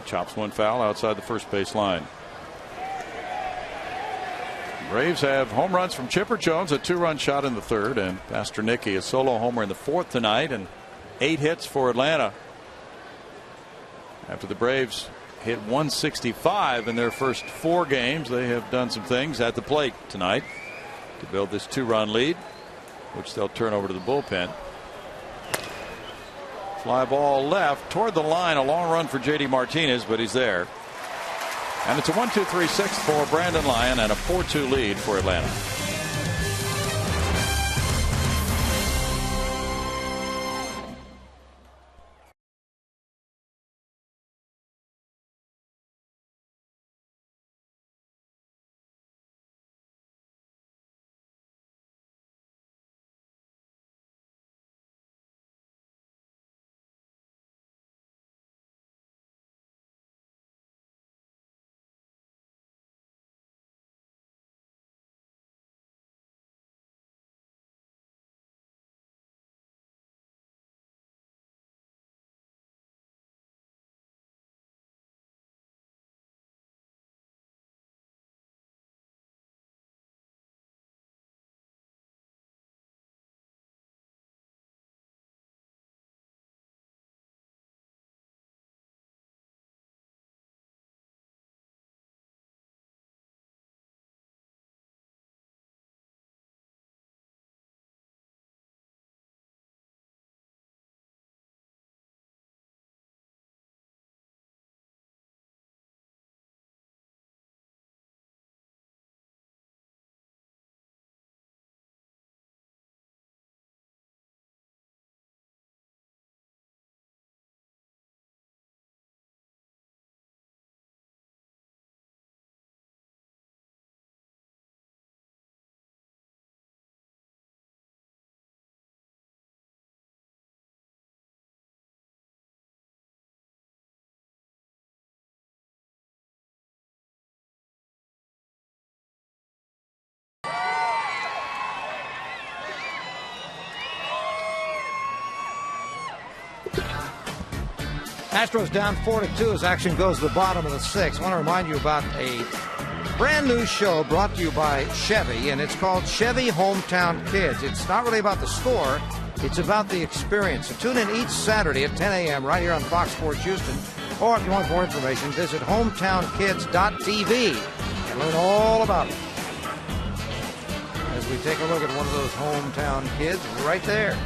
A: Chops one foul outside the first base line. Braves have home runs from Chipper Jones, a 2-run shot in the third, and Pasternicki, a solo homer in the fourth tonight, and 8 hits for Atlanta. After the Braves hit 165 in their first 4 games, they have done some things at the plate tonight to build this 2-run lead, which they'll turn over to the bullpen. Fly ball left toward the line, a long run for J.D. Martinez, but he's there. And it's a 1-2-3-6 for Brandon Lyon and a 4-2 lead for Atlanta.
C: Astros down 4-2 as action goes to the bottom of the 6th. I want to remind you about a brand new show brought to you by Chevy, and it's called Chevy Hometown Kids. It's not really about the score, it's about the experience. So tune in each Saturday at 10 a.m. right here on Fox Sports Houston. Or if you want more information, visit hometownkids.tv and learn all about it. As we take a look at one of those hometown kids right there.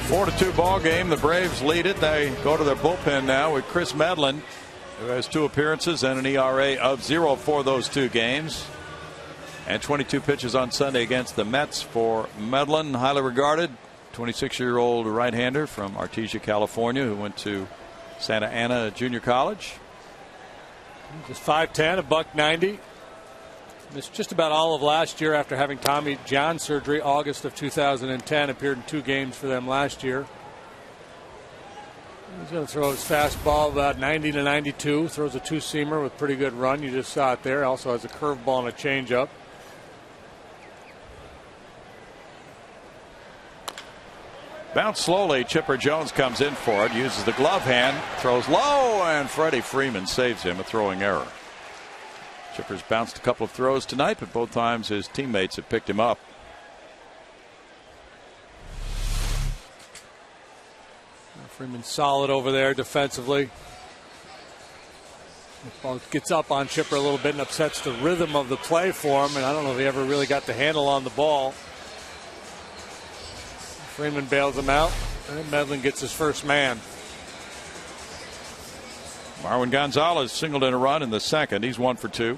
A: 4-2 ball game. The Braves lead it. They go to their bullpen now with Chris Medlin, who has 2 appearances and an ERA of 0 for those 2 games. And 22 pitches on Sunday against the Mets for Medlin, highly regarded 26-year-old right-hander from Artesia, California, who went to Santa Ana Junior College.
B: Just 5'10", $190. Missed just about all of last year after having Tommy John surgery, August of 2010. Appeared in 2 games for them last year. He's going to throw his fastball about 90 to 92. Throws a 2-seamer with pretty good run. You just saw it there. Also has a curveball and a changeup.
A: Bounce slowly. Chipper Jones comes in for it. Uses the glove hand. Throws low, and Freddie Freeman saves him. A throwing error. Chipper's bounced a couple of throws tonight, but both times his teammates have picked him up.
B: Freeman solid over there defensively. Ball gets up on Chipper a little bit and upsets the rhythm of the play for him, and I don't know if he ever really got the handle on the ball. Freeman bails him out, and Medlin gets his first man.
A: Marwin Gonzalez singled in a run in the second. He's 1 for 2.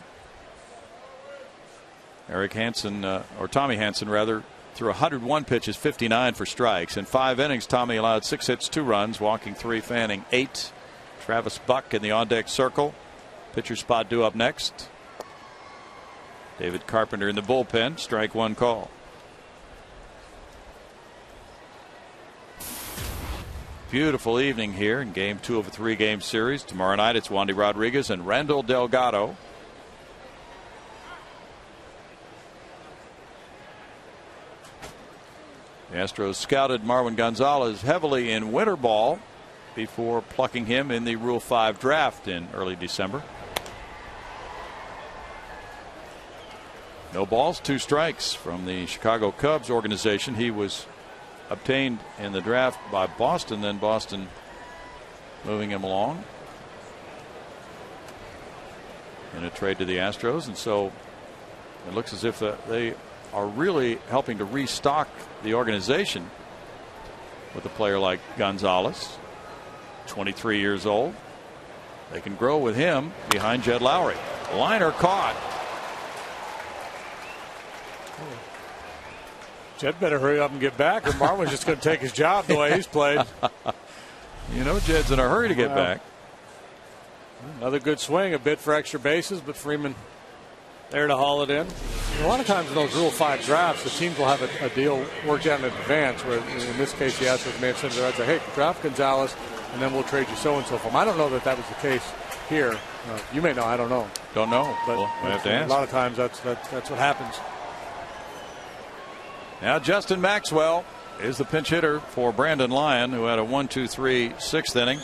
A: Eric Hansen, or Tommy Hansen rather, threw 101 pitches, 59 for strikes. In 5 innings, Tommy allowed 6 hits, 2 runs, walking 3, fanning 8. Travis Buck in the on-deck circle. Pitcher spot due up next. David Carpenter in the bullpen. Strike 1 call. beautiful evening here in game 2 of a 3-game series. Tomorrow night it's Wandy Rodriguez and Randall Delgado. The Astros scouted Marwin Gonzalez heavily in winter ball before plucking him in the Rule 5 draft in early December. No balls, 2 strikes from the Chicago Cubs organization. He was obtained in the draft by Boston, then Boston moving him along in a trade to the Astros. And so it looks as if they are really helping to restock the organization with a player like Gonzalez, 23 years old. They can grow with him behind Jed Lowry. Liner caught.
B: Jed better hurry up and get back, or Marwin's just going to take his job the way he's played.
A: You know, Jed's in a hurry to get back.
B: Another good swing, a bit for extra bases, but Freeman there to haul it in. A lot of times in those Rule 5 drafts, the teams will have a deal worked out in advance, where in this case the Astros may have said to the Reds, hey, draft Gonzalez, and then we'll trade you so-and-so for him. I don't know that was the case here. You may know, I don't know.
A: Don't know,
B: but
A: we'll have to ask.
B: A lot of times that's what happens.
A: Now Justin Maxwell is the pinch hitter for Brandon Lyon, who had a 1-2-3 6th inning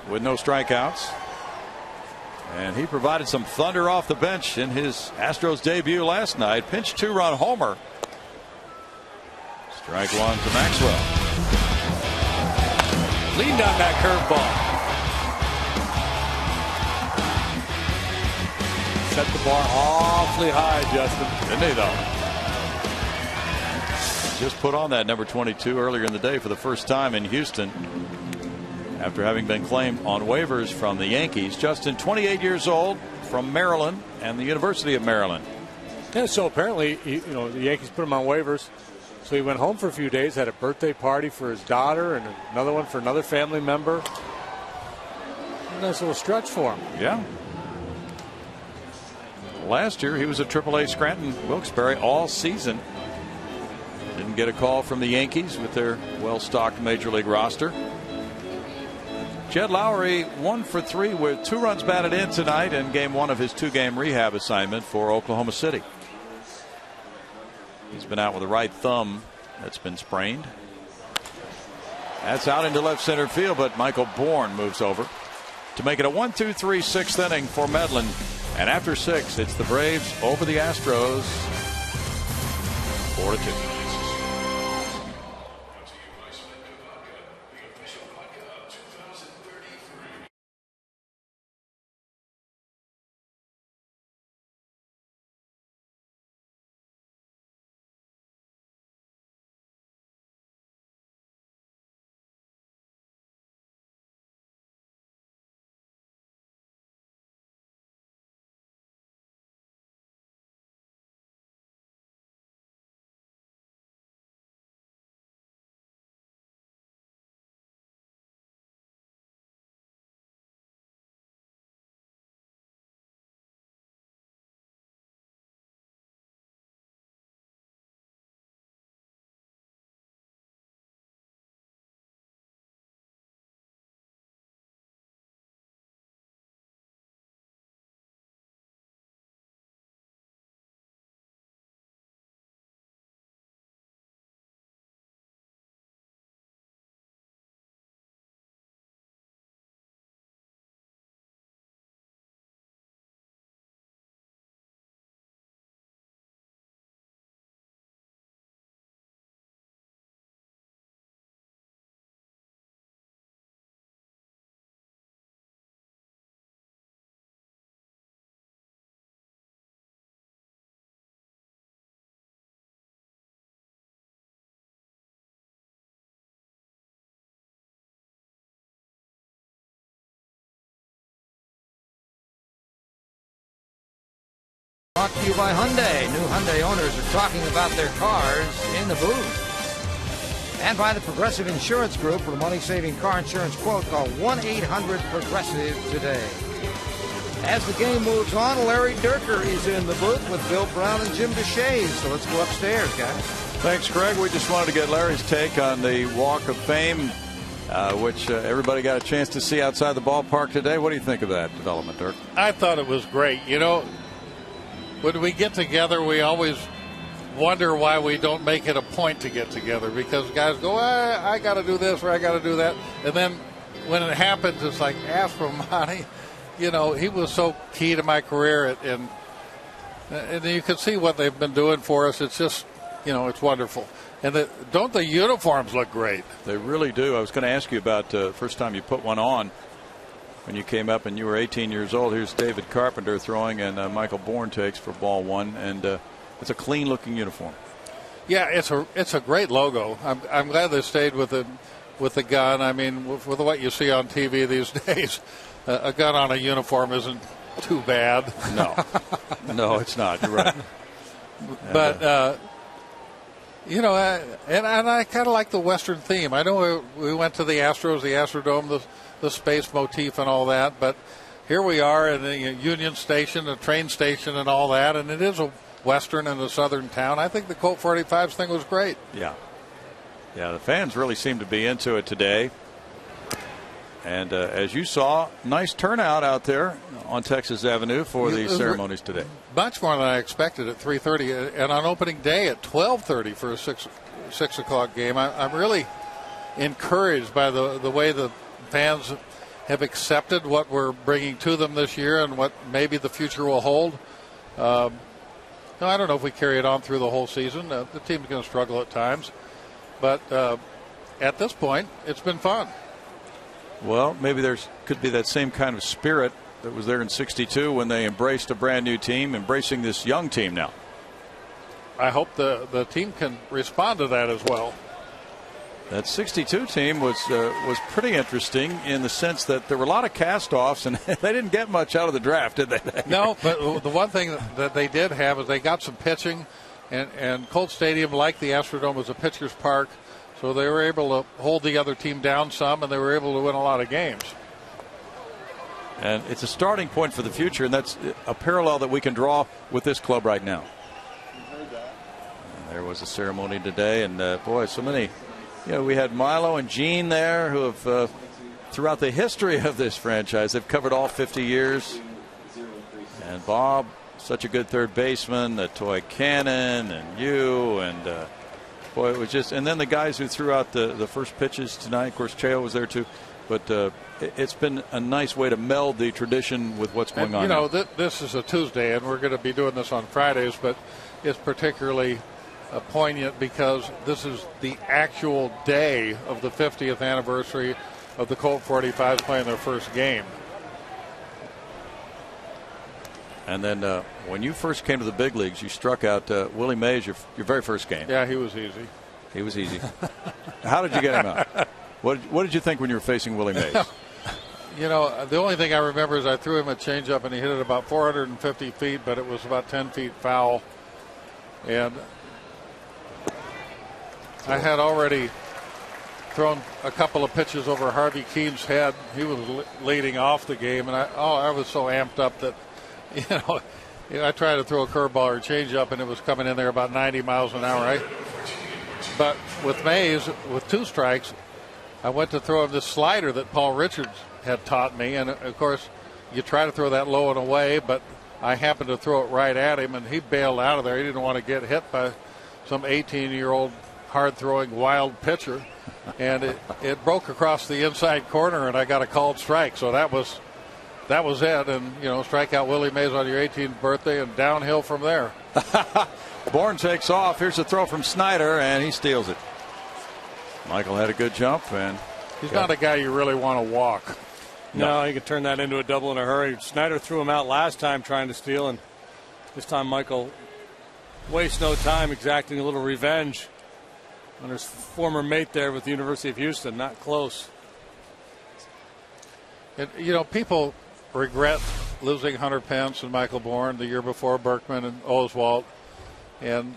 A: with no strikeouts. And he provided some thunder off the bench in his Astros debut last night. Pinch 2-run homer. Strike 1 to Maxwell.
B: Lean down that curveball. Set the bar awfully high, Justin.
A: Didn't he, though? Just put on that number 22 earlier in the day for the first time in Houston after having been claimed on waivers from the Yankees. Justin, 28 years old, from Maryland and the University of Maryland.
B: Yeah, so apparently, the Yankees put him on waivers. So he went home for a few days, had a birthday party for his daughter and another one for another family member. A nice little stretch for him.
A: Yeah. Last year, he was at AAA Scranton Wilkes-Barre all season. Didn't get a call from the Yankees with their well-stocked major league roster. Jed Lowry 1 for 3 with 2 runs batted in tonight in game 1 of his 2-game rehab assignment for Oklahoma City. He's been out with a right thumb that's been sprained. That's out into left center field, but Michael Bourne moves over to make it a 1-2-3 6th inning for Medlin. And after 6, it's the Braves over the Astros 4-2.
C: Brought to you by Hyundai. New Hyundai owners are talking about their cars in the booth. And by the Progressive Insurance Group. For a money-saving car insurance quote, call 1-800-PROGRESSIVE today. As the game moves on, Larry Durker is in the booth with Bill Brown and Jim Deshaies. So let's go upstairs, guys.
A: Thanks, Greg. We just wanted to get Larry's take on the Walk of Fame which everybody got a chance to see outside the ballpark today. What do you think of that development, Dirk?
I: I thought it was great. You know, when we get together, we always wonder why we don't make it a point to get together, because guys go, I got to do this or I got to do that. And then when it happens, it's like, ask for money. You know, he was so key to my career, and you can see what they've been doing for us. It's just, you know, it's wonderful. And don't the uniforms look great?
A: They really do. I was going to ask you about the first time you put one on when you came up and you were 18 years old. Here's David Carpenter throwing, and Michael Bourne takes for ball one. And it's a clean-looking uniform.
I: Yeah, it's a great logo. I'm glad they stayed with the gun. I mean, with what you see on TV these days, a gun on a uniform isn't too bad.
A: No, it's not. You're right.
I: But you know, and I kind of like the Western theme. I know we went to the Astros, the Astrodome, the space motif and all that, but here we are in the Union Station, the train station and all that, and it is a Western in a southern town. I think the Colt 45s thing was great.
A: Yeah, the fans really seem to be into it today. And as you saw, nice turnout out there on Texas Avenue for the ceremonies today.
I: Much more than I expected at 3:30, and on opening day at 12:30 for a 6 o'clock game. I'm really encouraged by the way the fans have accepted what we're bringing to them this year and what maybe the future will hold. I don't know if we carry it on through the whole season. The team's going to struggle at times, but at this point, it's been fun.
A: Well, maybe could be that same kind of spirit that was there in '62 when they embraced a brand new team, embracing this young team now.
I: I hope the team can respond to that as well.
A: That '62 team was pretty interesting in the sense that there were a lot of cast-offs, and they didn't get much out of the draft, did they?
I: No, but the one thing that they did have is they got some pitching, and Colt Stadium, like the Astrodome, was a pitcher's park. So they were able to hold the other team down some, and they were able to win a lot of games.
A: And it's a starting point for the future, and that's a parallel that we can draw with this club right now. And there was a ceremony today, and boy, so many. We had Milo and Gene there who have, throughout the history of this franchise, they've covered all 50 years. And Bob, such a good third baseman, the toy cannon, and you, and boy, it was just, and then the guys who threw out the first pitches tonight. Of course, Cheo was there too. But it's been a nice way to meld the tradition with what's going on.
I: You know, this is a Tuesday, and we're going to be doing this on Fridays, but it's particularly poignant because this is the actual day of the 50th anniversary of the Colt 45s playing their first game.
A: And then when you first came to the big leagues, you struck out Willie Mays your very first game.
I: Yeah, he was easy.
A: He was easy. How did you get him out? What did you think when you were facing Willie Mays?
I: You know, the only thing I remember is I threw him a changeup and he hit it about 450 feet, but it was about 10 feet foul. And I had already thrown a couple of pitches over Harvey Keene's head. He was leading off the game, and I was so amped up that, I tried to throw a curveball or a changeup, and it was coming in there about 90 miles an hour. But with Mays, with 2 strikes, I went to throw him this slider that Paul Richards had taught me. And, of course, you try to throw that low and away, but I happened to throw it right at him, and he bailed out of there. He didn't want to get hit by some 18-year-old hard-throwing wild pitcher. And it broke across the inside corner, and I got a called strike. So that was it. And, strike out Willie Mays on your 18th birthday and downhill from there.
A: Bourne takes off. Here's a throw from Snyder, and he steals it. Michael had a good jump, and
I: he's not a guy you really want to walk.
B: No, he could turn that into a double in a hurry. Snyder threw him out last time trying to steal, and this time Michael wastes no time exacting a little revenge on his former mate there with the University of Houston. Not close.
I: And, people regret losing Hunter Pence and Michael Bourne the year before, Berkman and Oswalt. And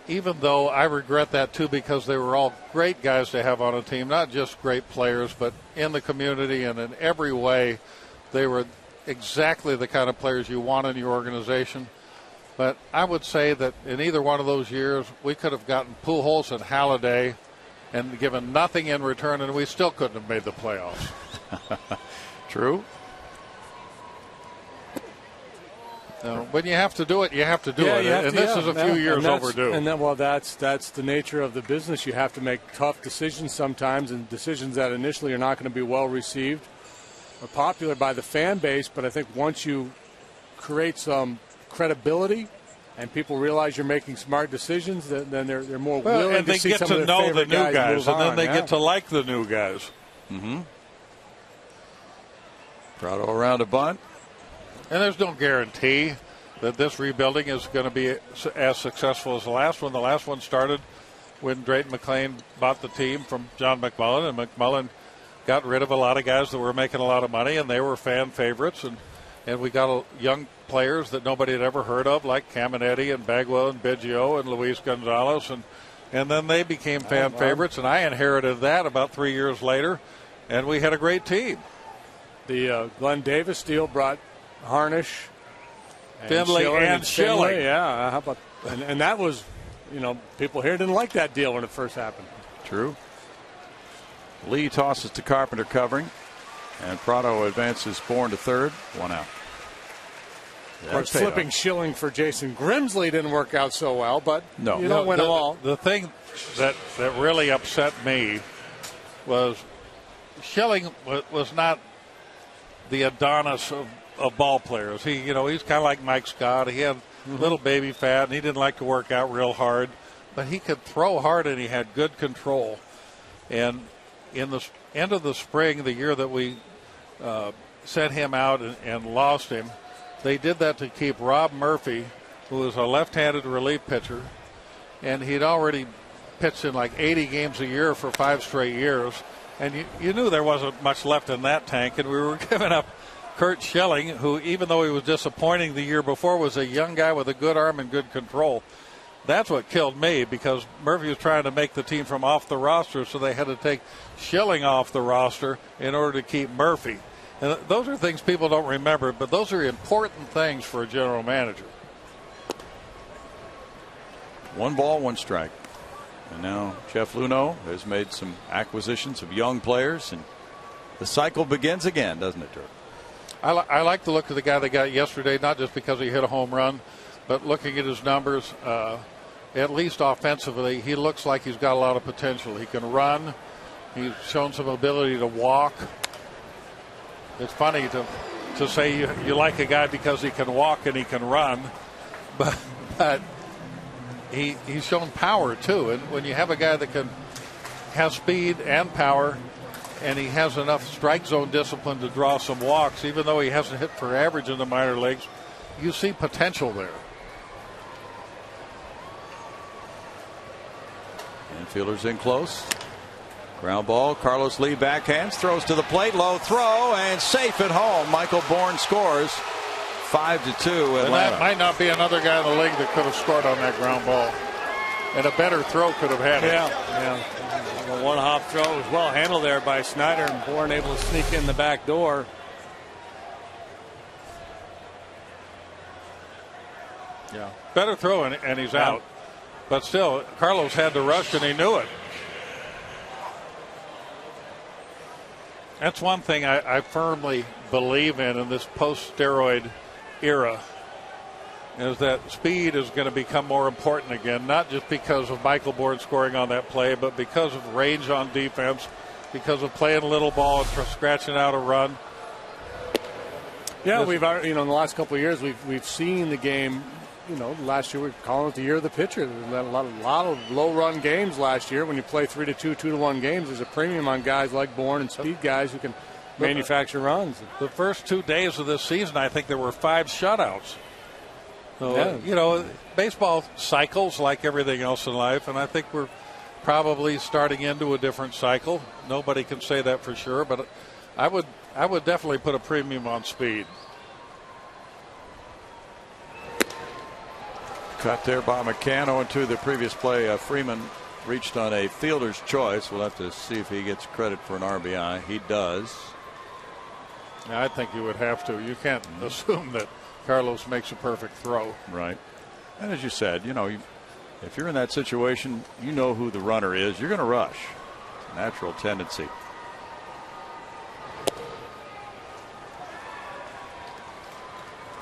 I: even though I regret that too, because they were all great guys to have on a team, not just great players, but in the community and in every way, they were exactly the kind of players you want in your organization. But I would say that in either one of those years, we could have gotten Pujols and Halladay and given nothing in return, and we still couldn't have made the playoffs.
A: True.
I: When you have to do it, you have to do it. And this is a few years overdue.
B: And then, well, that's the nature of the business. You have to make tough decisions sometimes, and decisions that initially are not going to be well received or popular by the fan base. But I think once you create some credibility and people realize you're making smart decisions, then they're more willing
I: and
B: to
I: they
B: see
I: get
B: some
I: to
B: of their
I: know the
B: favorite
I: new guys, and then they
B: on.
I: get to like the new guys.
A: Mm-hmm. Prado around a bunt.
I: And there's no guarantee that this rebuilding is going to be as successful as the last one. The last one started when Drayton McLean bought the team from John McMullen, and McMullen got rid of a lot of guys that were making a lot of money, and they were fan favorites. And we got young players that nobody had ever heard of, like Caminetti and Bagwell and Biggio and Luis Gonzalez. And then they became fan favorites, and I inherited that about 3 years later, and we had a great team.
B: The Glenn Davis deal brought Harnish,
I: Finley, and Schilling.
B: Yeah, how about and that was, people here didn't like that deal when it first happened.
A: True. Lee tosses to Carpenter covering, and Prado advances Bourne to third. 1 out.
B: Of course, flipping Schilling for Jason Grimsley didn't work out so well, but you don't win them all.
I: The thing that really upset me was Schilling was not the Adonis of ball players. He's kind of like Mike Scott. He had little baby fat, and he didn't like to work out real hard, but he could throw hard, and he had good control. And in the end of the spring, the year that we sent him out and lost him, they did that to keep Rob Murphy, who was a left-handed relief pitcher, and he'd already pitched in like 80 games a year for 5 straight years, and you knew there wasn't much left in that tank, and we were giving up Kurt Schilling, who, even though he was disappointing the year before, was a young guy with a good arm and good control. That's what killed me, because Murphy was trying to make the team from off the roster, so they had to take Schilling off the roster in order to keep Murphy. And those are things people don't remember, but those are important things for a general manager.
A: 1 ball, 1 strike. And now Jeff Luhnow has made some acquisitions of young players, and the cycle begins again, doesn't it, Dirk?
I: I like the look of the guy they got yesterday, not just because he hit a home run, but looking at his numbers, at least offensively, he looks like he's got a lot of potential. He can run. He's shown some ability to walk. It's funny to say you like a guy because he can walk and he can run, but he's shown power too. And when you have a guy that has speed and power, and he has enough strike zone discipline to draw some walks, even though he hasn't hit for average in the minor leagues, you see potential there.
A: Infielders in close. Ground ball. Carlos Lee backhands, throws to the plate, low throw, and safe at home. Michael Bourne scores 5-2.
I: And that might not be another guy in the league that could have scored on that ground ball. And a better throw could have had it.
B: Yeah. The one hop throw was well handled there by Snyder, and Bourne able to sneak in the back door.
I: Yeah. Better throw, and he's out. But still, Carlos had to rush, and he knew it. That's one thing I firmly believe in this post-steroid era, is that speed is going to become more important again, not just because of Michael Bourne scoring on that play, but because of range on defense, because of playing little ball and scratching out a run.
B: Yeah, we've in the last couple of years we've seen the game. Last year we were calling it the year of the pitcher. There was a lot of low-run games last year. When you play 3-2, 2-1 games, there's a premium on guys like Bourne and speed guys who can manufacture runs.
I: The first 2 days of this season, I think there were 5 shutouts. So, baseball cycles like everything else in life, and I think we're probably starting into a different cycle. Nobody can say that for sure, but I would definitely put a premium on speed.
A: Cut there by McCann. 0-2 the previous play. Freeman reached on a fielder's choice. We'll have to see if he gets credit for an RBI. He does.
I: I think you would have to. You can't assume that Carlos makes a perfect throw.
A: Right. And as you said, if you're in that situation, you know who the runner is. You're going to rush. natural tendency.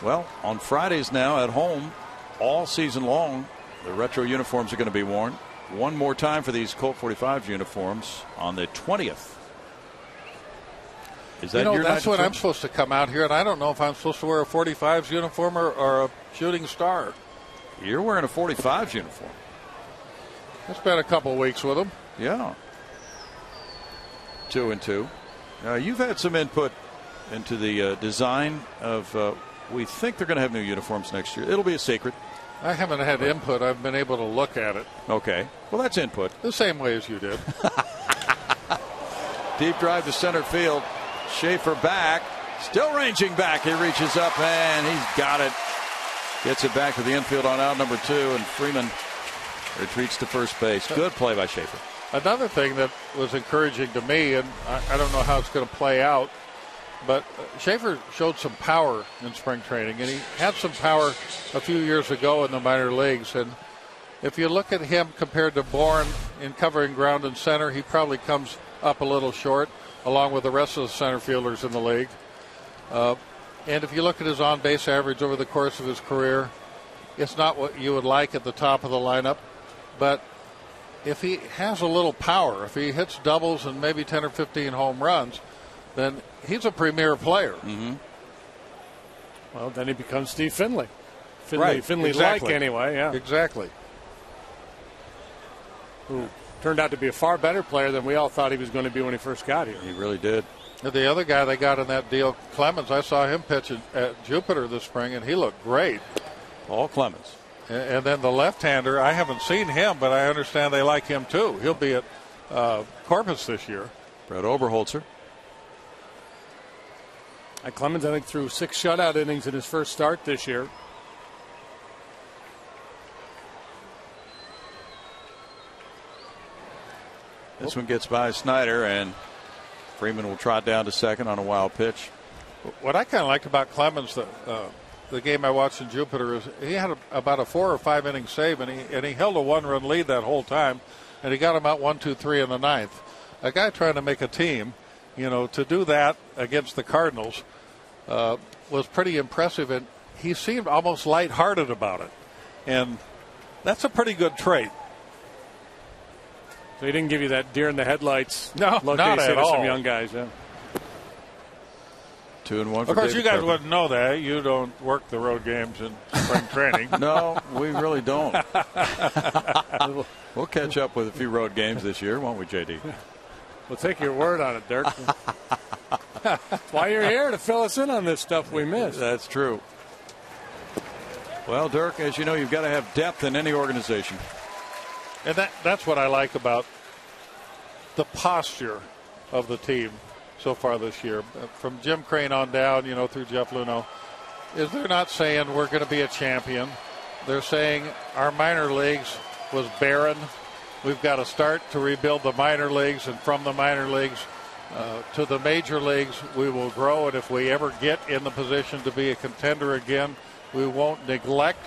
A: Well, on Fridays now at home, all season long, the retro uniforms are going to be worn. One more time for these Colt 45 uniforms on the 20th. Is that your
I: that's when I'm supposed to come out here, and I don't know if I'm supposed to wear a 45's uniform or a shooting star.
A: You're wearing a 45's uniform.
I: It's been a couple weeks with them.
A: Yeah. 2-2. You've had some input into the design of. We think they're going to have new uniforms next year. It'll be a secret.
I: I haven't had input. I've been able to look at it.
A: Okay. Well, that's input.
I: The same way as you did.
A: Deep drive to center field. Schaefer back. Still ranging back. He reaches up and he's got it. Gets it back to the infield on out number 2, and Freeman retreats to first base. Good play by Schaefer.
I: Another thing that was encouraging to me, and I don't know how it's going to play out, but Schaefer showed some power in spring training, and he had some power a few years ago in the minor leagues. And if you look at him compared to Bourne in covering ground and center, he probably comes up a little short, along with the rest of the center fielders in the league. And if you look at his on-base average over the course of his career, it's not what you would like at the top of the lineup. But if he has a little power, if he hits doubles and maybe 10 or 15 home runs, then he's a premier player.
B: Mm-hmm. Well, then he becomes Steve Finley.
I: Right,
B: Finley-like
I: exactly.
B: anyway, yeah.
I: Exactly.
B: Who turned out to be a far better player than we all thought he was going to be when he first got here.
A: He really did.
I: And the other guy they got in that deal, Clemens, I saw him pitch at Jupiter this spring, and he looked great.
A: Paul Clemens.
I: And then the left-hander, I haven't seen him, but I understand they like him too. He'll be at Corpus this year.
A: Brett Oberholzer.
B: Clemens, I think, threw 6 shutout innings in his first start this year.
A: This one gets by Snyder, and Freeman will trot down to second on a wild pitch.
I: What I kind of liked about Clemens, the game I watched in Jupiter, is he had about a 4 or 5 inning save, and he held a 1-run lead that whole time, and he got him out 1-2-3 in the 9th. A guy trying to make a team, to do that against the Cardinals was pretty impressive, and he seemed almost lighthearted about it, and that's a pretty good trait.
B: So he didn't give you that deer in the headlights.
I: No,
B: look
I: not at all.
B: Some young guys, yeah.
A: 2-1 for
I: Of course,
A: David
I: you guys
A: Carpenter.
I: wouldn't know that. You don't work the road games in spring training.
A: No, we really don't. We'll catch up with a few road games this year, won't we, JD?
B: We'll take your word on it, Dirk. That's why you're here, to fill us in on this stuff we missed.
A: That's true. Well, Dirk, as you know, you've got to have depth in any organization.
I: And that's what I like about the posture of the team so far this year. From Jim Crane on down, through Jeff Luhnow, is they're not saying we're going to be a champion. They're saying our minor leagues was barren. We've got to start to rebuild the minor leagues, and from the minor leagues to the major leagues, we will grow. And if we ever get in the position to be a contender again, we won't neglect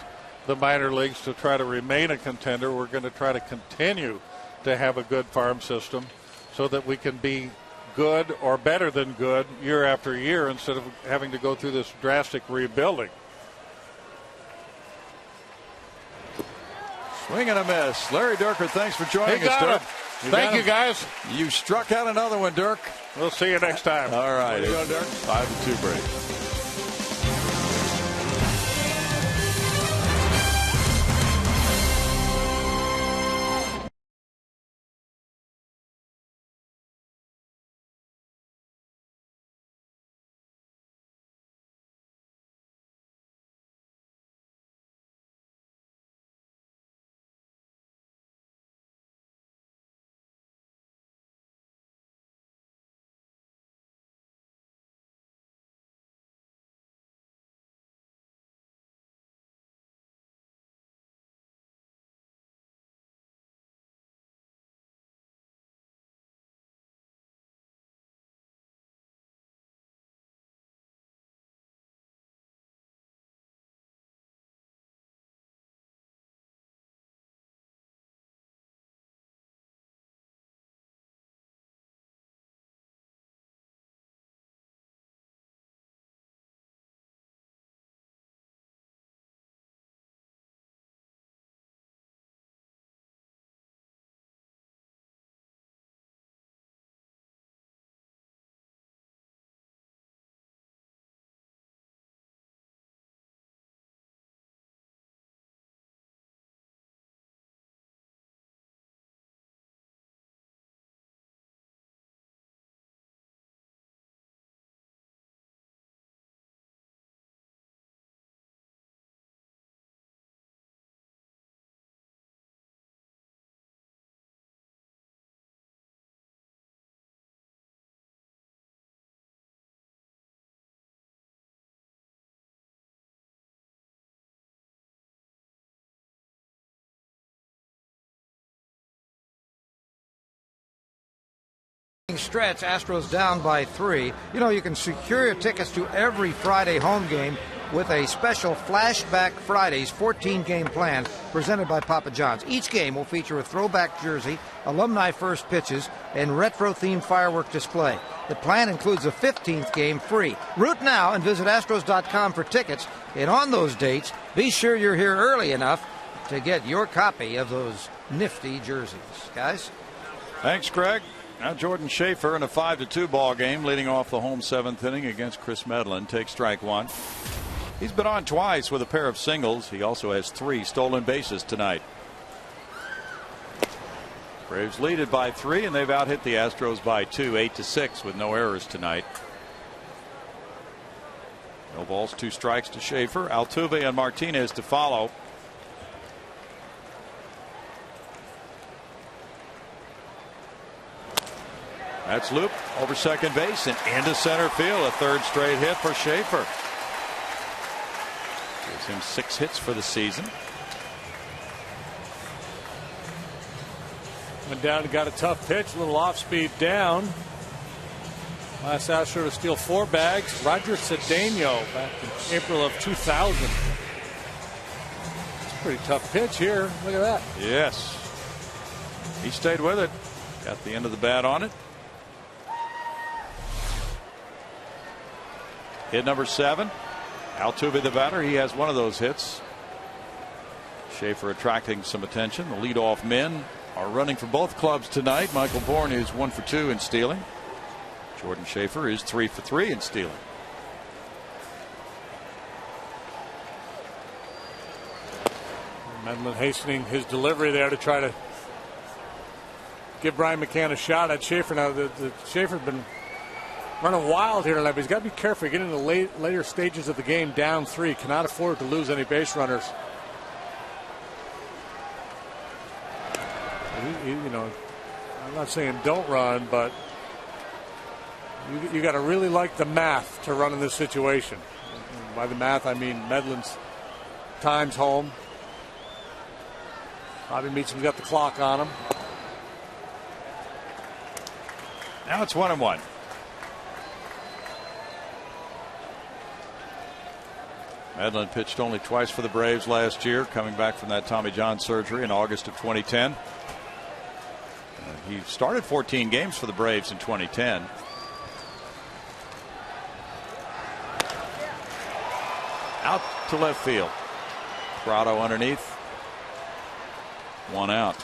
I: the minor leagues to try to remain a contender. We're going to try to continue to have a good farm system so that we can be good or better than good year after year instead of having to go through this drastic rebuilding.
A: Swing and a miss. Larry Dirker, thanks for joining
I: He
A: us,
I: got
A: Dirk.
I: it. Thank you, guys.
A: You struck out another one, Dirk.
I: We'll see you next time.
A: All right.
B: There you go, Dirk.
A: 5-2 break.
C: stretch, Astros down by 3. You know, you can secure your tickets to every Friday home game with a special Flashback Fridays 14-game plan presented by Papa John's. Each game will feature a throwback jersey, alumni first pitches, and retro-themed firework display. The plan includes a 15th game free. Root now and visit Astros.com for tickets. And on those dates, be sure you're here early enough to get your copy of those nifty jerseys. Guys?
A: Thanks, Greg. Now Jordan Schaefer in a 5-2 ball game, leading off the home 7th inning against Chris Medlin. Takes strike 1. He's been on twice with a pair of singles. He also has 3 stolen bases tonight. Braves lead it by 3, and they've out-hit the Astros by 2, 8-6, with no errors tonight. No balls, 2 strikes to Schaefer. Altuve and Martinez to follow. That's looped over second base and into center field. A 3rd straight hit for Schaefer. Gives him 6 hits for the season.
B: Went down and got a tough pitch, a little off speed down. Last Astro to steal 4 bags. Roger Cedeno back in April of 2000. It's a pretty tough pitch here. Look at that.
A: Yes. He stayed with it. Got the end of the bat on it. Hit number 7. Altuve the batter. He has one of those hits. Schaefer attracting some attention. The leadoff men are running for both clubs tonight. Michael Bourne is 1 for 2 in stealing. Jordan Schaefer is 3 for 3 in stealing.
B: Medlin hastening his delivery there to try to give Brian McCann a shot at Schaefer. Now the Schaefer's been running wild here tonight, but he's got to be careful. Getting in the later stages of the game down 3. Cannot afford to lose any base runners. You know, I'm not saying don't run, but you got to really like the math to run in this situation. And by the math, I mean Medlin's time's home. Bobby Meacham's got the clock on him.
A: Now it's 1-1. Medlin pitched only twice for the Braves last year, coming back from that Tommy John surgery in August of 2010. He started 14 games for the Braves in 2010. Out to left field. Prado underneath. 1 out.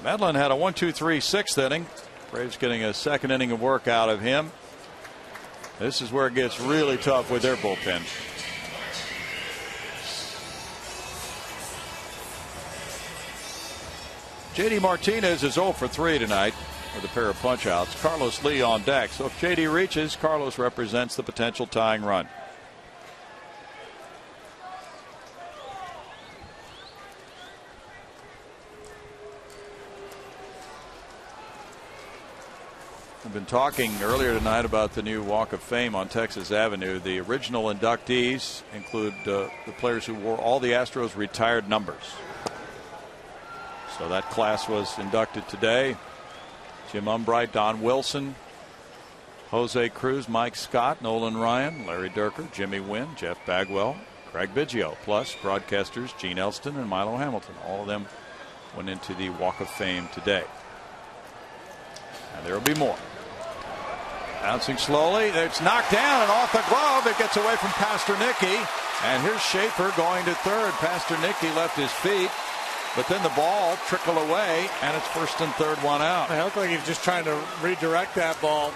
A: Medlin had a 1-2-3 6th inning. Braves getting a 2nd inning of work out of him. This is where it gets really tough with their bullpen. J.D. Martinez is 0 for 3 tonight with a pair of punch-outs. Carlos Lee on deck. So if J.D. reaches, Carlos represents the potential tying run. We've been talking earlier tonight about the new Walk of Fame on Texas Avenue. The original inductees include the players who wore all the Astros retired numbers. So that class was inducted today. Jim Umbright, Don Wilson, Jose Cruz, Mike Scott, Nolan Ryan, Larry Dierker, Jimmy Wynn, Jeff Bagwell, Craig Biggio, plus broadcasters Gene Elston and Milo Hamilton. All of them went into the Walk of Fame today. And there will be more. Bouncing slowly. It's knocked down and off the glove. It gets away from Pasternicki. And here's Schaefer going to third. Pasternicki left his feet. But then the ball trickled away, and it's 1st and 3rd, 1 out.
B: It looked like he was just trying to redirect that ball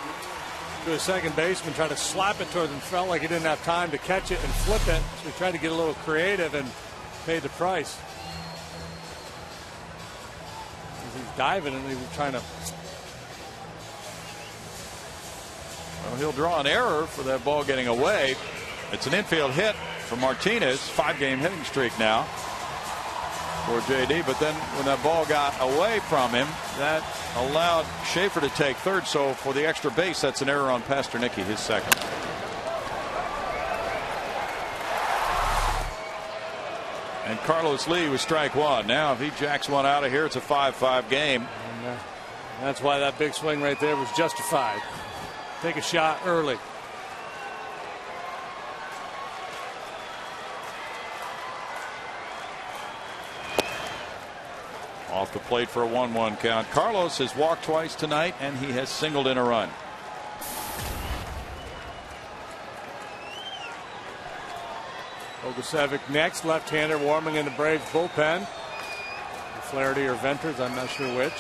B: to a second baseman, trying to slap it towards him. Felt like he didn't have time to catch it and flip it. So he tried to get a little creative and paid the price. He's diving and he was trying to.
A: Well, he'll draw an error for that ball getting away. It's an infield hit for Martinez. 5-game hitting streak now for JD. But then when that ball got away from him, that allowed Schaefer to take third. So for the extra base, that's an error on Pasternicki, his 2nd. And Carlos Lee with strike 1. Now if he jacks one out of here, it's a 5-5 game.
B: And, That's why that big swing right there was justified. Take a shot early.
A: Off the plate for a 1-1 count. Carlos has walked twice tonight, and he has singled in a run.
B: Bogusevic next, left-hander warming in the Braves bullpen. Flaherty or Venters, I'm not sure which.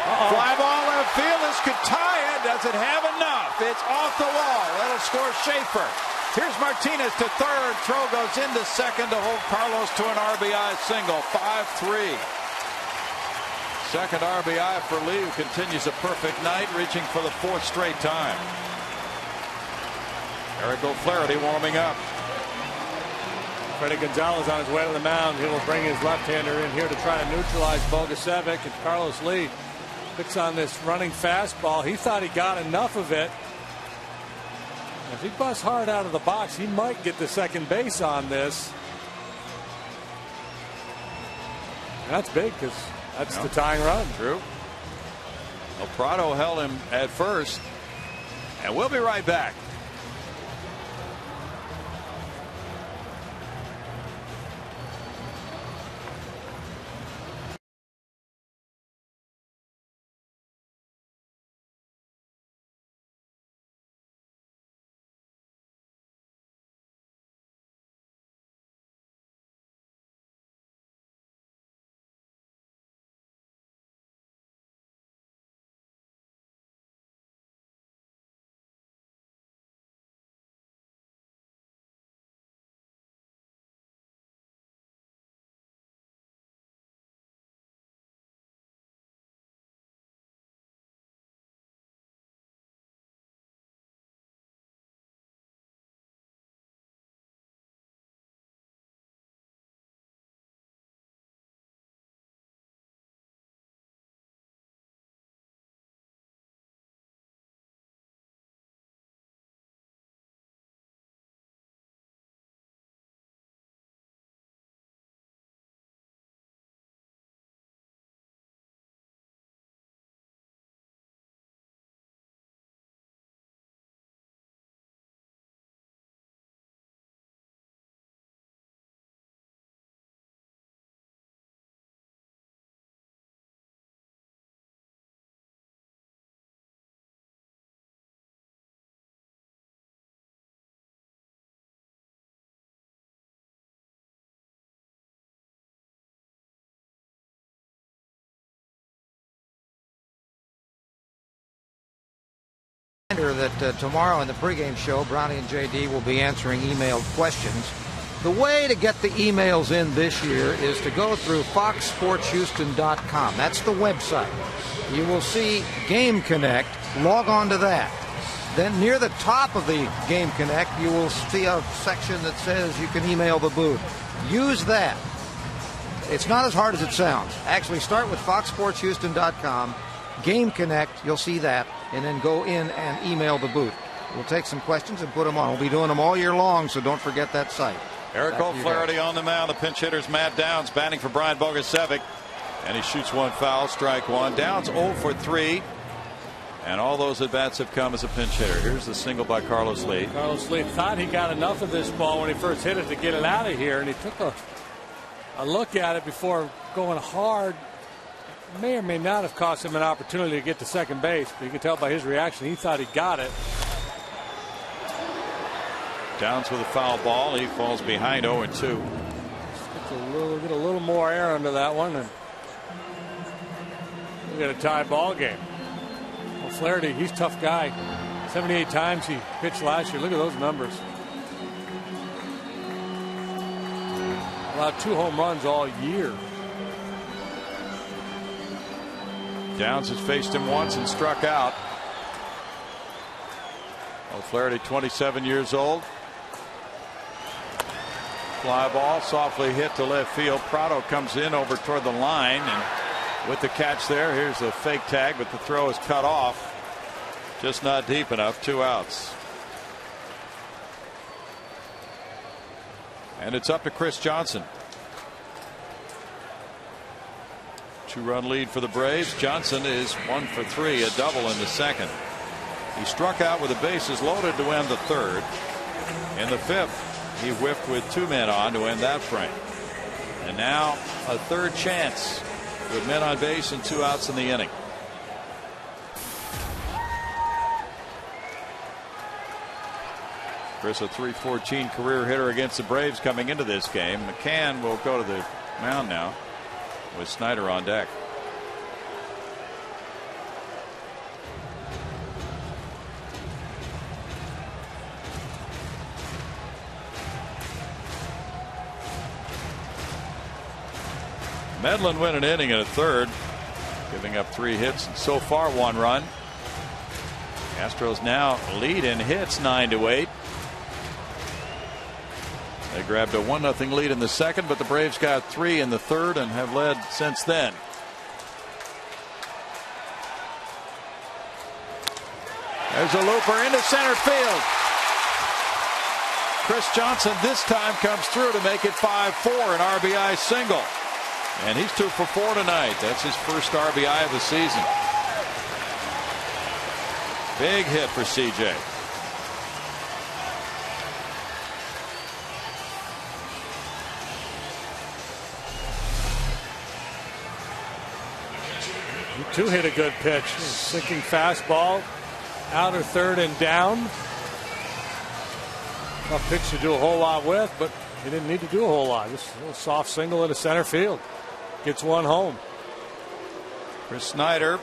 A: Fly ball left field. This could tie it. Does it have enough? It's off the wall. That'll score Schaefer. Here's Martinez to third. Throw goes into second to hold Carlos to an RBI single. 5-3. Second RBI for Lee, who continues a perfect night, reaching for the fourth straight time. Eric O'Flaherty warming up.
B: Freddie Gonzalez on his way to the mound. He will bring his left-hander in here to try to neutralize Bogusevic, and Carlos Lee picks on this running fastball. He thought he got enough of it. If he busts hard out of the box, he might get to second base on this. And that's big because that's the tying run.
A: True. Well, Prado held him at first, and we'll be right back.
C: That tomorrow in the pregame show, Brownie and JD will be answering emailed questions. The way to get the emails in this year is to go through foxsportshouston.com. That's the website. You will see Game Connect. Log on to that. Then near the top of the Game Connect, you will see a section that says you can email the booth. Use that. It's not as hard as it sounds. Actually, start with foxsportshouston.com. Game Connect, you'll see that, and then go in and email the booth. We'll take some questions and put them on. We'll be doing them all year long, so don't forget that site.
A: Eric O'Flaherty on the mound. The pinch hitter's Matt Downs batting for Brian Bogusevic, and he shoots one foul, strike one. Downs 0 for 3, and all those at bats have come as a pinch hitter. Here's the single by Carlos Lee.
B: Carlos Lee thought he got enough of this ball when he first hit it to get it out of here, and he took a look at it before going hard. May or may not have cost him an opportunity to get to second base, but you can tell by his reaction he thought he got it.
A: Downs with a foul ball. He falls behind 0-2.
B: Get a little more air under that one, and we get a tie ball game. Well, Flaherty, he's a tough guy. 78 times he pitched last year. Look at those numbers. Allowed 2 home runs all year.
A: Downs has faced him once and struck out. O'Flaherty, 27 years old. Fly ball softly hit to left field. Prado comes in over toward the line, and with the catch there, here's the fake tag, but the throw is cut off. Just not deep enough. 2 outs. And it's up to Chris Johnson. 2-run lead for the Braves. Johnson is 1 for 3, a double in the second. He struck out with the bases loaded to end the third. In the fifth, he whiffed with 2 men on to end that frame. And now a third chance with men on base and 2 outs in the inning. Chris, a .314 career hitter against the Braves coming into this game. McCann will go to the mound now with Snyder on deck. Medlin went an inning and a third, giving up 3 hits and so far 1 run. Astros now lead in hits 9-8. They grabbed a 1-0 lead in the second, but the Braves got 3 in the third and have led since then. There's a looper into center field. Chris Johnson this time comes through to make it 5-4, an RBI single. And he's 2 for 4 tonight. That's his first RBI of the season. Big hit for CJ.
B: Two hit a good pitch. Sinking fastball. Outer third and down. Tough pitch to do a whole lot with, but he didn't need to do a whole lot. Just a little soft single into center field. Gets 1 home.
A: Chris Snyder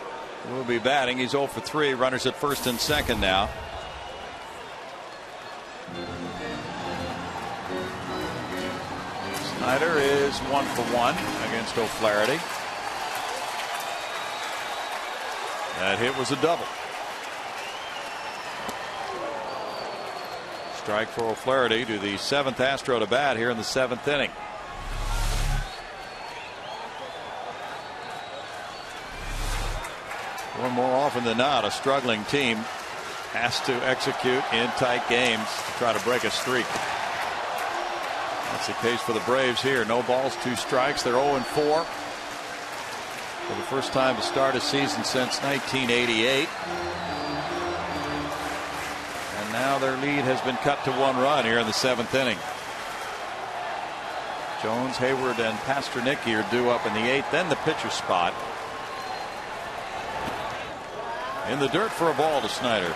A: will be batting. He's 0 for 3. Runners at first and second now. Snyder is 1 for 1 against O'Flaherty. That hit was a double. Strike for O'Flaherty to the 7th Astro to bat here in the 7th inning. Well, more often than not, a struggling team has to execute in tight games to try to break a streak. That's the case for the Braves here. No balls, 2 strikes. They're 0-4. For the first time to start a season since 1988. And now their lead has been cut to 1 run here in the 7th inning. Jones, Hayward, and Pasternicki are due up in the 8th. Then the pitcher spot. In the dirt for a ball to Snyder.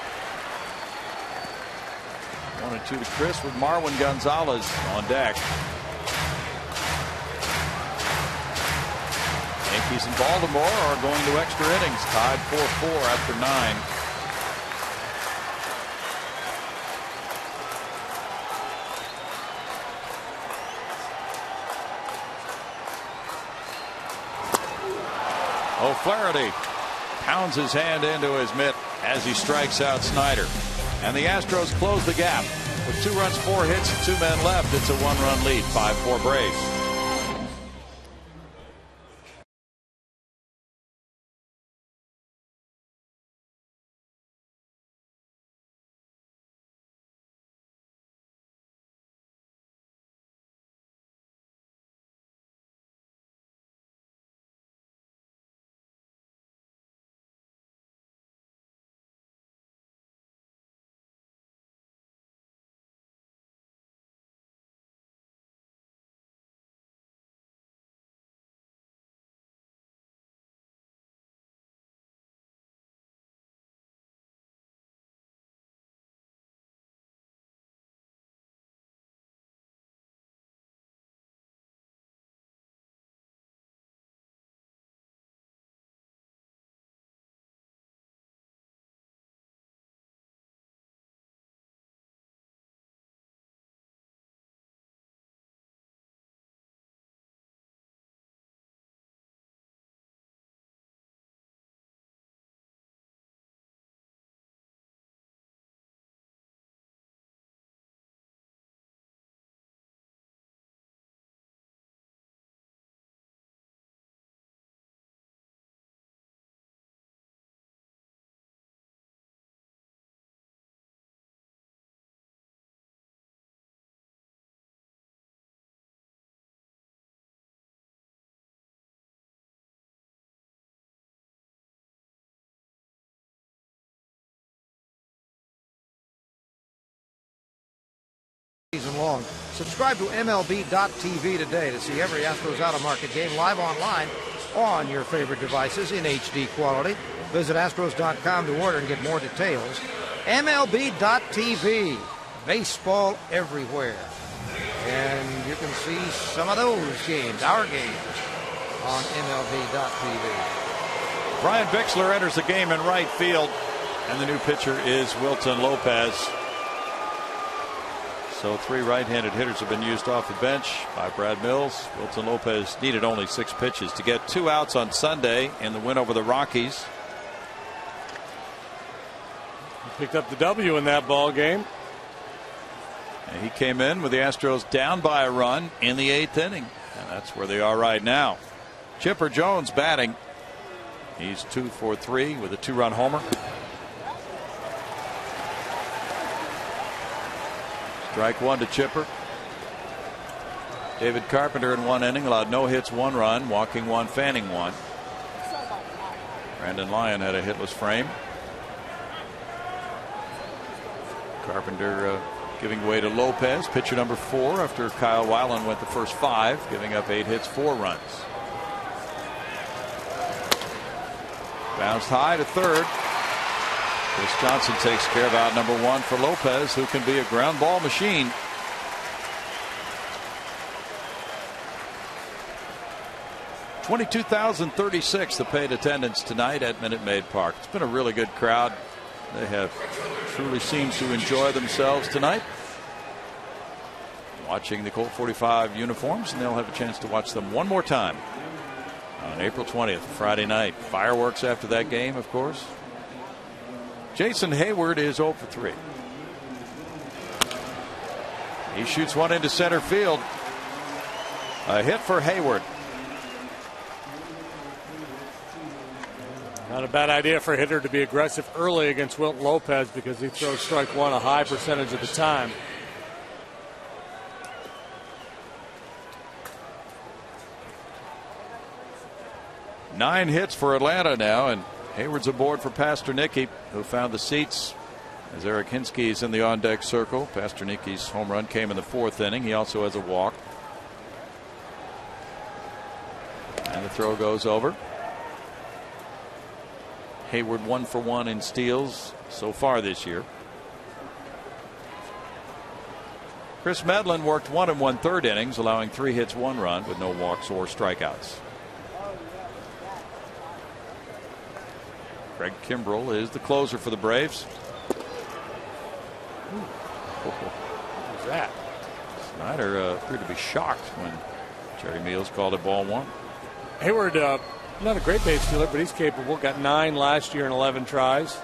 A: 1-2 to Chris with Marwin Gonzalez on deck. Yankees in Baltimore are going to extra innings, tied 4-4 after 9. O'Flaherty pounds his hand into his mitt as he strikes out Snyder. And the Astros close the gap with 2 runs, 4 hits, and 2 men left. It's a 1-run lead, 5-4 Braves.
C: season long. Subscribe to MLB.tv today to see every Astros out-of-market game live online on your favorite devices in HD quality. Visit Astros.com to order and get more details. MLB.tv, baseball everywhere. And you can see some of those games, our games, on MLB.tv.
A: Brian Bixler enters the game in right field, and the new pitcher is Wilton Lopez. So 3 right-handed hitters have been used off the bench by Brad Mills. Wilton Lopez needed only 6 pitches to get 2 outs on Sunday in the win over the Rockies.
B: He picked up the W in that ball game.
A: And he came in with the Astros down by a run in the 8th inning. And that's where they are right now. Chipper Jones batting. He's 2 for 3 with a 2-run homer. Strike 1 to Chipper. David Carpenter in 1 inning allowed no hits, 1 run, walking 1, fanning 1. Brandon Lyon had a hitless frame. Carpenter giving way to Lopez, pitcher number 4, after Kyle Weiland went the first 5, giving up 8 hits, 4 runs. Bounced high to third. Chris Johnson takes care of out number 1 for Lopez, who can be a ground ball machine. $22,036 the paid attendance tonight at Minute Maid Park. It's been a really good crowd. They have truly seemed to enjoy themselves tonight, watching the Colt 45 uniforms, and they'll have a chance to watch them one more time on April 20th, Friday night. Fireworks after that game, of course. Jason Hayward is 0 for 3. He shoots 1 into center field. A hit for Hayward.
B: Not a bad idea for a hitter to be aggressive early against Wilton Lopez, because he throws strike 1 a high percentage of the time.
A: Nine hits for Atlanta now, and Hayward's aboard for Pastornicki, who found the seats as Eric Hinsky is in the on-deck circle. Pastornicki's home run came in the 4th inning. He also has a walk. And the throw goes over. Hayward 1 for 1 in steals so far this year. Chris Medlin worked 1 1/3 innings, allowing 3 hits, 1 run with no walks or strikeouts. Greg Kimbrell is the closer for the Braves.
B: What was that?
A: Snyder appeared to be shocked when Jerry Meals called it ball 1.
B: Hayward, not a great base stealer, but he's capable. Got 9 last year in 11 tries.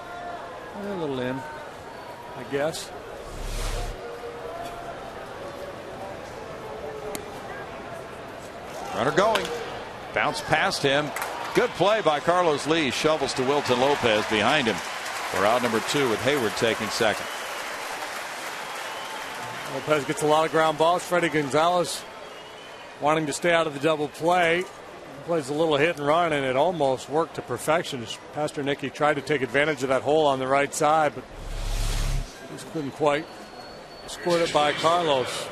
B: A little in, I guess.
A: Runner going. Bounce past him. Good play by Carlos Lee. Shovels to Wilton Lopez behind him for out number 2, with Hayward taking second.
B: Lopez gets a lot of ground balls. Freddie Gonzalez wanting to stay out of the double play. Plays a little hit and run, and it almost worked to perfection. Pastornicki tried to take advantage of that hole on the right side, but just couldn't quite squirt it by Carlos.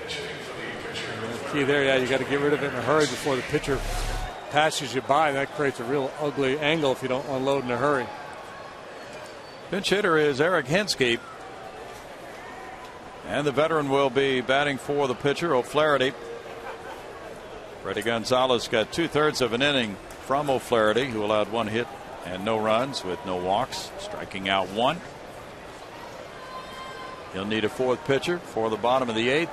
B: And the key there, yeah, you got to get rid of it in a hurry before the pitcher passes you by, and that creates a real ugly angle if you don't unload in a hurry.
A: Pinch hitter is Eric Hinsky, and the veteran will be batting for the pitcher, O'Flaherty. Freddie Gonzalez got 2/3 of an inning from O'Flaherty, who allowed 1 hit and no runs with no walks, striking out 1. He'll need a 4th pitcher for the bottom of the 8th.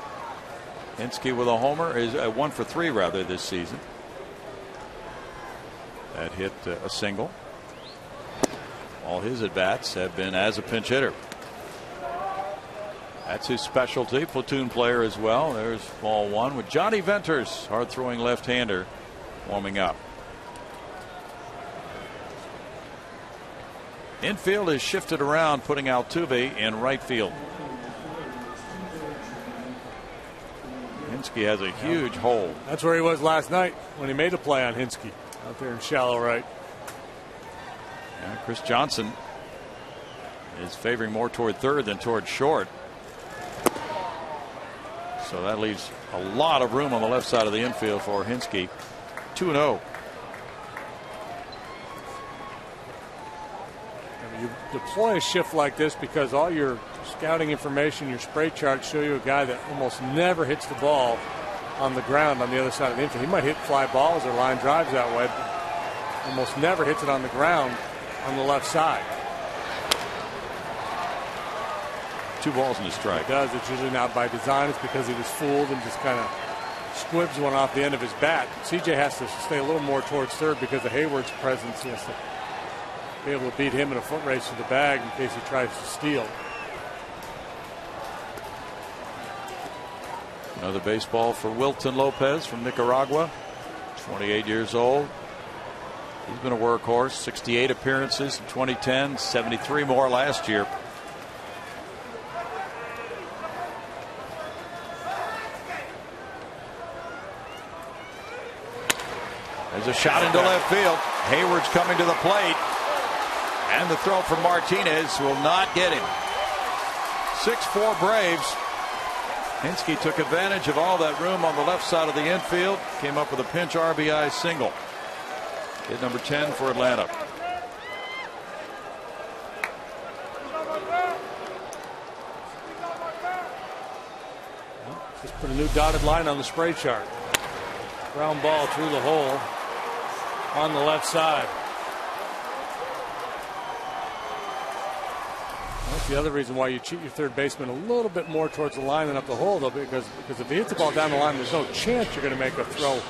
A: Hinsky with a homer is 1 for 3 rather this season. That hit a single. All his at bats have been as a pinch hitter. That's his specialty, platoon player as well. There's ball 1 with Johnny Venters, hard throwing left-hander, warming up. Infield is shifted around, putting Altuve in right field. Hinsky has a huge hole.
B: That's where he was last night when he made a play on Hinsky, out there in shallow right.
A: Yeah, Chris Johnson is favoring more toward third than toward short. So that leaves a lot of room on the left side of the infield for Hinske. 2-0.
B: You deploy a shift like this because all your scouting information, your spray charts show you a guy that almost never hits the ball on the ground on the other side of the infield. He might hit fly balls or line drives that way, but almost never hits it on the ground on the left side.
A: 2 balls and a strike.
B: It does. It's usually not by design. It's because he was fooled and just kind of squibs one off the end of his bat. CJ has to stay a little more towards third because of Hayward's presence. He has to be able to beat him in a foot race to the bag in case he tries to steal.
A: Another baseball for Wilton Lopez from Nicaragua, 28 years old. He's been a workhorse, 68 appearances in 2010, 73 more last year. There's a shot into left field. Hayward's coming to the plate. And the throw from Martinez will not get him. 6-4 Braves. Hinske took advantage of all that room on the left side of the infield. Came up with a pinch RBI single. Hit number 10 for Atlanta.
B: Just put a new dotted line on the spray chart. Ground ball through the hole on the left side. That's the other reason why you cheat your third baseman a little bit more towards the line than up the hole, though, because if he hits the ball down the line, there's no chance you're going to make a throw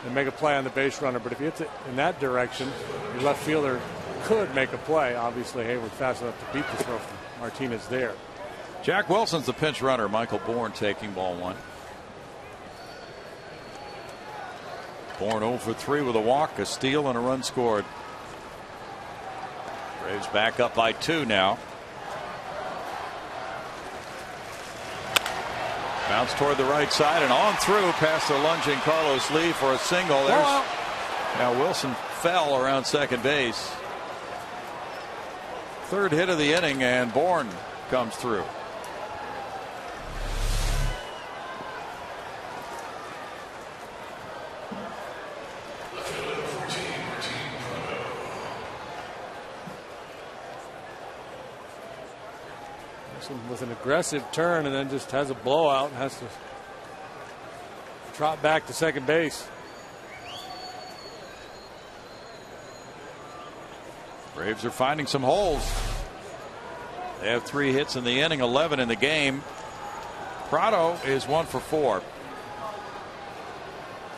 B: and make a play on the base runner. But if you hit it in that direction, your left fielder could make a play. Obviously, Hayward fast enough to beat the throw from Martinez there.
A: Jack Wilson's the pinch runner. Michael Bourne taking ball 1. Bourne 0 for 3 with a walk, a steal, and a run scored. Braves back up by 2 now. Bounce toward the right side and on through past the lunging Carlos Lee for a single. There's now Wilson fell around second base. Third hit of the inning, and Bourne comes through.
B: With an aggressive turn and then just has a blowout and has to trot back to second base.
A: Braves are finding some holes. They have 3 hits in the inning, 11 in the game. Prado is 1 for 4.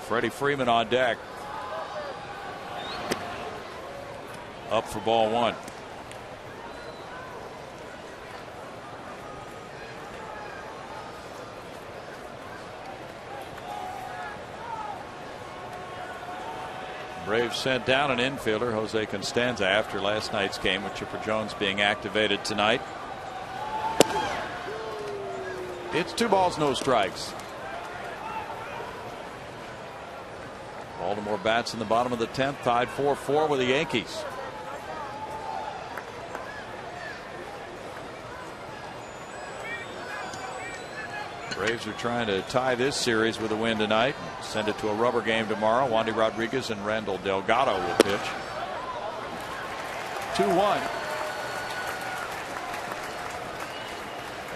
A: Freddie Freeman on deck. Up for ball 1. Braves sent down an infielder, Jose Constanza, after last night's game with Chipper Jones being activated tonight. It's 2 balls, no strikes. Baltimore bats in the bottom of the 10th, tied 4-4 with the Yankees. Braves are trying to tie this series with a win tonight. Send it to a rubber game tomorrow. Wandy Rodriguez and Randall Delgado will pitch. 2-1.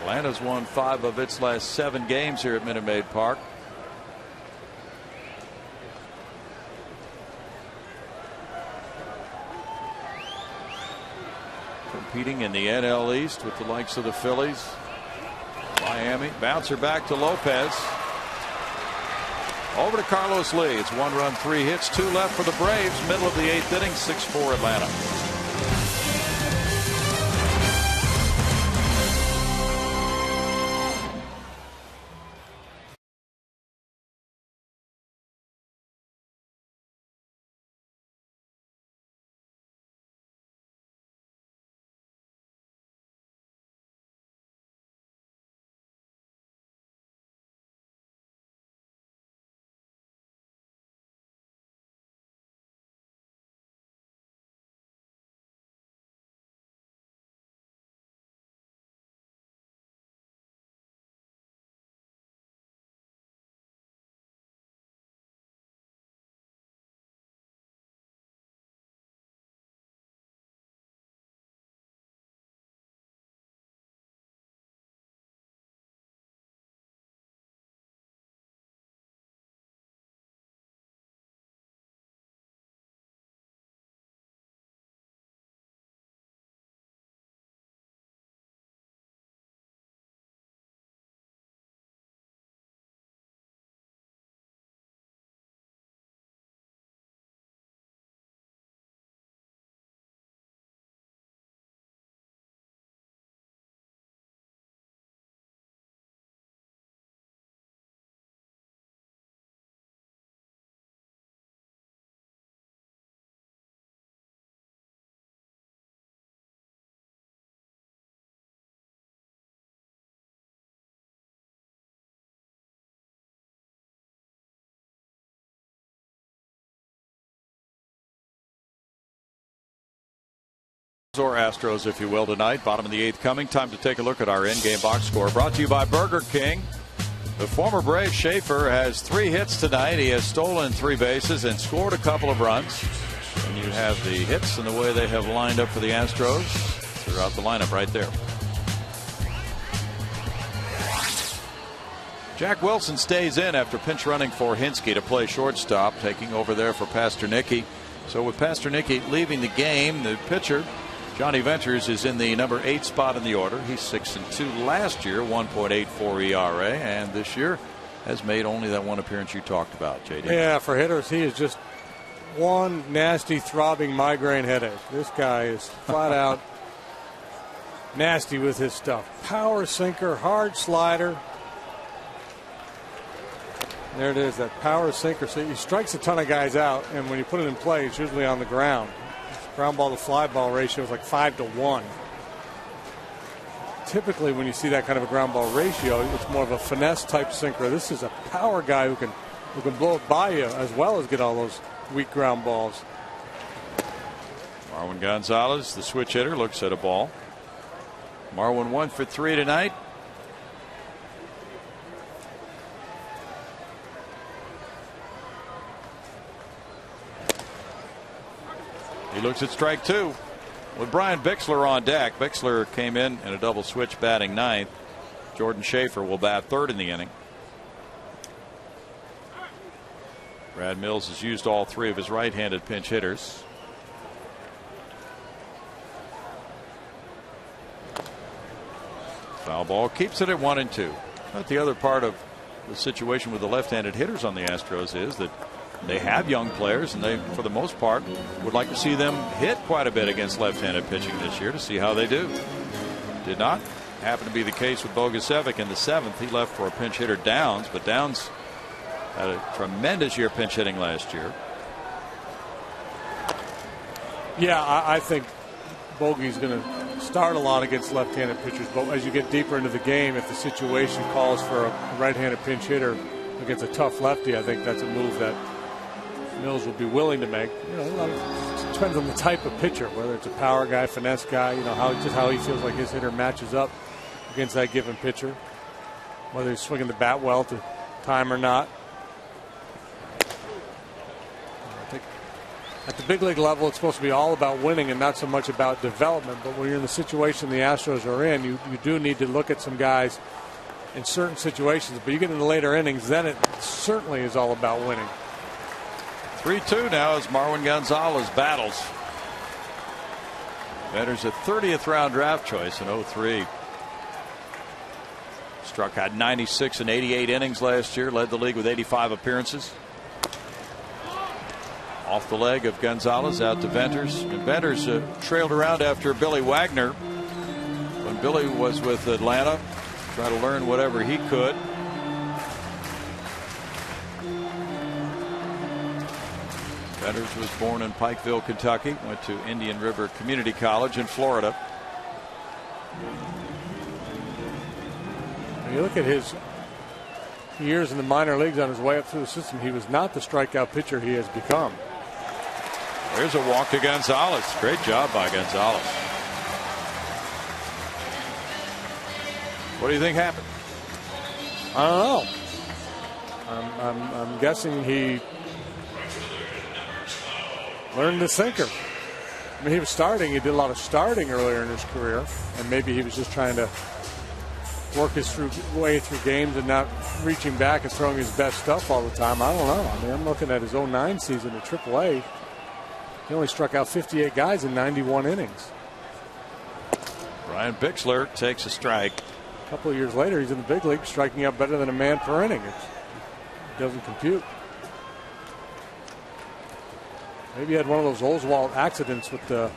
A: Atlanta's won 5 of its last 7 games here at Minute Maid Park. Competing in the NL East with the likes of the Phillies. Miami. Bouncer back to Lopez. Over to Carlos Lee. It's 1 run, 3 hits, 2 left for the Braves. Middle of the 8th inning, 6-4 Atlanta. or Astros, if you will, tonight. Bottom of the 8th coming. Time to take a look at our in-game box score. Brought to you by Burger King. The former Brave Schaefer has 3 hits tonight. He has stolen 3 bases and scored a couple of runs. And you have the hits and the way they have lined up for the Astros throughout the lineup right there. Jack Wilson stays in after pinch running for Hinsky to play shortstop, taking over there for Pasternicki. So with Pasternicki leaving the game, the pitcher Johnny Venters is in the number 8 spot in the order. He's 6-2 last year, 1.84 ERA, and this year has made only that one appearance you talked about, JD.
B: Yeah, for hitters, he is just one nasty, throbbing migraine headache. This guy is flat out nasty with his stuff. Power sinker, hard slider. There it is, that power sinker. So he strikes a ton of guys out, and when you put it in play, it's usually on the ground. Ground ball to fly ball ratio is like 5-1. Typically, when you see that kind of a ground ball ratio, it's more of a finesse type sinker. This is a power guy who can blow it by you as well as get all those weak ground balls.
A: Marwin Gonzalez, the switch hitter, looks at a ball. Marwin 1 for 3 tonight. He looks at strike 2 with Brian Bixler on deck. Bixler came in a double switch batting 9th. Jordan Schaefer will bat 3rd in the inning. Brad Mills has used all 3 of his right-handed pinch hitters. Foul ball keeps it at 1-2. But the other part of the situation with the left-handed hitters on the Astros is that they have young players, and they, for the most part, would like to see them hit quite a bit against left-handed pitching this year to see how they do. Did not happen to be the case with Bogusevic in the 7th. He left for a pinch hitter, Downs, but Downs had a tremendous year pinch hitting last year.
B: Yeah, I think Bogey's going to start a lot against left-handed pitchers, but as you get deeper into the game, if the situation calls for a right-handed pinch hitter against a tough lefty, I think that's a move that Mills will be willing to make. You know, it depends on the type of pitcher, whether it's a power guy, finesse guy, you know, how he feels like his hitter matches up against that given pitcher, whether he's swinging the bat well to time or not. I think at the big league level, it's supposed to be all about winning and not so much about development. But when you're in the situation the Astros are in, you do need to look at some guys in certain situations. But you get in the later innings, then it certainly is all about winning.
A: 3-2 now as Marwin Gonzalez battles. Venters a 30th round draft choice in 03. Struck out 96 in 88 innings last year. Led the league with 85 appearances. Off the leg of Gonzalez out to Venters. And Venters trailed around after Billy Wagner when Billy was with Atlanta. Try to learn whatever he could. Venters was born in Pikeville, Kentucky. Went to Indian River Community College in Florida.
B: When you look at his years in the minor leagues on his way up through the system, he was not the strikeout pitcher he has become.
A: There's a walk to Gonzalez. Great job by Gonzalez. What do you think happened?
B: I don't know. I'm guessing he learned the sinker. I mean, he was starting. He did a lot of starting earlier in his career, and maybe he was just trying to work his way through games and not reaching back and throwing his best stuff all the time. I don't know. I mean, I'm looking at his 09 season at AAA. He only struck out 58 guys in 91 innings.
A: Brian Bixler takes a strike.
B: A couple of years later, he's in the big league, striking out better than a man per inning. It doesn't compute. Maybe he had one of those Oswald accidents with the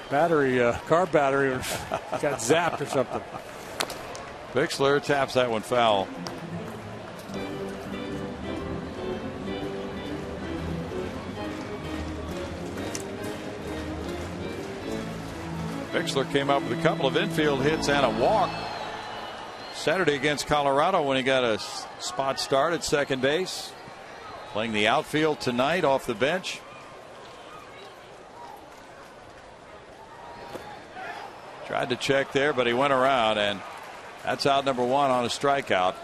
B: battery, car battery, got zapped or something.
A: Bixler taps that one foul. Bixler came up with a couple of infield hits and a walk Saturday against Colorado when he got a spot start at second base. Playing the outfield tonight off the bench. Tried to check there, but he went around, and that's out number 1 on a strikeout.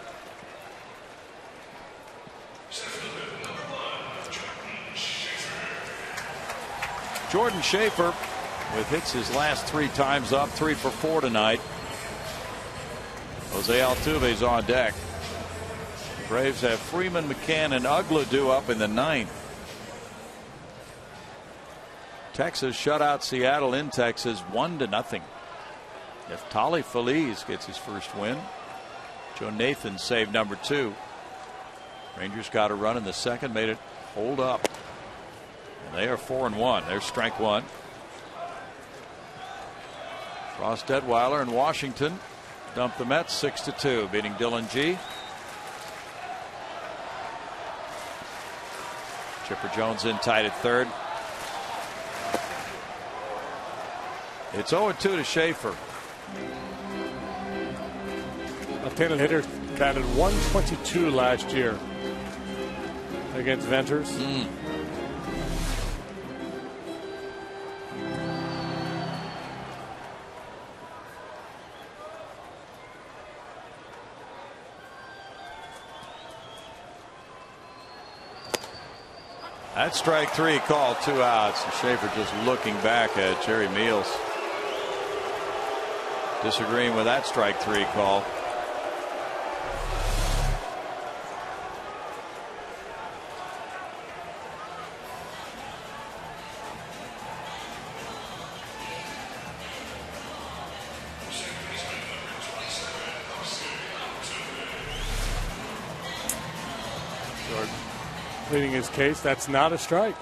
A: Jordan Schaefer with hits his last 3 times up, 3 for 4 tonight. Jose Altuve's on deck. The Braves have Freeman, McCann, and Ugla due up in the 9th. Texas shut out Seattle in Texas 1-0. Neftali Feliz gets his first win. Joe Nathan saved number 2. Rangers got a run in the second, made it hold up. And they are 4-1. There's strike 1. Ross Detweiler in Washington dumped the Mets 6-2, beating Dylan G. Chipper Jones in tight at third. It's 0-2 to Schaefer.
B: Left-handed hitter batted 122 last year against Venters.
A: That's strike 3 called, 2 outs. Schaefer just looking back at Jerry Meals. Disagreeing with that strike 3 call.
B: Pleading his case, that's not a strike.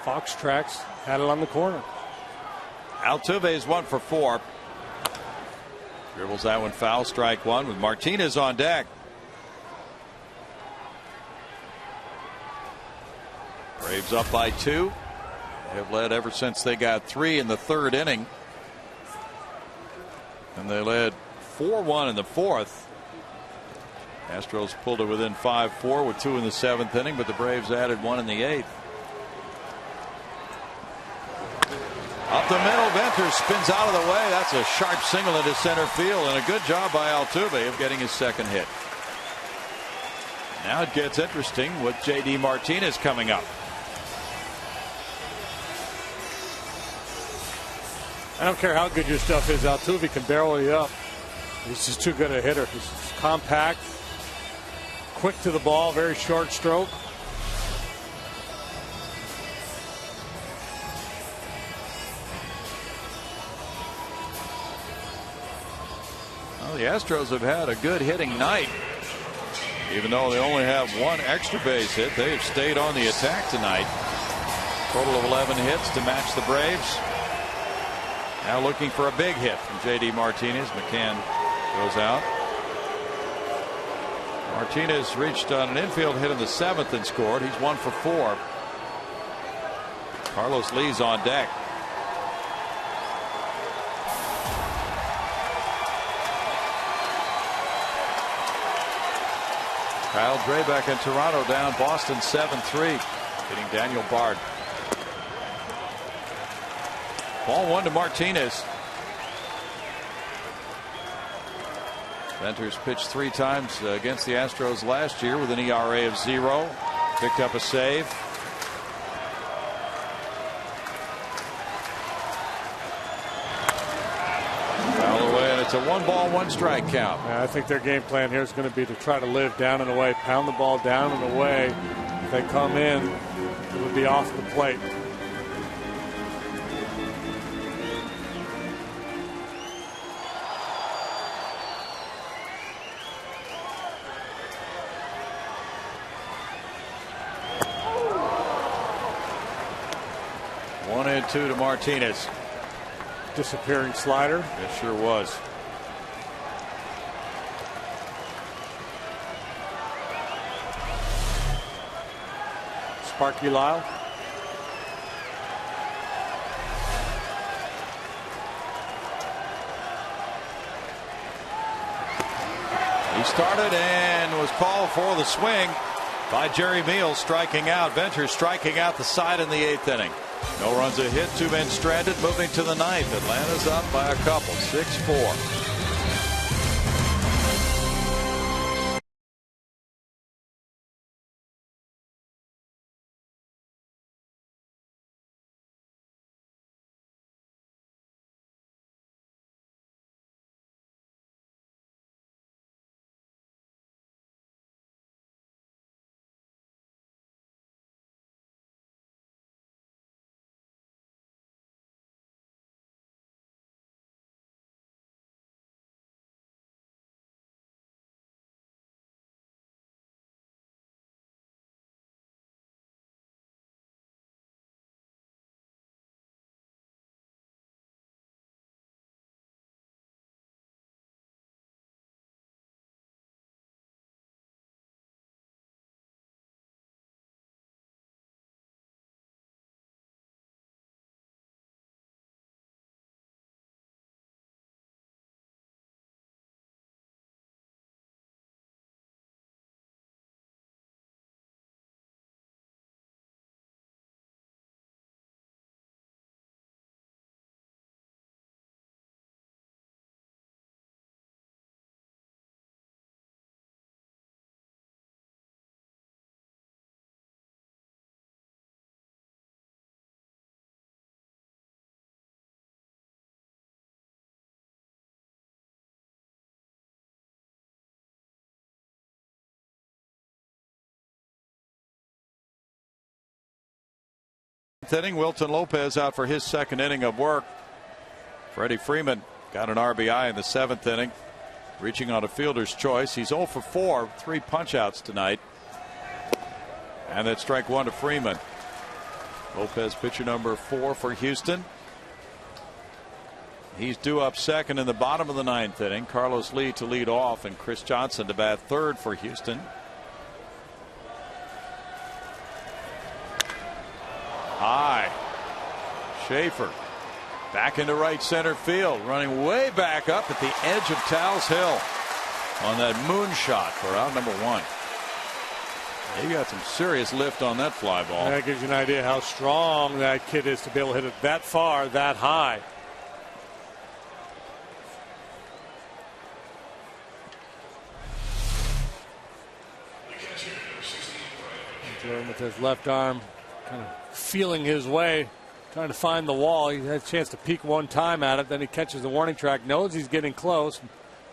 B: Fox Tracks had it on the corner.
A: Altuve's 1 for 4. Dribbles that one foul, strike 1 with Martinez on deck. Braves up by 2. They have led ever since they got 3 in the 3rd inning. And they led 4-1 in the 4th. Astros pulled it within 5-4 with 2 in the 7th inning, but the Braves added 1 in the 8th. Up the middle, Venters spins out of the way. That's a sharp single into center field, and a good job by Altuve of getting his second hit. Now it gets interesting with J.D. Martinez coming up.
B: I don't care how good your stuff is, Altuve can barrel you up. He's just too good a hitter. He's compact, quick to the ball, very short stroke.
A: Well, the Astros have had a good hitting night. Even though they only have 1 extra base hit, they have stayed on the attack tonight. Total of 11 hits to match the Braves. Now looking for a big hit from J.D. Martinez. McCann goes out. Martinez reached on an infield hit in the 7th and scored. He's 1 for 4. Carlos Lee's on deck. Kyle Drabek in Toronto down Boston 7-3, hitting Daniel Bard. Ball 1 to Martinez. Venters pitched 3 times against the Astros last year with an ERA of 0. Picked up a save. Foul away, and it's a 1-ball, 1-strike count.
B: Yeah, I think their game plan here is going to be to try to live down and away, pound the ball down and away. If they come in, it would be off the plate.
A: One and 2 to Martinez.
B: Disappearing slider.
A: It sure was.
B: Sparky Lyle.
A: He started and was called for the swing by Jerry Meals, striking out. Venters striking out the side in the 8th inning. No runs a hit, 2 men stranded, moving to the ninth. Atlanta's up by a couple, 6-4. Inning, Wilton Lopez out for his second inning of work. Freddie Freeman got an RBI in the 7th inning, reaching on a fielder's choice. He's 0 for 4, 3 punch-outs tonight. And that's strike 1 to Freeman. Lopez, pitcher number 4 for Houston. He's due up second in the bottom of the 9th inning. Carlos Lee to lead off, and Chris Johnson to bat third for Houston. High. Schaefer back into right center field, running way back up at the edge of Towles Hill on that moonshot for out number 1. He got some serious lift on that fly ball.
B: That gives you an idea how strong that kid is to be able to hit it that far, that high. Jordan with his left arm kind of feeling his way, trying to find the wall. He had a chance to peek one time at it, then he catches the warning track, knows he's getting close,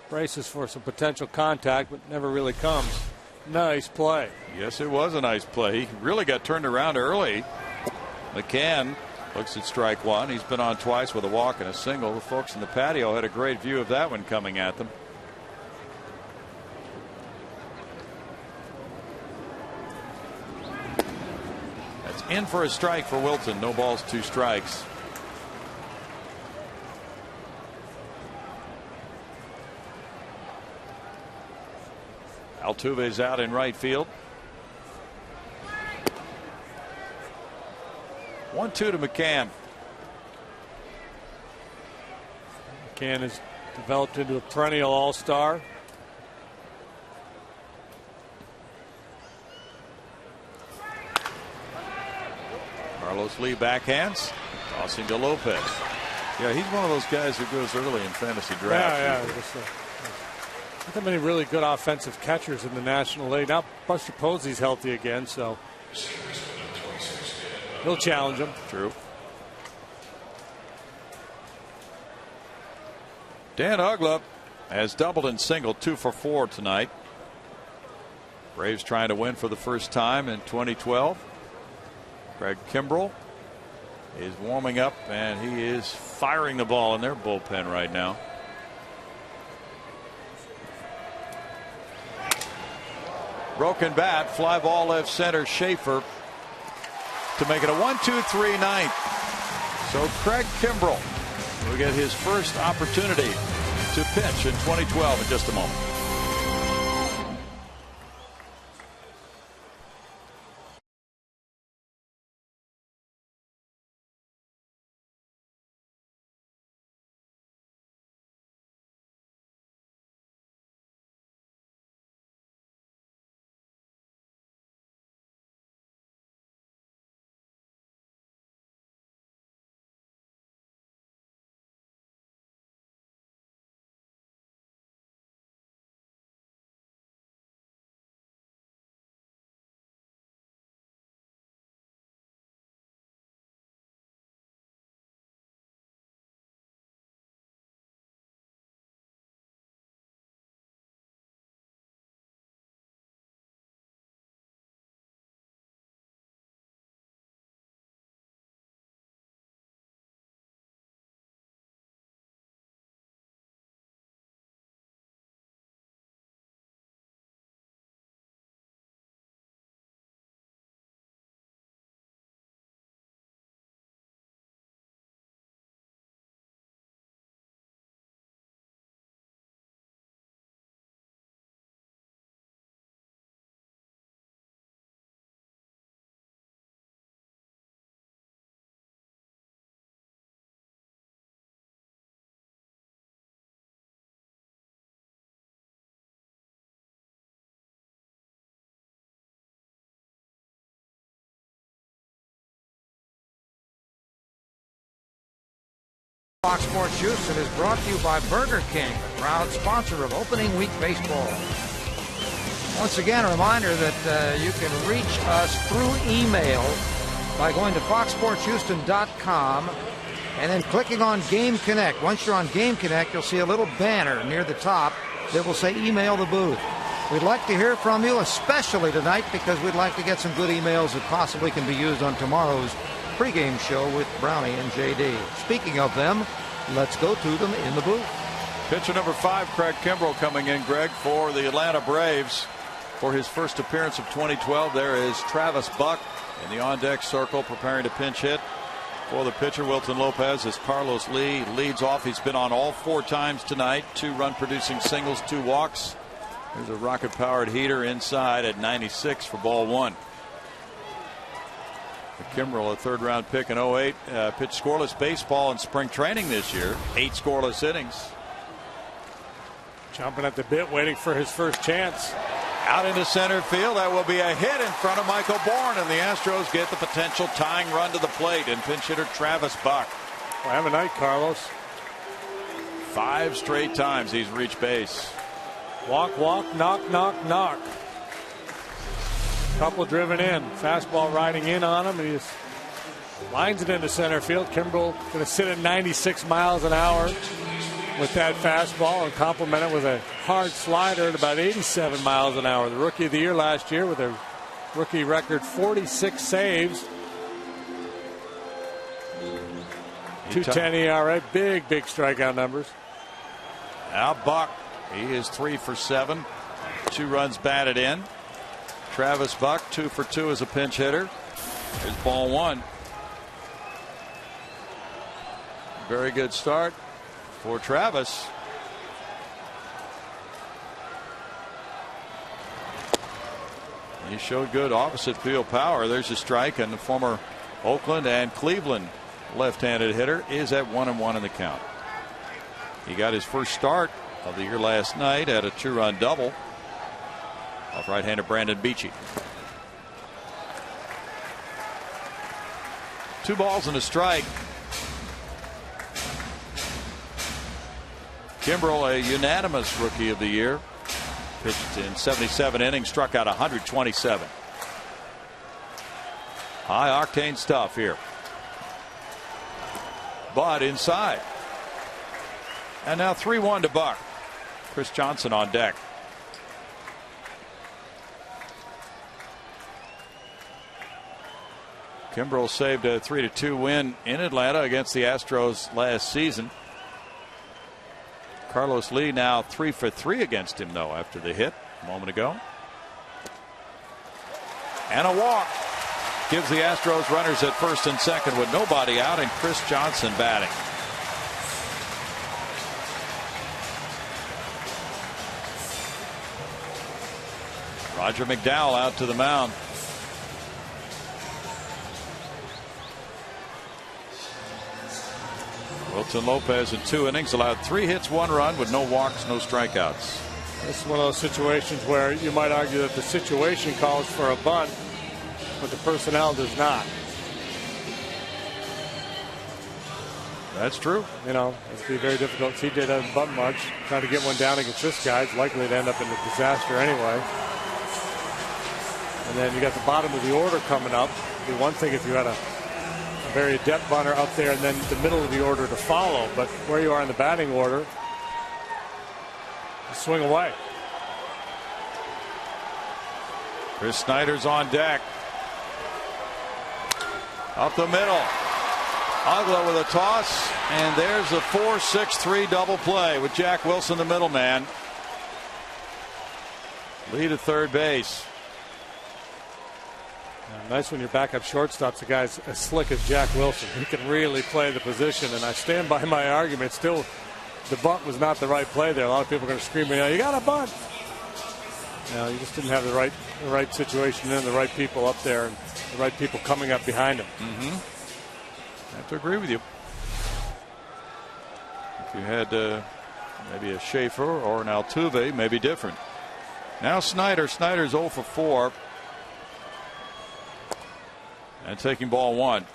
B: braces for some potential contact, but never really comes. Nice play.
A: Yes, it was a nice play. He really got turned around early. McCann looks at strike 1. He's been on twice with a walk and a single. The folks in the patio had a great view of that one coming at them. In for a strike for Wilton. No balls, 2 strikes. Altuve's out in right field. 1-2 to McCann.
B: McCann has developed into a perennial all-star.
A: Carlos Lee backhands, tossing to Lopez. Yeah, he's one of those guys who goes early in fantasy drafts.
B: Yeah. Not that many really good offensive catchers in the National League. Now Buster Posey's healthy again, so he'll challenge him.
A: True. Dan Uggla has doubled and singled, 2 for 4 tonight. Braves trying to win for the first time in 2012. Craig Kimbrell is warming up, and he is firing the ball in their bullpen right now. Broken bat, fly ball left center. Schaefer to make it a 1-2-3 ninth. So Craig Kimbrell will get his first opportunity to pitch in 2012 in just a moment.
C: Fox Sports Houston is brought to you by Burger King, a proud sponsor of opening week baseball. Once again, a reminder that you can reach us through email by going to foxsportshouston.com and then clicking on Game Connect. Once you're on Game Connect, you'll see a little banner near the top that will say email the booth. We'd like to hear from you, especially tonight, because we'd like to get some good emails that possibly can be used on tomorrow's pregame show with Brownie and JD. Speaking of them, let's go to them in the booth.
A: Pitcher number 5, Craig Kimbrell, coming in, Greg, for the Atlanta Braves. For his first appearance of 2012, there is Travis Buck in the on-deck circle preparing to pinch hit. For the pitcher, Wilton Lopez, as Carlos Lee leads off. He's been on all 4 times tonight. 2 run-producing singles, 2 walks. There's a rocket-powered heater inside at 96 for ball 1. Kimbrell, a third-round pick in 08, pitched scoreless baseball in spring training this year. 8 scoreless innings.
B: Jumping at the bit, waiting for his first chance.
A: Out into center field. That will be a hit in front of Michael Bourne, and the Astros get the potential tying run to the plate, and pinch hitter Travis Buck.
B: Well, have a night, Carlos.
A: 5 straight times he's reached base.
B: Walk, walk, knock, knock, knock. Couple driven in. Fastball riding in on him, and he just lines it into center field. Kimbrell going to sit at 96 miles an hour with that fastball and complement it with a hard slider at about 87 miles an hour. The rookie of the year last year with a rookie record 46 saves. 2.10 ERA. Big strikeout numbers.
A: Now Buck, he is 3 for 7. 2 runs batted in. Travis Buck 2 for 2 as a pinch hitter. Here's ball 1. Very good start for Travis. He showed good opposite field power. There's a strike, and the former Oakland and Cleveland left-handed hitter is at 1-1 in the count. He got his first start of the year last night at a 2-run double off right-hander Brandon Beachy. 2 balls and a strike. Kimbrell, a unanimous rookie of the year, pitched in 77 innings, struck out 127. High octane stuff here. But inside. And now 3-1 to Buck. Chris Johnson on deck. Kimbrell saved a 3-2 win in Atlanta against the Astros last season. Carlos Lee now 3 for 3 against him, though, after the hit a moment ago. And a walk gives the Astros runners at first and second with nobody out, and Chris Johnson batting. Roger McDowell out to the mound. Wilton Lopez in 2 innings allowed 3 hits, 1 run with no walks, no strikeouts.
B: This is one of those situations where you might argue that the situation calls for a bunt, but the personnel does not.
A: That's true.
B: You know, it's be very difficult. CJ doesn't bunt much. Trying to get one down against this guy is likely to end up in a disaster anyway. And then you got the bottom of the order coming up. It'd be one thing if you had a very adept bunter up there and then the middle of the order to follow, but where you are in the batting order, swing away.
A: Chris Snyder's on deck. Up the middle. Ogla with a toss, and there's a 4-6-3 double play with Jack Wilson, the middleman. Lead at third base.
B: Nice when your backup shortstop's a guy as slick as Jack Wilson. He can really play the position, and I stand by my argument. Still, the bunt was not the right play there. A lot of people are going to scream, you got a bunt. You just didn't have the right situation and the right people up there and the right people coming up behind him.
A: I have to agree with you. If you had maybe a Schaefer or an Altuve, maybe different. Now Snyder's 0 for 4. And taking ball 1.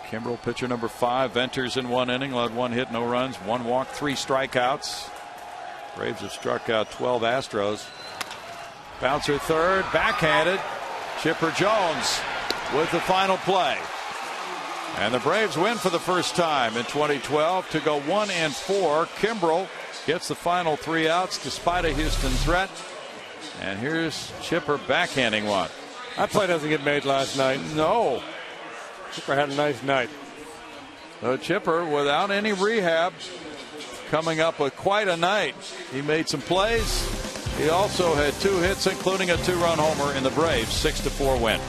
A: Kimbrel, pitcher number 5, enters in 1 inning, led 1 hit, no runs, 1 walk, 3 strikeouts. Braves have struck out 12 Astros. Bouncer third, backhanded. Chipper Jones with the final play. And the Braves win for the first time in 2012 to go 1-4. Kimbrel gets the final 3 outs despite a Houston threat. And here's Chipper backhanding one.
B: That play doesn't get made last night.
A: No.
B: Chipper had a nice night.
A: So Chipper, without any rehab, coming up with quite a night. He made some plays. He also had 2 hits, including a 2-run homer in the Braves' 6-4 win.